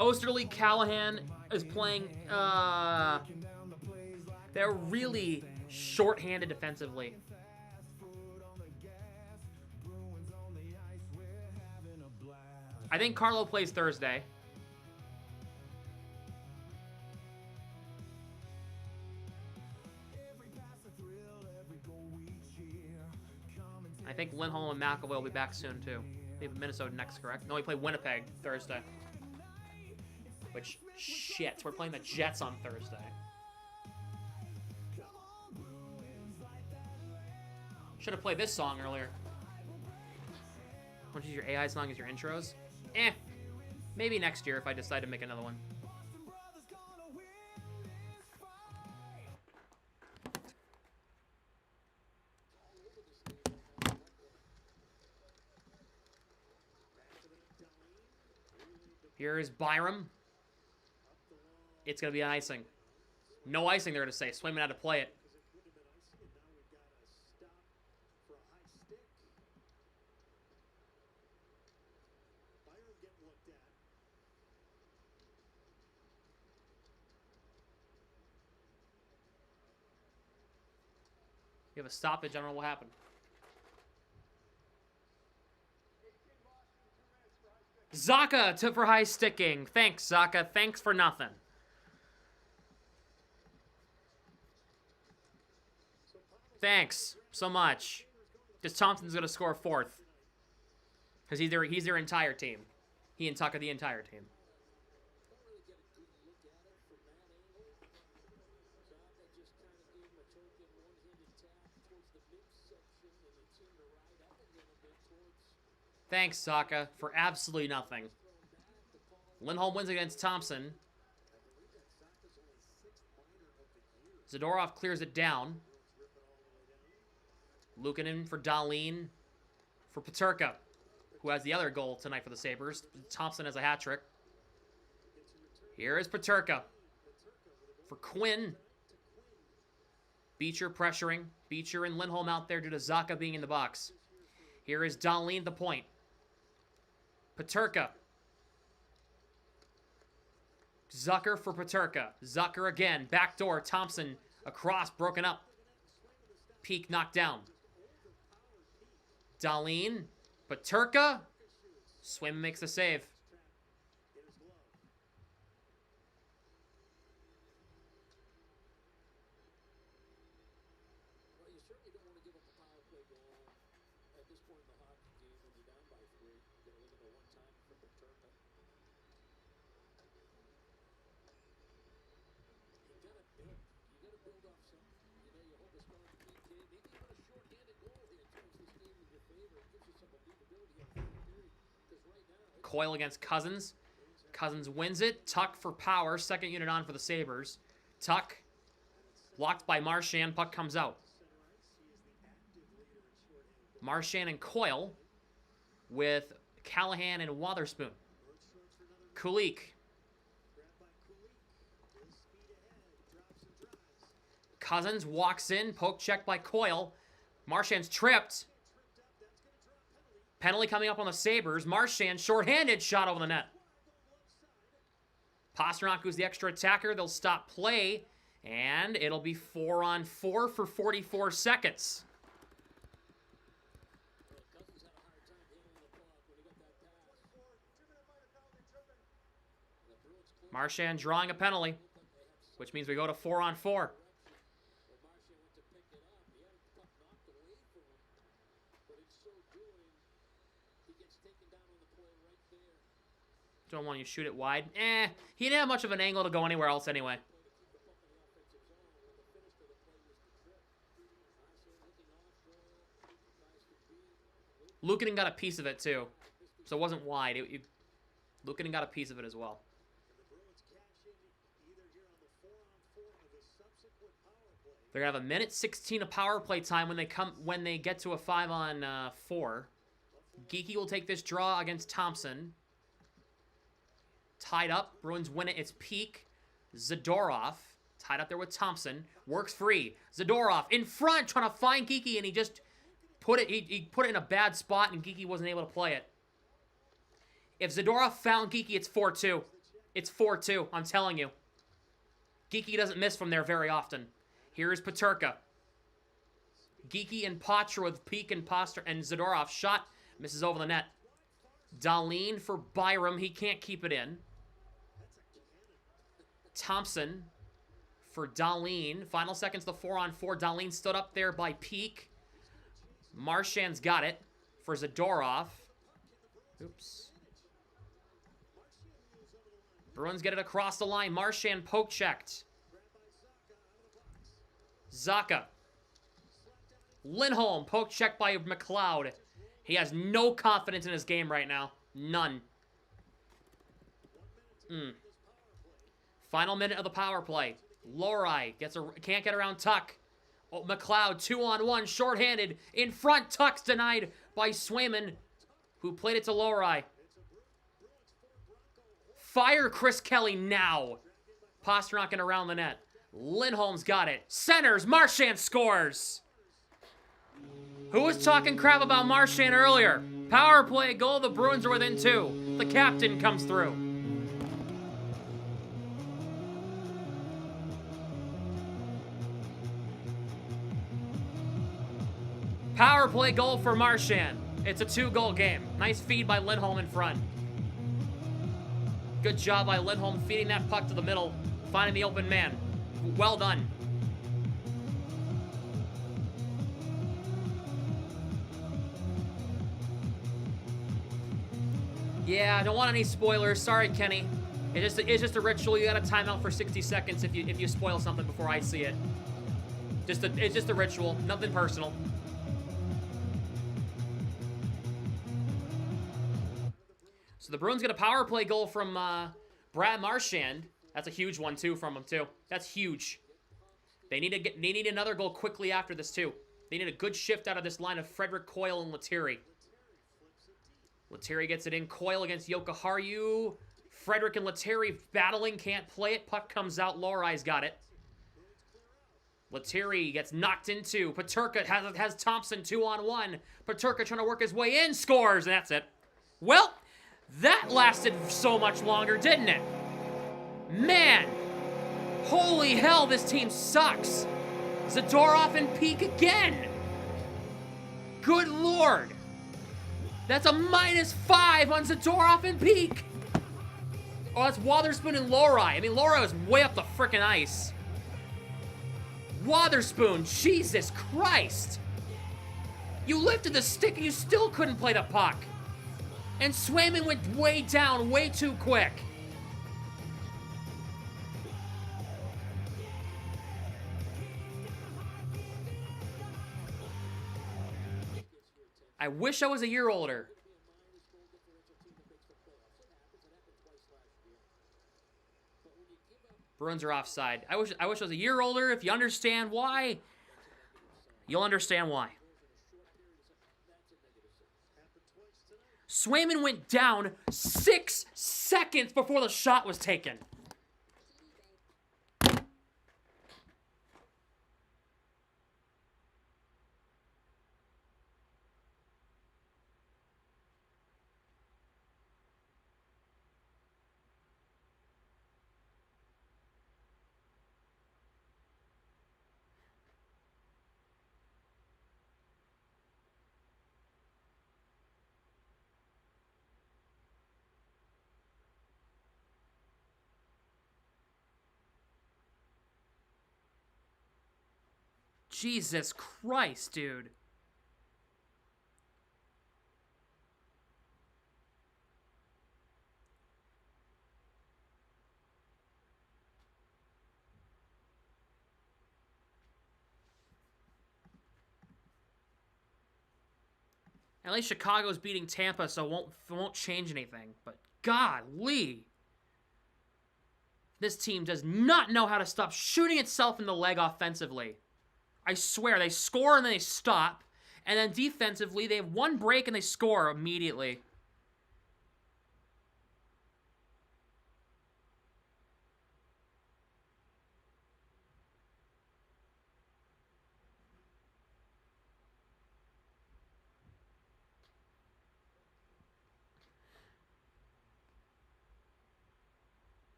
Osterley, Callahan is playing, they're really short-handed defensively. I think Carlo plays Thursday. I think Lindholm and McAvoy will be back soon, too. They have Minnesota next, correct? No, we play Winnipeg Thursday. Which, shit, we're playing the Jets on Thursday. Should have played this song earlier. Want to use your AI song as your intros? Maybe next year if I decide to make another one. Here is Byram. It's going to be an icing. No icing, they're going to say. Swayman had to play it. You have a stoppage, I don't know what happened. Zaka for high sticking. Thanks, Zaka. Thanks for nothing. Thanks so much. Because Thompson's going to score fourth. Because he's their entire team. He and Tuck are the entire team. Thanks, Saka, for absolutely nothing. Lindholm wins against Thompson. Zadorov clears it down. Lukanen for Dahlin. For Peterka, who has the other goal tonight for the Sabres. Thompson has a hat trick. Here is Peterka. For Quinn. Beecher pressuring. Beecher and Lindholm out there due to Zaka being in the box. Here is Dahlin at the point. Peterka. Zucker for Peterka. Zucker again. Backdoor. Thompson across. Broken up. Peak knocked down. Dahlin. Peterka. Swim makes the save. Well, you certainly don't want to give up a power play goal at this point in the hockey game when you're down by 3. You're going to look at the one time for Paterka. You got to build off some. You know, you hope it's going to be maybe even a short-handed goal here turns this game in your favor. It gives you some believability on the period. Because right now, Coyle against Cousins. Cousins wins it. Tuck for power. Second unit on for the Sabres. Tuck. Blocked by Marchand. Puck comes out. Marchand and Coyle with Callahan and Wotherspoon. Kulik. Cousins walks in. Poke check by Coyle. Marchand's tripped. Penalty coming up on the Sabres. Marchand, shorthanded, shot over the net. Pasternak, who's the extra attacker. They'll stop play, and it'll be 4-on-4 for 44 seconds. Marchand drawing a penalty, which means we go to 4-on-4. Don't want you to shoot it wide. He didn't have much of an angle to go anywhere else anyway. Luukkonen got a piece of it too. So it wasn't wide. Luukkonen got a piece of it as well. They're gonna have a minute 16 of power play time when they get to a 5-on-4. Geekie will take this draw against Thompson. Tied up. Bruins win it. It's Peak. Zadorov. Tied up there with Thompson. Works free. Zadorov in front trying to find Geekie, and he just put it. He put it in a bad spot, and Geekie wasn't able to play it. If Zadorov found Geekie, it's 4-2. It's 4-2. I'm telling you. Geekie doesn't miss from there very often. Here is Peterka. Geekie and Patra with Peak and Poster and Zadorov. Shot. Misses over the net. Dahlin for Byram. He can't keep it in. Thompson for Dahlin. Final seconds, the 4-on-4. Dahlin stood up there by Peak. Marchand's got it for Zadorov. Oops. Bruins get it across the line. Marchand poke checked. Zaka. Lindholm poke checked by McLeod. He has no confidence in his game right now. None. Final minute of the power play. Lohrei can't get around Tuck. Oh, McLeod 2-on-1, shorthanded. In front, Tuck's denied by Swayman, who played it to Lohrei. Fire Chris Kelly now. Pasternak and around the net. Lindholm's got it. Centers. Marchand scores. Who was talking crap about Marchand earlier? Power play goal. The Bruins are within 2. The captain comes through. Power play goal for Marchand. It's a 2-goal game. Nice feed by Lindholm in front. Good job by Lindholm feeding that puck to the middle, finding the open man. Well done. Yeah, I don't want any spoilers. Sorry, Kenny. It's just a ritual. You got a timeout for 60 seconds if you spoil something before I see it. It's just a ritual. Nothing personal. So the Bruins get a power play goal from Brad Marchand. That's a huge one too from him too. That's huge. They need another goal quickly after this too. They need a good shift out of this line of Frederick, Coyle, and Lettieri. Lettieri gets it in. Coyle against Jokiharju. Frederick and Lettieri battling. Can't play it. Puck comes out. Lohrai's got it. Lettieri gets knocked into. Peterka has Thompson 2-on-1. Peterka trying to work his way in, scores, and that's it. Well, that lasted so much longer, didn't it? Man, holy hell, this team sucks. Zadorov and Peak again. Good lord. That's a -5 on Zadorov and Peak. Oh, that's Wotherspoon and Lohrei. I mean, Lohrei was way up the frickin' ice. Wotherspoon, Jesus Christ. You lifted the stick and you still couldn't play the puck. And Swayman went way down way too quick. I wish I was a year older. Bruins are offside. I wish I was a year older. If you understand why, you'll understand why. Swayman went down 6 seconds before the shot was taken. Jesus Christ, dude. At least Chicago's beating Tampa, so it won't change anything. But golly. This team does not know how to stop shooting itself in the leg offensively. I swear, they score and then they stop. And then defensively, they have one break and they score immediately.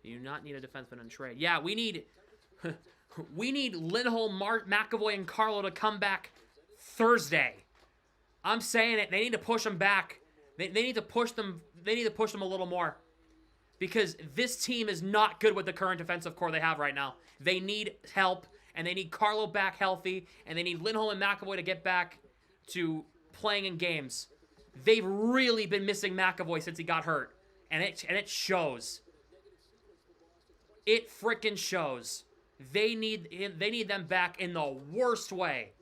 You do not need a defenseman in trade. Yeah, we need Lindholm, McAvoy, and Carlo to come back Thursday. I'm saying it. They need to push them back. They need to push them. They need to push them a little more. Because this team is not good with the current defensive core they have right now. They need help, and they need Carlo back healthy, and they need Lindholm and McAvoy to get back to playing in games. They've really been missing McAvoy since he got hurt, and it shows. It frickin' shows. They need them back in the worst way.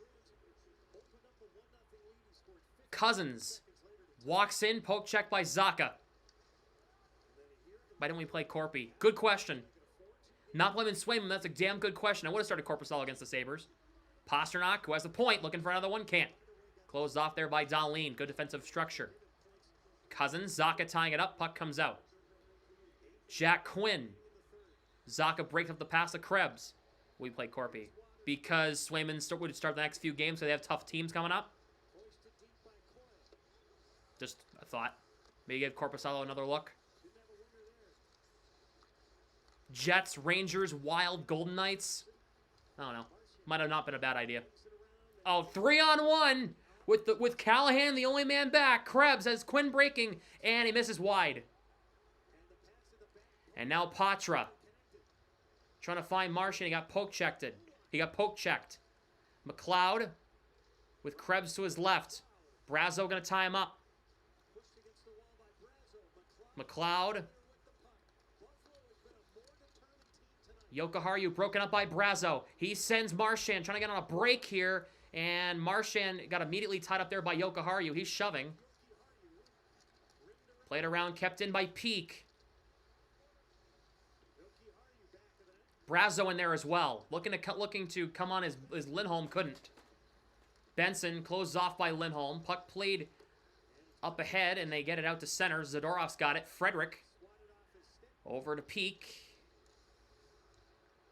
Cousins walks in, poke check by Zacha. Why didn't we play Corpy? Good question. Not blaming Swayman, that's a damn good question. I would have started Korpisalo against the Sabres. Pasternak, who has a point, looking for another one, can't. Closed off there by Dahlin. Good defensive structure. Cousins, Zacha tying it up, puck comes out. Jack Quinn. Zacha breaks up the pass to Krebs. We play Corpy. Because Swayman would start the next few games, so they have tough teams coming up. Just a thought. Maybe give Korpisalo another look. Jets, Rangers, Wild, Golden Knights. I don't know. Might have not been a bad idea. Oh, 3-on-1 with Callahan, the only man back. Krebs has Quinn breaking, and he misses wide. And now Patra. Trying to find Martian. He got poke-checked. McLeod with Krebs to his left. Brazo going to tie him up. McLeod. Jokiharju broken up by Brazo. He sends Marchand, trying to get on a break here. And Marchand got immediately tied up there by Jokiharju. He's shoving. Played around, kept in by Peak. Brazo in there as well. Looking to come on as Lindholm couldn't. Benson closed off by Lindholm. Puck played up ahead, and they get it out to center. Zadorov's got it. Frederick over to Peak.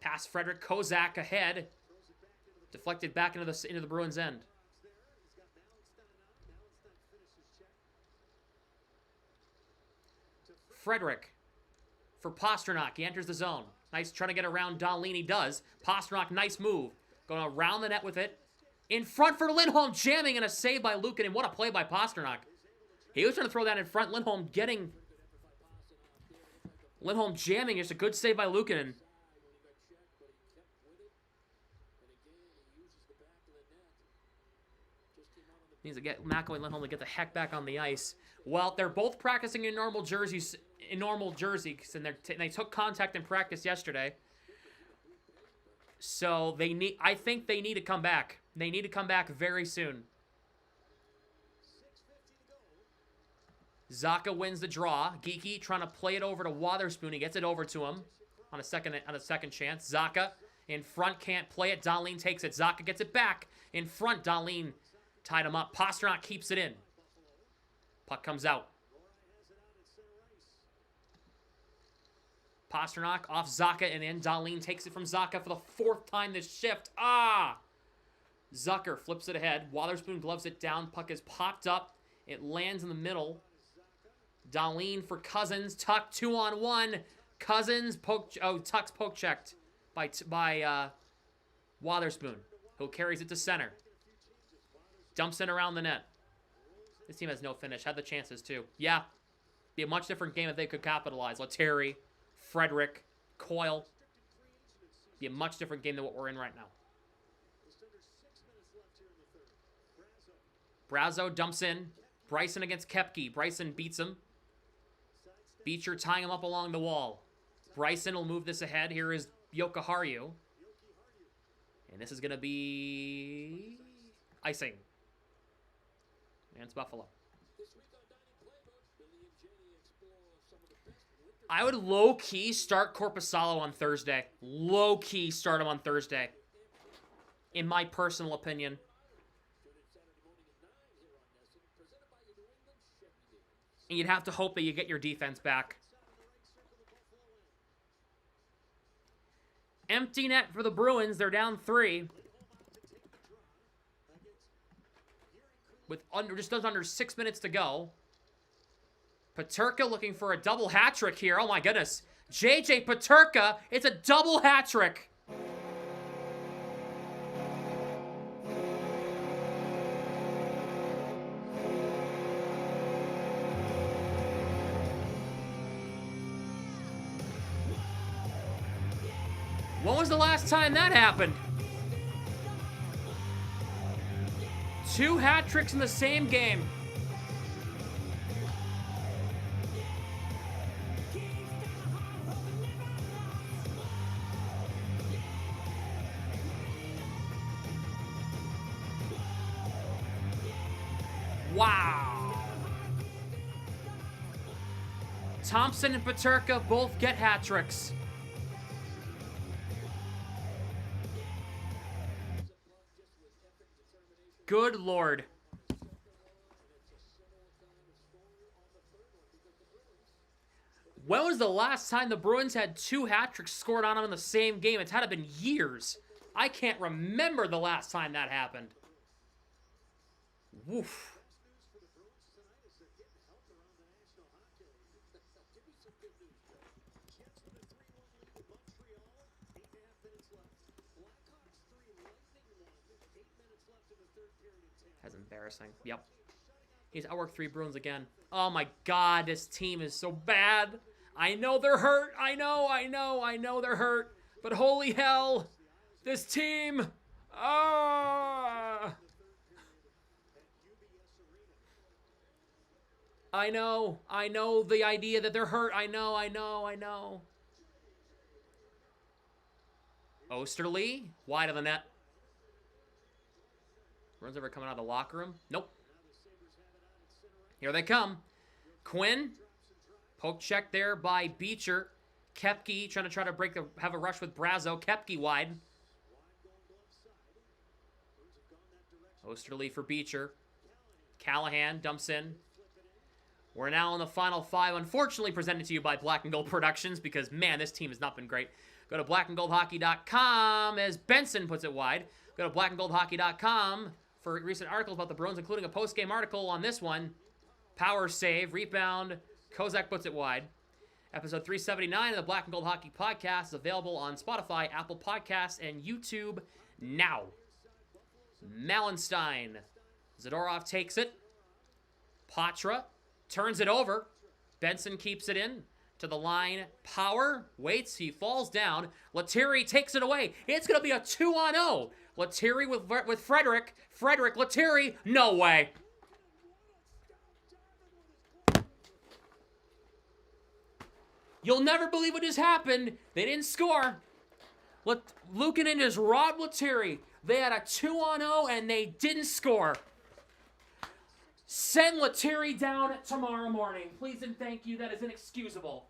Pass Frederick. Kozak ahead. Deflected back into the Bruins' end. Frederick for Pasternak. He enters the zone. Nice, trying to get around Dahlin. He does. Pasternak, nice move. Going around the net with it. In front for Lindholm, jamming, and a save by Luukkonen. And what a play by Pasternak. He was trying to throw that in front. Lindholm jamming. Just a good save by Luukkonen. Needs to get McAvoy and Lindholm to get the heck back on the ice. Well, they're both practicing in normal jerseys, and they took contact in practice yesterday. So I think they need to come back. They need to come back very soon. Zacha wins the draw. Geekie trying to play it over to Wotherspoon. He gets it over to him on a second chance. Zacha in front, can't play it. Dahlin takes it. Zacha gets it back in front. Dahlin tied him up. Pasternak keeps it in. Puck comes out. Pasternak off Zacha and in. Dahlin takes it from Zacha for the 4th time this shift. Zucker flips it ahead. Wotherspoon gloves it down. Puck is popped up. It lands in the middle. Dahlin for Cousins. Tuck 2-on-1. Cousins Tuck's poke checked by Wotherspoon, who carries it to center. Dumps in around the net. This team has no finish. Had the chances too. Yeah. Be a much different game if they could capitalize. Lettieri, Frederick, Coyle. Be a much different game than what we're in right now. Brazo dumps in. Bryson against Koepke. Bryson beats him. Beecher tying him up along the wall. Bryson will move this ahead. Here is Jokiharju. And this is going to be icing. And it's Buffalo. I would low-key start Korpisalo on Thursday. Low-key start him on Thursday. In my personal opinion. And you'd have to hope that you get your defense back. Empty net for the Bruins. They're down 3. With just under 6 minutes to go. Peterka looking for a double hat trick here. Oh my goodness. JJ Peterka, it's a double hat trick. When was the last time that happened? 2 hat tricks in the same game. Wow. Thompson and Peterka both get hat tricks. Good Lord. When was the last time the Bruins had 2 hat tricks scored on them in the same game? It's had to been years. I can't remember the last time that happened. Woof. That's embarrassing. Yep. He's outworked 3 Bruins again. Oh my God, this team is so bad. I know they're hurt. I know they're hurt. But holy hell, this team. I know the idea that they're hurt. I know. Osterley, wide of the net. Bruins ever coming out of the locker room? Nope. Here they come. Quinn. Poke check there by Beecher. Koepke trying to have a rush with Brazo. Koepke wide. Osterley for Beecher. Callahan dumps in. We're now in the final 5, unfortunately presented to you by Black and Gold Productions, because, man, this team has not been great. Go to blackandgoldhockey.com, as Benson puts it wide. Go to blackandgoldhockey.com for recent articles about the Bruins, including a post-game article on this one. Power save, rebound, Kozak puts it wide. Episode 379 of the Black and Gold Hockey Podcast is available on Spotify, Apple Podcasts, and YouTube now. Malenstein. Zadorov takes it. Patra turns it over. Benson keeps it in to the line. Power waits. He falls down. Lettieri takes it away. It's going to be a 2-on-0. Lettieri with Frederic. Frederic, Lettieri. No way. You'll never believe what just happened. They didn't score. Luukkonen just robbed Lettieri. They had a 2-on-0 and they didn't score. Send Lettieri down tomorrow morning. Please and thank you. That is inexcusable.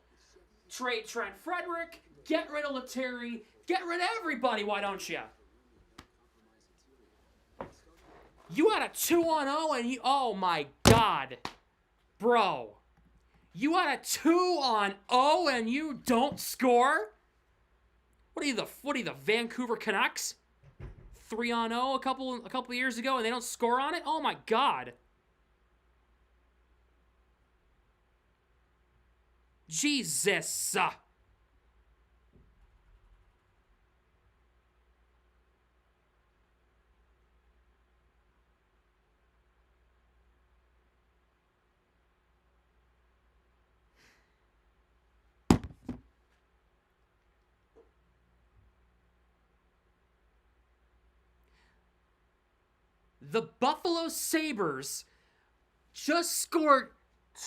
Trade Trent Frederic. Get rid of Lettieri. Get rid of everybody. Why don't you? You had a 2-on-0 and you... Oh my God. Bro. You had a 2-on-0 and you don't score? What are you, the Vancouver Canucks? 3-on-0 a couple of years ago and they don't score on it? Oh my God. Jesus. The Buffalo Sabres just scored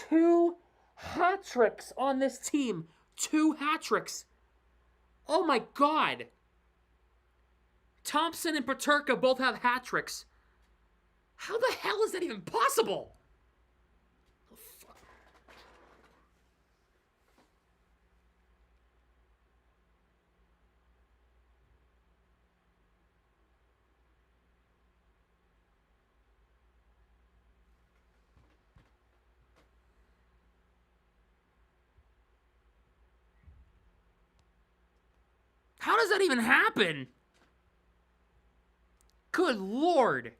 2 hat tricks on this team. 2 hat tricks. Oh my God. Thompson and Peterka both have hat tricks. How the hell is that even possible? Oh, fuck. How does that even happen? Good Lord.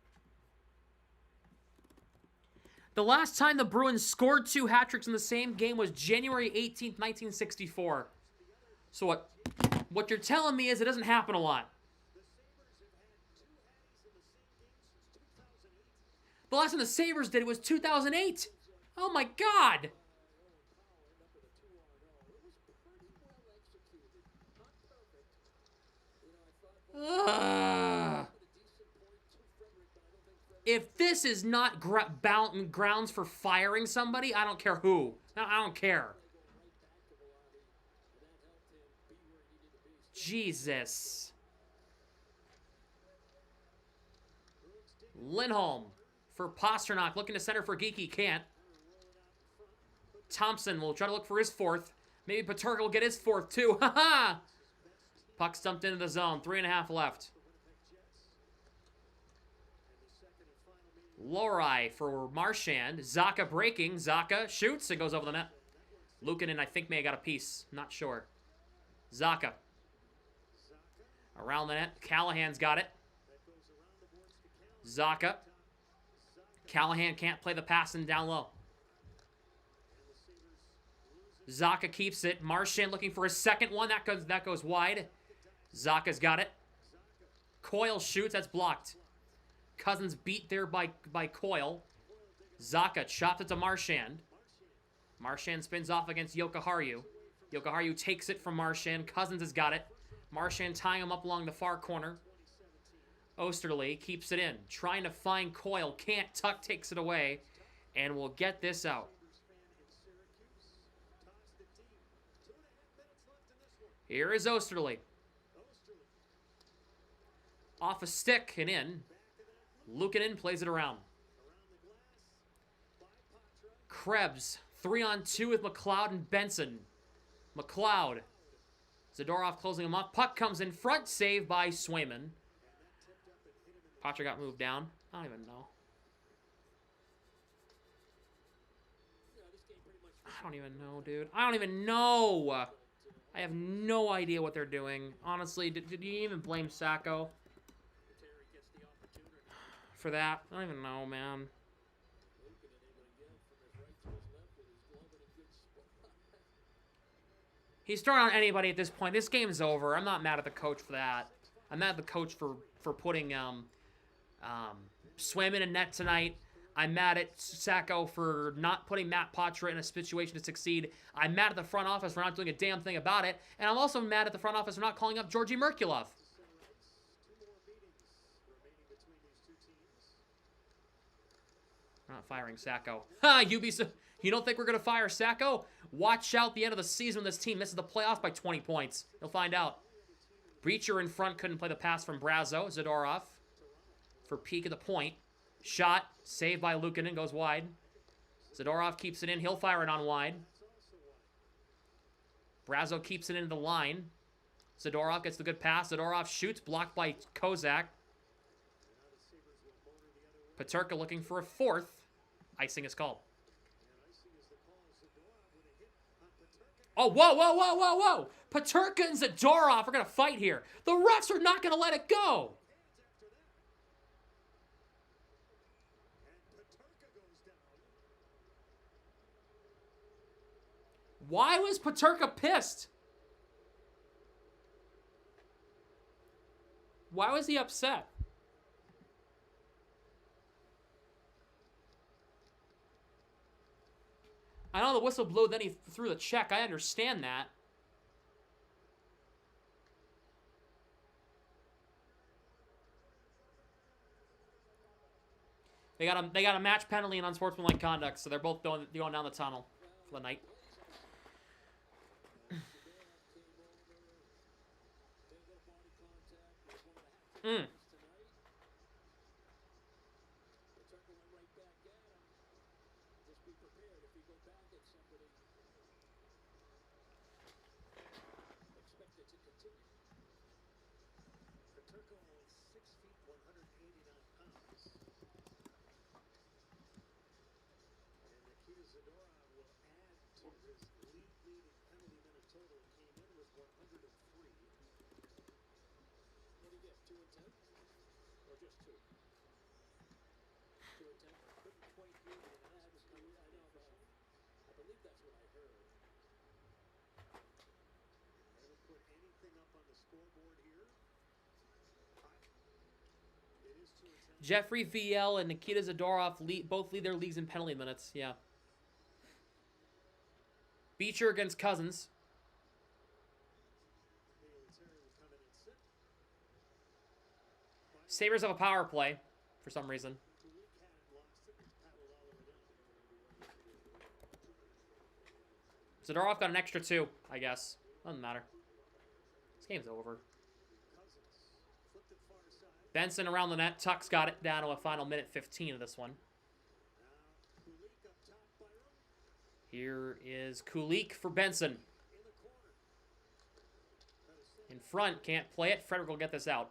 The last time the Bruins scored 2 hat tricks in the same game was January 18th, 1964. So what you're telling me is it doesn't happen a lot. The last time the Sabres did it was 2008. Oh my God. If this is not grounds for firing somebody, I don't care who. No, I don't care. Jesus. Lindholm for Pasternak, looking to center for Geeky, can't. Thompson will try to look for his 4th. Maybe Peterka will get his 4th too. Ha-ha! Puck stumped into the zone. 3.5 left. Lorei for Marchand. Zacha breaking. Zacha shoots. It goes over the net. Luukkonen, I think, may have got a piece. Not sure. Zacha. Around the net. Callahan's got it. Zacha. Callahan can't play the pass and down low. Zacha keeps it. Marchand looking for his 2nd one. That goes wide. Zacha's got it. Coyle shoots. That's blocked. Cousins beat there by Coyle. Zacha chops it to Marchand. Marchand spins off against Jokiharju. Jokiharju takes it from Marchand. Cousins has got it. Marchand tying him up along the far corner. Osterley keeps it in. Trying to find Coyle. Can't. Tuck takes it away. And we'll get this out. Here is Osterley. Off a stick and in. Luukkonen plays it around. Krebs, 3-on-2 with McLeod and Benson. McLeod. Zadorov closing him up. Puck comes in front. Save by Swayman. Patra got moved down. I don't even know. I don't even know, dude. I don't even know. I have no idea what they're doing. Honestly, did you even blame Sacco for that? I don't even know, man. He's throwing on anybody at this point. This game's over. I'm not mad at the coach for that. I'm mad at the coach for putting Swim in a net tonight. I'm mad at Sacco for not putting Matt Poitras in a situation to succeed. I'm mad at the front office for not doing a damn thing about it. And I'm also mad at the front office for not calling up Georgi Merkulov. We're not firing Sacco. Ha! You don't think we're going to fire Sacco? Watch out the end of the season when this team misses the playoffs by 20 points. You'll find out. Breacher in front couldn't play the pass from Brazo. Zadorov for peek at the point. Shot. Saved by Luukkonen. Goes wide. Zadorov keeps it in. He'll fire it on wide. Brazo keeps it into the line. Zadorov gets the good pass. Zadorov shoots. Blocked by Kozak. Peterka looking for a fourth. Icing is called. Oh, whoa, whoa, whoa, whoa, whoa! Peterka and Zadorov are going to fight here. The refs are not going to let it go. Why was Peterka pissed? Why was he upset? I know the whistle blew, then he threw the check. I understand that. They got a match penalty and unsportsmanlike conduct, so they're both going down the tunnel for the night. Mm. Jeffrey VL and Nikita Zadorov both lead their leagues in penalty minutes. Yeah. Beecher against Cousins. Sabres have a power play for some reason. Zadorov got an extra 2, I guess. Doesn't matter. This game's over. Benson around the net. Tuck's got it down to a final minute 15 of this one. Here is Kulik for Benson. In front, can't play it. Frederick will get this out.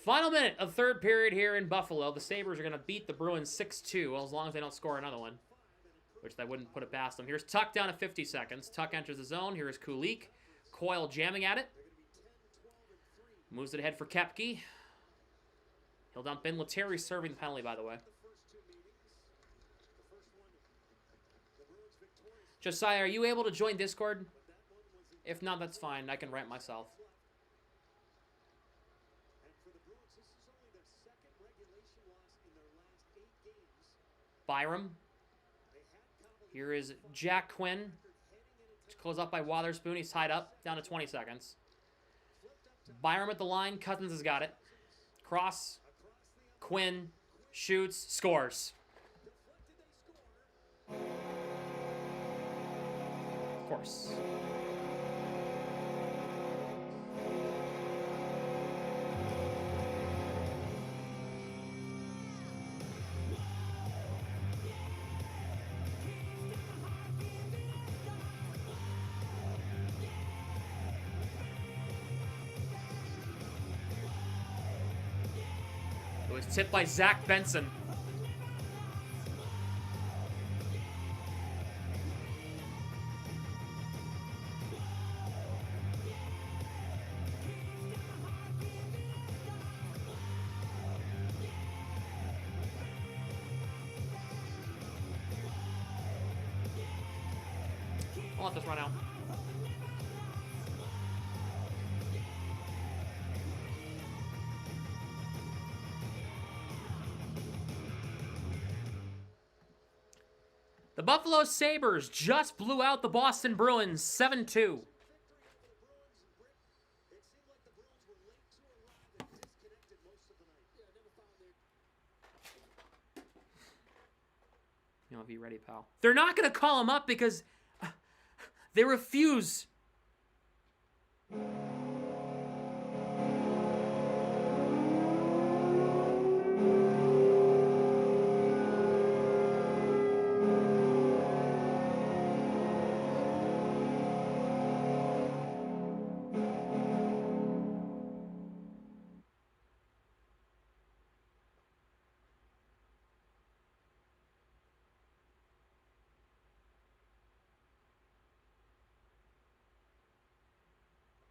Final minute of third period here in Buffalo. The Sabres are going to beat the Bruins 6-2, well, as long as they don't score another one, which they wouldn't put it past them. Here's Tuck down to 50 seconds. Tuck enters the zone. Here is Kulik. Coyle jamming at it. Moves it ahead for Koepke. He'll dump in. Lettieri serving the penalty, by the way. Josiah, are you able to join Discord? If not, that's fine. I can rant myself. Byram. Here is Jack Quinn. Close up by Wotherspoon. He's tied up. Down to 20 seconds. Byram at the line. Cousins has got it. Cross. Quinn. Shoots. Scores. Of course. It was tipped by Zach Benson. I'll let this run out. The Buffalo Sabres just blew out the Boston Bruins 7-2. You know, be ready, pal. They're not going to call him up because they refuse.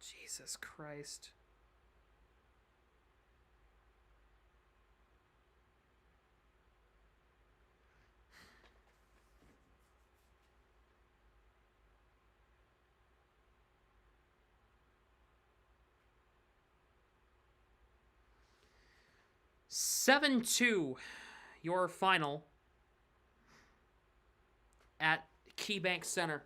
Jesus Christ. Seven 2, your final at KeyBank Center.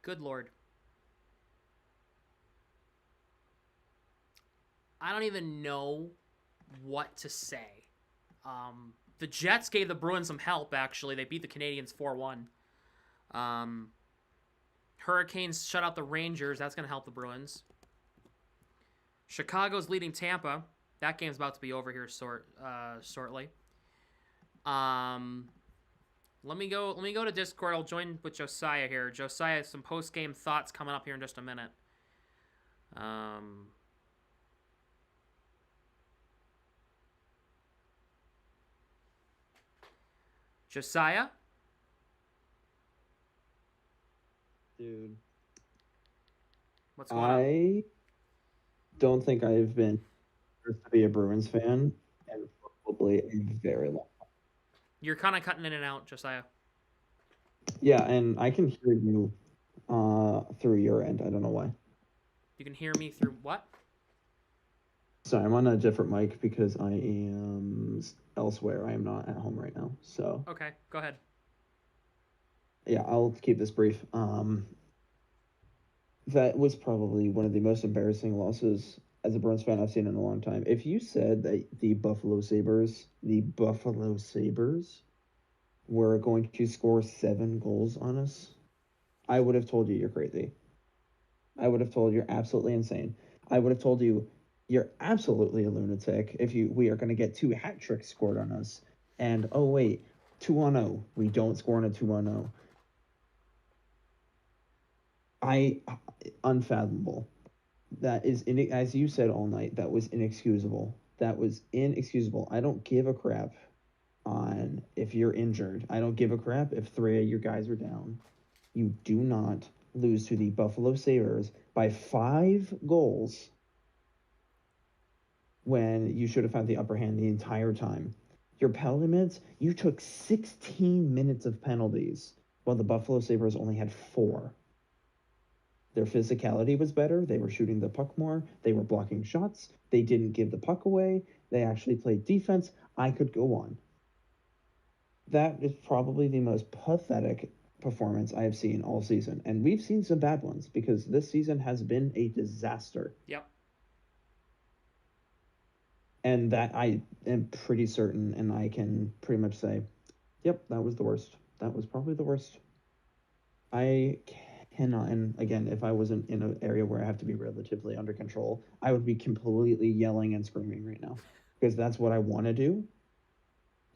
Good Lord. I don't even know what to say. The Jets gave the Bruins some help, actually. They beat the Canadiens 4-1. Hurricanes shut out the Rangers. That's going to help the Bruins. Chicago's leading Tampa. That game's about to be over here shortly. Let me go to Discord. I'll join with Josiah here. Josiah has some post-game thoughts coming up here in just a minute. Josiah? Dude. What's going on? I don't think I've been forced to be a Bruins fan in probably a very long time. You're kind of cutting in and out, Josiah. Yeah, and I can hear you through your end. I don't know why. You can hear me through what? Sorry, I'm on a different mic because I am elsewhere. I am not at home right now. So Okay, go ahead. yeah, I'll keep this brief. That was probably one of the most embarrassing losses as a Bruins fan I've seen in a long time. If you said that the Buffalo Sabres were going to score 7 goals on us, I would have told you you're crazy. I would have told you're absolutely insane. I would have told you you're absolutely a lunatic if we are going to get 2 hat tricks scored on us. And oh wait, 2-0. We don't score on a 2-0. Unfathomable. That is, as you said all night, that was inexcusable. That was inexcusable. I don't give a crap on if you're injured. I don't give a crap if 3 of your guys are down. You do not lose to the Buffalo Sabres by 5 goals when you should have had the upper hand the entire time. Your penalty minutes, you took 16 minutes of penalties while the Buffalo Sabres only had 4. Their physicality was better. They were shooting the puck more. They were blocking shots. They didn't give the puck away. They actually played defense. I could go on. That is probably the most pathetic performance I have seen all season. And we've seen some bad ones because this season has been a disaster. Yep. And that I am pretty certain, and I can pretty much say, yep, that was the worst. That was probably the worst. I cannot, and again, if I wasn't in an area where I have to be relatively under control, I would be completely yelling and screaming right now because that's what I want to do.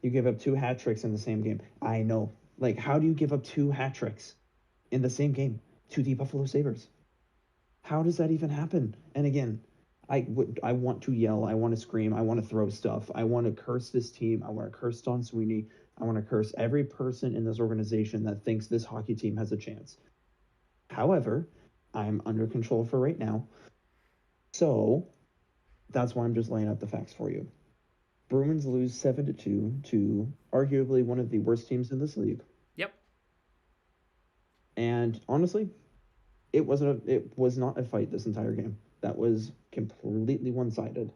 You give up 2 hat tricks in the same game. I know. Like, how do you give up 2 hat tricks in the same game to the Buffalo Sabres? How does that even happen? And again, I want to yell. I want to scream. I want to throw stuff. I want to curse this team. I want to curse Don Sweeney. I want to curse every person in this organization that thinks this hockey team has a chance. However, I'm under control for right now. So that's why I'm just laying out the facts for you. Bruins lose 7-2 to arguably one of the worst teams in this league. Yep. And honestly, it was not a fight this entire game. That was completely one-sided.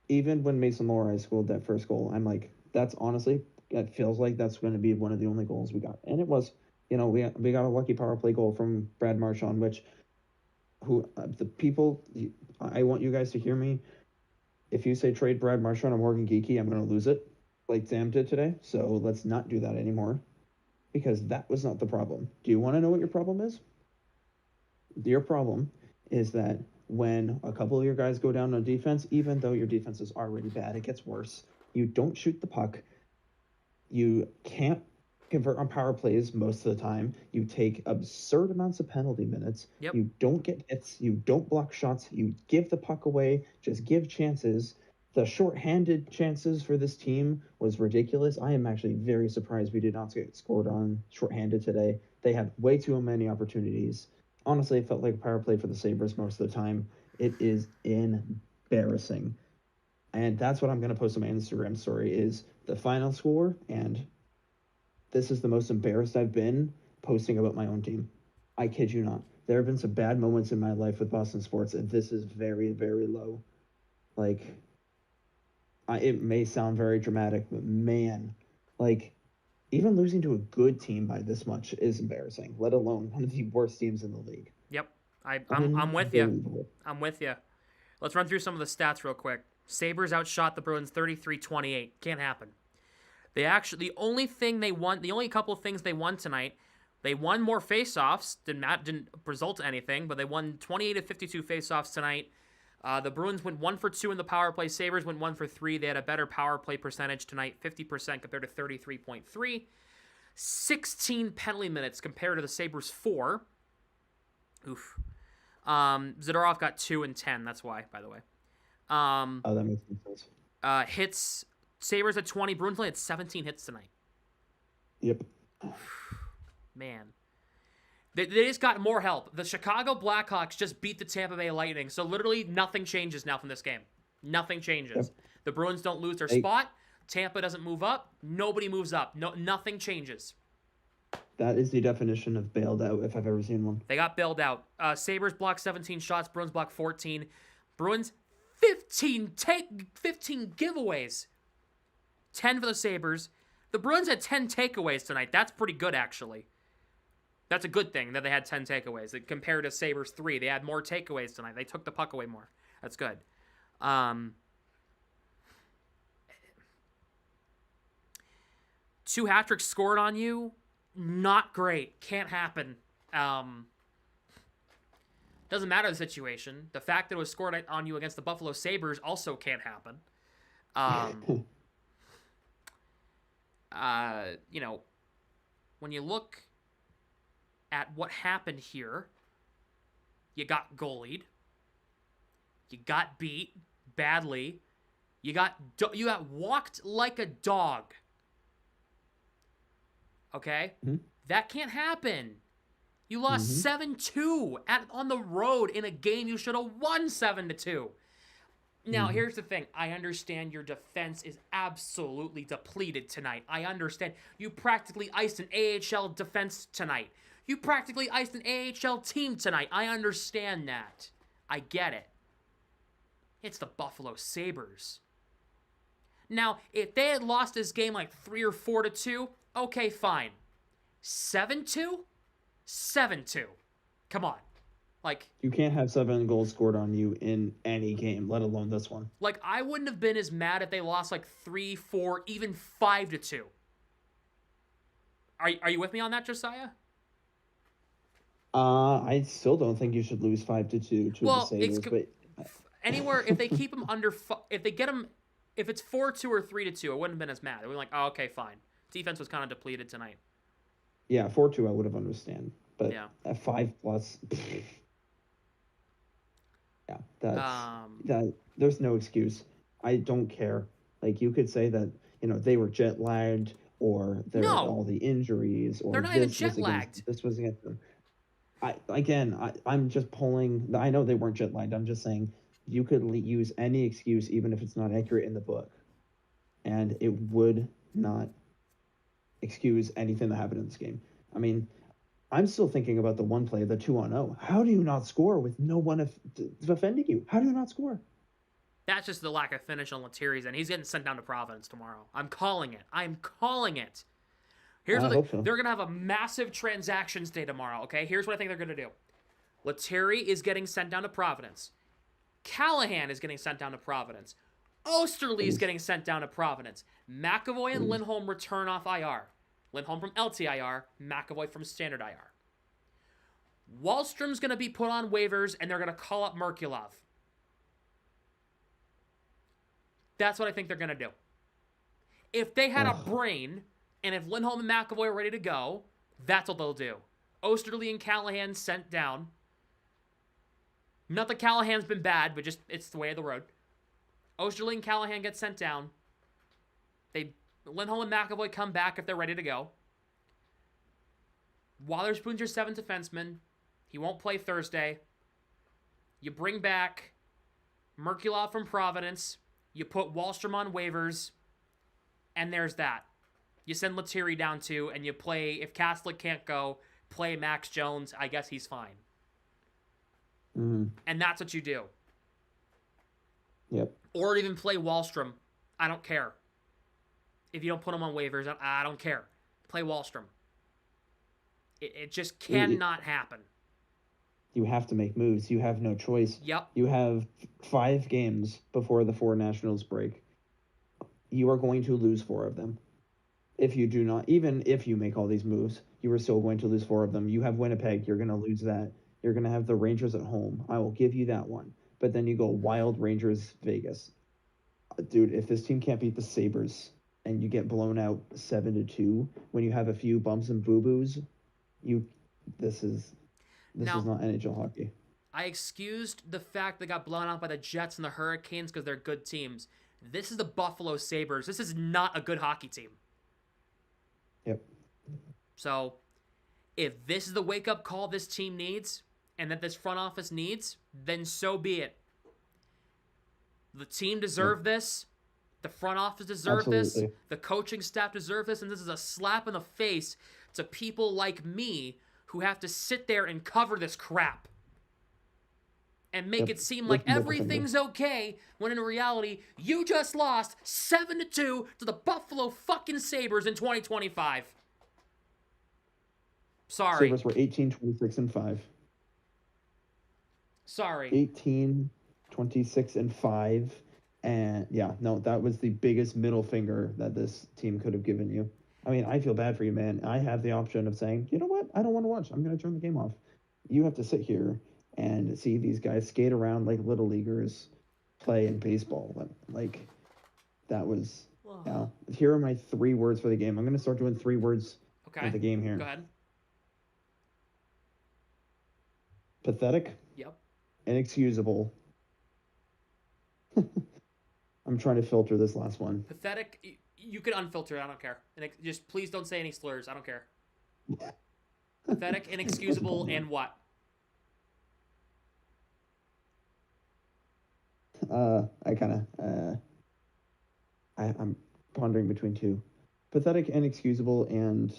Even when Mason Lohrei scored that first goal, I'm like, that's honestly, it feels like that's going to be one of the only goals we got. And it was, we got a lucky power play goal from Brad Marchand, which, the people, I want you guys to hear me. If you say trade Brad Marchand or Morgan Geekie, I'm going to lose it, like Sam did today. So let's not do that anymore, because that was not the problem. Do you want to know what your problem is? Your problem is that when a couple of your guys go down on defense, even though your defense is already bad, it gets worse. You don't shoot the puck. You can't convert on power plays most of the time. You take absurd amounts of penalty minutes. Yep. You don't get hits. You don't block shots. You give the puck away. Just give chances. The shorthanded chances for this team was ridiculous. I am actually very surprised we did not get scored on shorthanded today. They had way too many opportunities. Honestly, it felt like a power play for the Sabres most of the time. It is embarrassing. And that's what I'm going to post on my Instagram story is the final score. And this is the most embarrassed I've been posting about my own team. I kid you not. There have been some bad moments in my life with Boston sports, and this is very, very low. Like, it may sound very dramatic, but man, like, even losing to a good team by this much is embarrassing, let alone one of the worst teams in the league. Yep. I'm with you. Unbelievable. I'm with you. Let's run through some of the stats real quick. Sabres outshot the Bruins 33-28. Can't happen. They actually, the only couple of things they won tonight, they won more faceoffs. Didn't result in anything, but they won 28 of 52 faceoffs tonight. The Bruins went 1 for 2 in the power play. Sabres went 1 for 3. They had a better power play percentage tonight, 50% compared to 33.3. 16 penalty minutes compared to the Sabres 4. Oof. Zadorov got 2 and 10. That's why, by the way. That makes sense. Hits. Sabres at 20. Bruins only had 17 hits tonight. Yep. Man. They just got more help. The Chicago Blackhawks just beat the Tampa Bay Lightning, so literally nothing changes now from this game. Nothing changes. Yep. The Bruins don't lose their spot. Tampa doesn't move up. Nobody moves up. Nothing changes. That is the definition of bailed out if I've ever seen one. They got bailed out. Sabres blocked 17 shots. Bruins blocked 14. Bruins 15 giveaways. 10 for the Sabres. The Bruins had 10 takeaways tonight. That's pretty good, actually. That's a good thing that they had 10 takeaways. Compared to Sabres 3, they had more takeaways tonight. They took the puck away more. That's good. 2 hat-tricks scored on you. Not great. Can't happen. Doesn't matter the situation. The fact that it was scored on you against the Buffalo Sabres also can't happen. When you look at what happened here, you got goalied. You got beat badly. You got walked like a dog. Okay? Mm-hmm. That can't happen. You lost 7-2 on the road in a game you should have won 7-2. Now, here's the thing. I understand your defense is absolutely depleted tonight. I understand. You practically iced an AHL defense tonight. You practically iced an AHL team tonight. I understand that. I get it. It's the Buffalo Sabres. Now, if they had lost this game like 3 or 4-2, okay, fine. 7-2? 7-2. Come on. Like, you can't have 7 goals scored on you in any game, let alone this one. Like, I wouldn't have been as mad if they lost like 3, 4, even 5-2. Are you with me on that, Josiah? I still don't think you should lose 5-2 to the Sabres. But anywhere, if they keep them under, if they get them, if it's 4-2 or 3-2, I wouldn't have been as mad. It would be like, oh, okay, fine. Defense was kind of depleted tonight. Yeah, 4-2 I would have understand, but yeah. At 5+, yeah, that there's no excuse. I don't care. Like, you could say that they were jet lagged or there were all the injuries or they're not even jet lagged. This was against them. I'm just pulling. I know they weren't jet lagged. I'm just saying you could use any excuse, even if it's not accurate in the book, and it would not excuse anything that happened in this game. I mean, I'm still thinking about the one play, the 2-on-0. How do you not score with no one defending you? How do you not score? That's just the lack of finish on Lettieri's, and he's getting sent down to Providence tomorrow. I'm calling it. I'm calling it. Here's what hope so. they're gonna have a massive transactions day tomorrow. Okay, here's what I think they're gonna do. Lettieri is getting sent down to Providence. Callahan is getting sent down to Providence. Osterley is getting sent down to Providence. McAvoy and Lindholm return off IR. Lindholm from LTIR, McAvoy from standard IR. Wallstrom's going to be put on waivers, and they're going to call up Merkulov. That's what I think they're going to do. If they had a brain, and if Lindholm and McAvoy are ready to go, that's what they'll do. Osterley and Callahan sent down. Not that Callahan's been bad, but just it's the way of the road. Osterley and Callahan get sent down. Lindholm and McAvoy come back if they're ready to go. Witherspoon's your seventh defenseman. He won't play Thursday. You bring back Merkulov from Providence. You put Wallstrom on waivers. And there's that. You send Lettieri down too, and you play, if Kastlik can't go, play Max Jones. I guess he's fine. And that's what you do. Yep. Or even play Wallstrom. I don't care. If you don't put him on waivers, I don't care. Play Wallstrom. It just cannot happen. You have to make moves. You have no choice. Yep. You have 5 games before the 4 Nationals break. You are going to lose 4 of them. If you do not, even if you make all these moves, you are still going to lose 4 of them. You have Winnipeg. You're going to lose that. You're going to have the Rangers at home. I will give you that one. But then you go Wild, Rangers, Vegas. Dude, if this team can't beat the Sabres and you get blown out 7-2 when you have a few bumps and boo-boos, this is not NHL hockey. I excused the fact they got blown out by the Jets and the Hurricanes because they're good teams. This is the Buffalo Sabres. This is not a good hockey team. Yep. So, if this is the wake-up call this team needs and that this front office needs, then so be it. The team deserved this. The front office deserved this. The coaching staff deserved this. And this is a slap in the face to people like me who have to sit there and cover this crap. And make it seem like everything's okay, when in reality, you just lost 7-2 to the Buffalo fucking Sabres in 2025. Sorry. Sabres were 18, 26, and 5. Sorry. 18, 26, and 5. And yeah, no, that was the biggest middle finger that this team could have given you. I mean, I feel bad for you, man. I have the option of saying, you know what? I don't want to watch. I'm going to turn the game off. You have to sit here and see these guys skate around like little leaguers play in baseball. Like, that was, here are my 3 words for the game. I'm going to start doing 3 words for the game here. Go ahead. Pathetic. Yep. Inexcusable. I'm trying to filter this last one. Pathetic. You can unfilter it. I don't care. And just please don't say any slurs. I don't care. Pathetic, inexcusable, and what? I'm pondering between 2. Pathetic, inexcusable, and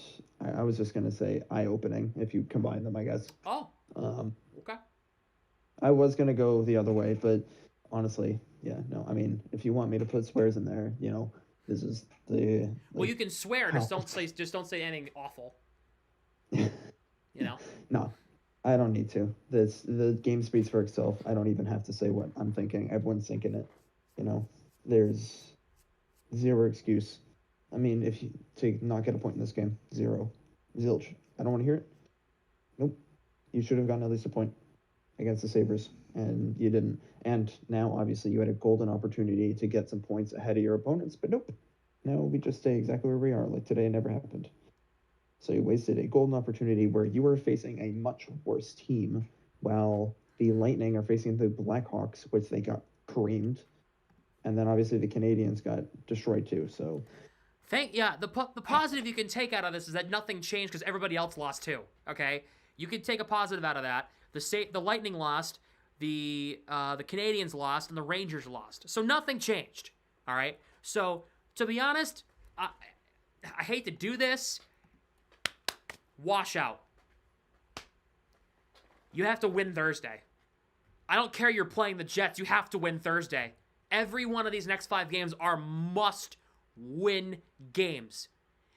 I was just going to say eye-opening if you combine them, I guess. Oh. Okay. I was going to go the other way, but honestly, yeah, no. I mean, if you want me to put swears in there, this is the... Well, you can swear, just don't say anything awful. No, I don't need to. The game speaks for itself. I don't even have to say what I'm thinking. Everyone's thinking it. There's 0 excuse. I mean, if you to not get a point in this game, 0. Zilch. I don't want to hear it. Nope. You should have gotten at least a point against the Sabres, and you didn't. And now, obviously, you had a golden opportunity to get some points ahead of your opponents, but nope. Now we just stay exactly where we are, like today never happened. So you wasted a golden opportunity where you were facing a much worse team, while the Lightning are facing the Blackhawks, which they got creamed. And then, obviously, the Canadians got destroyed, too, so... The positive you can take out of this is that nothing changed because everybody else lost too, okay? You could take a positive out of that. The Lightning lost, the Canadiens lost, and the Rangers lost. So nothing changed. All right. So to be honest, I hate to do this. Washout. You have to win Thursday. I don't care you're playing the Jets. You have to win Thursday. Every one of these next 5 games are must-win games.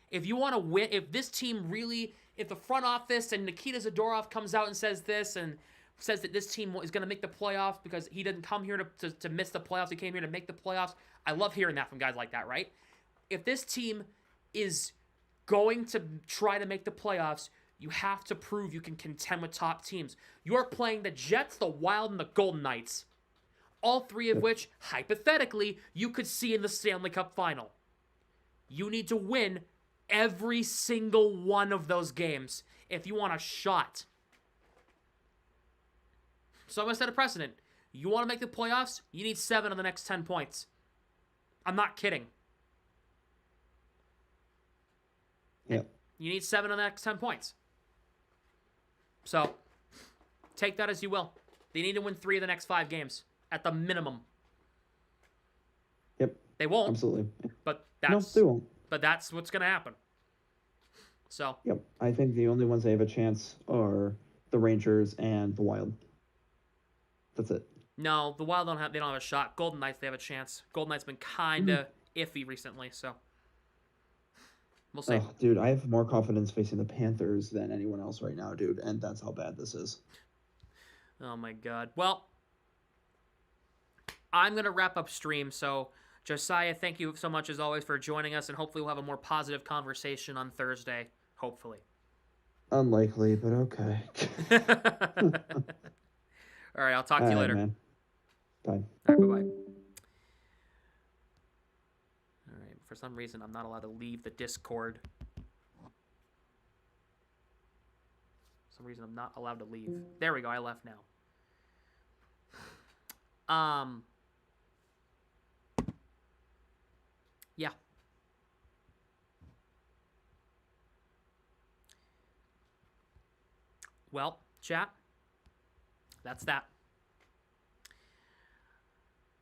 If you want to win, if this team really, if the front office and Nikita Zadorov comes out and says this and says that this team is going to make the playoffs because he didn't come here to miss the playoffs, he came here to make the playoffs. I love hearing that from guys like that, right? If this team is going to try to make the playoffs, you have to prove you can contend with top teams. You're playing the Jets, the Wild, and the Golden Knights. All 3 of which, hypothetically, you could see in the Stanley Cup final. You need to win every single one of those games if you want a shot. So I'm going to set a precedent. You want to make the playoffs? You need 7 of the next 10 points. I'm not kidding. Yep. You need 7 of the next 10 points. So, take that as you will. They need to win 3 of the next 5 games, at the minimum. Yep. They won't. Absolutely. But No, that's they won't. But that's what's going to happen. So. Yep. I think the only ones that have a chance are the Rangers and the Wild. That's it. No, the Wild don't have a shot. Golden Knights, they have a chance. Golden Knights been kind of iffy recently, so we'll see. Oh, dude, I have more confidence facing the Panthers than anyone else right now, dude, and that's how bad this is. Oh my god. Well, I'm going to wrap up stream, so Josiah, thank you so much as always for joining us, and hopefully we'll have a more positive conversation on Thursday, hopefully. Unlikely, but okay. All right, I'll talk to you later. Man. Bye. All right, bye-bye. All right, for some reason, I'm not allowed to leave the Discord. For some reason, I'm not allowed to leave. There we go, I left now. Yeah. Well, chat, that's that.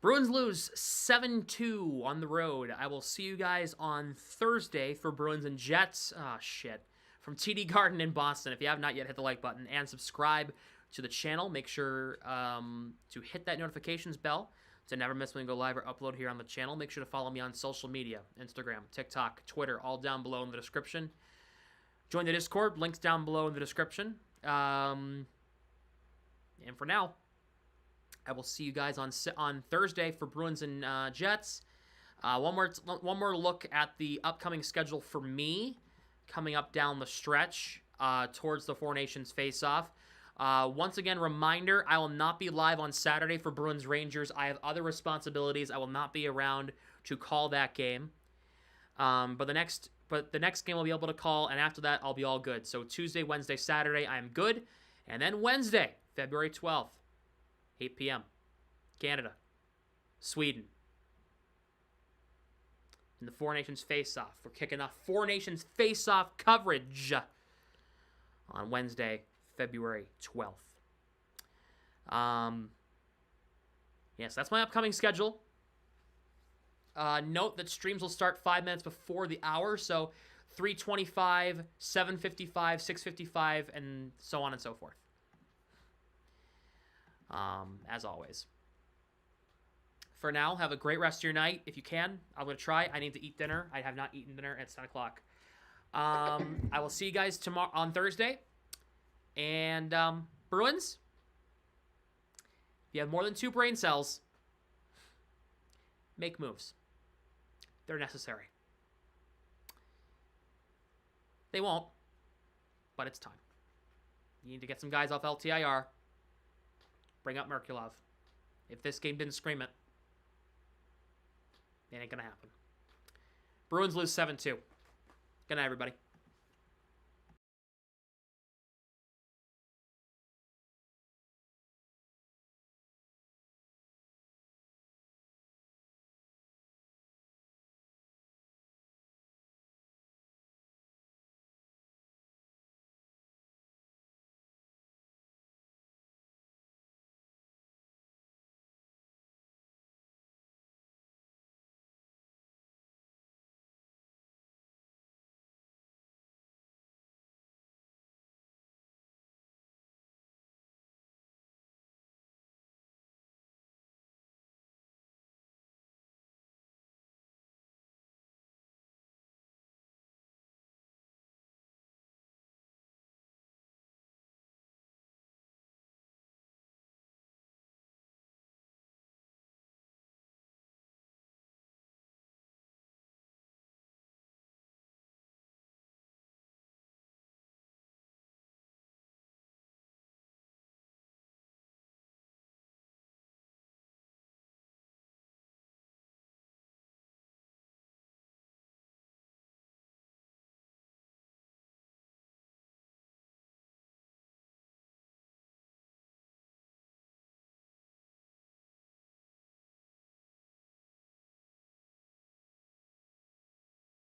Bruins lose 7-2 on the road. I will see you guys on Thursday for Bruins and Jets. Ah, shit. From TD Garden in Boston. If you have not yet, hit the like button and subscribe to the channel. Make sure to hit that notifications bell to never miss when we go live or upload here on the channel. Make sure to follow me on social media, Instagram, TikTok, Twitter, all down below in the description. Join the Discord, links down below in the description. And for now, I will see you guys on Thursday for Bruins and Jets. One more look at the upcoming schedule for me coming up down the stretch towards the Four Nations face-off. Once again, reminder, I will not be live on Saturday for Bruins Rangers. I have other responsibilities. I will not be around to call that game. But the next game I'll be able to call, and after that, I'll be all good. So Tuesday, Wednesday, Saturday, I am good. And then Wednesday, February 12th, 8 p.m., Canada, Sweden. In the Four Nations face-off. We're kicking off Four Nations face-off coverage on Wednesday, February 12th. Yes, that's my upcoming schedule. Note that streams will start 5 minutes before the hour, so 3:25, 7:55, 6:55, and so on and so forth. As always. For now, have a great rest of your night. If you can, I'm going to try. I need to eat dinner. I have not eaten dinner. It's 10 o'clock. I will see you guys tomorrow on Thursday. And Bruins, if you have more than 2 brain cells, make moves. They're necessary. They won't, but it's time. You need to get some guys off LTIR. Bring up Merkulov. If this game didn't scream it, it ain't going to happen. Bruins lose 7-2. Good night, everybody.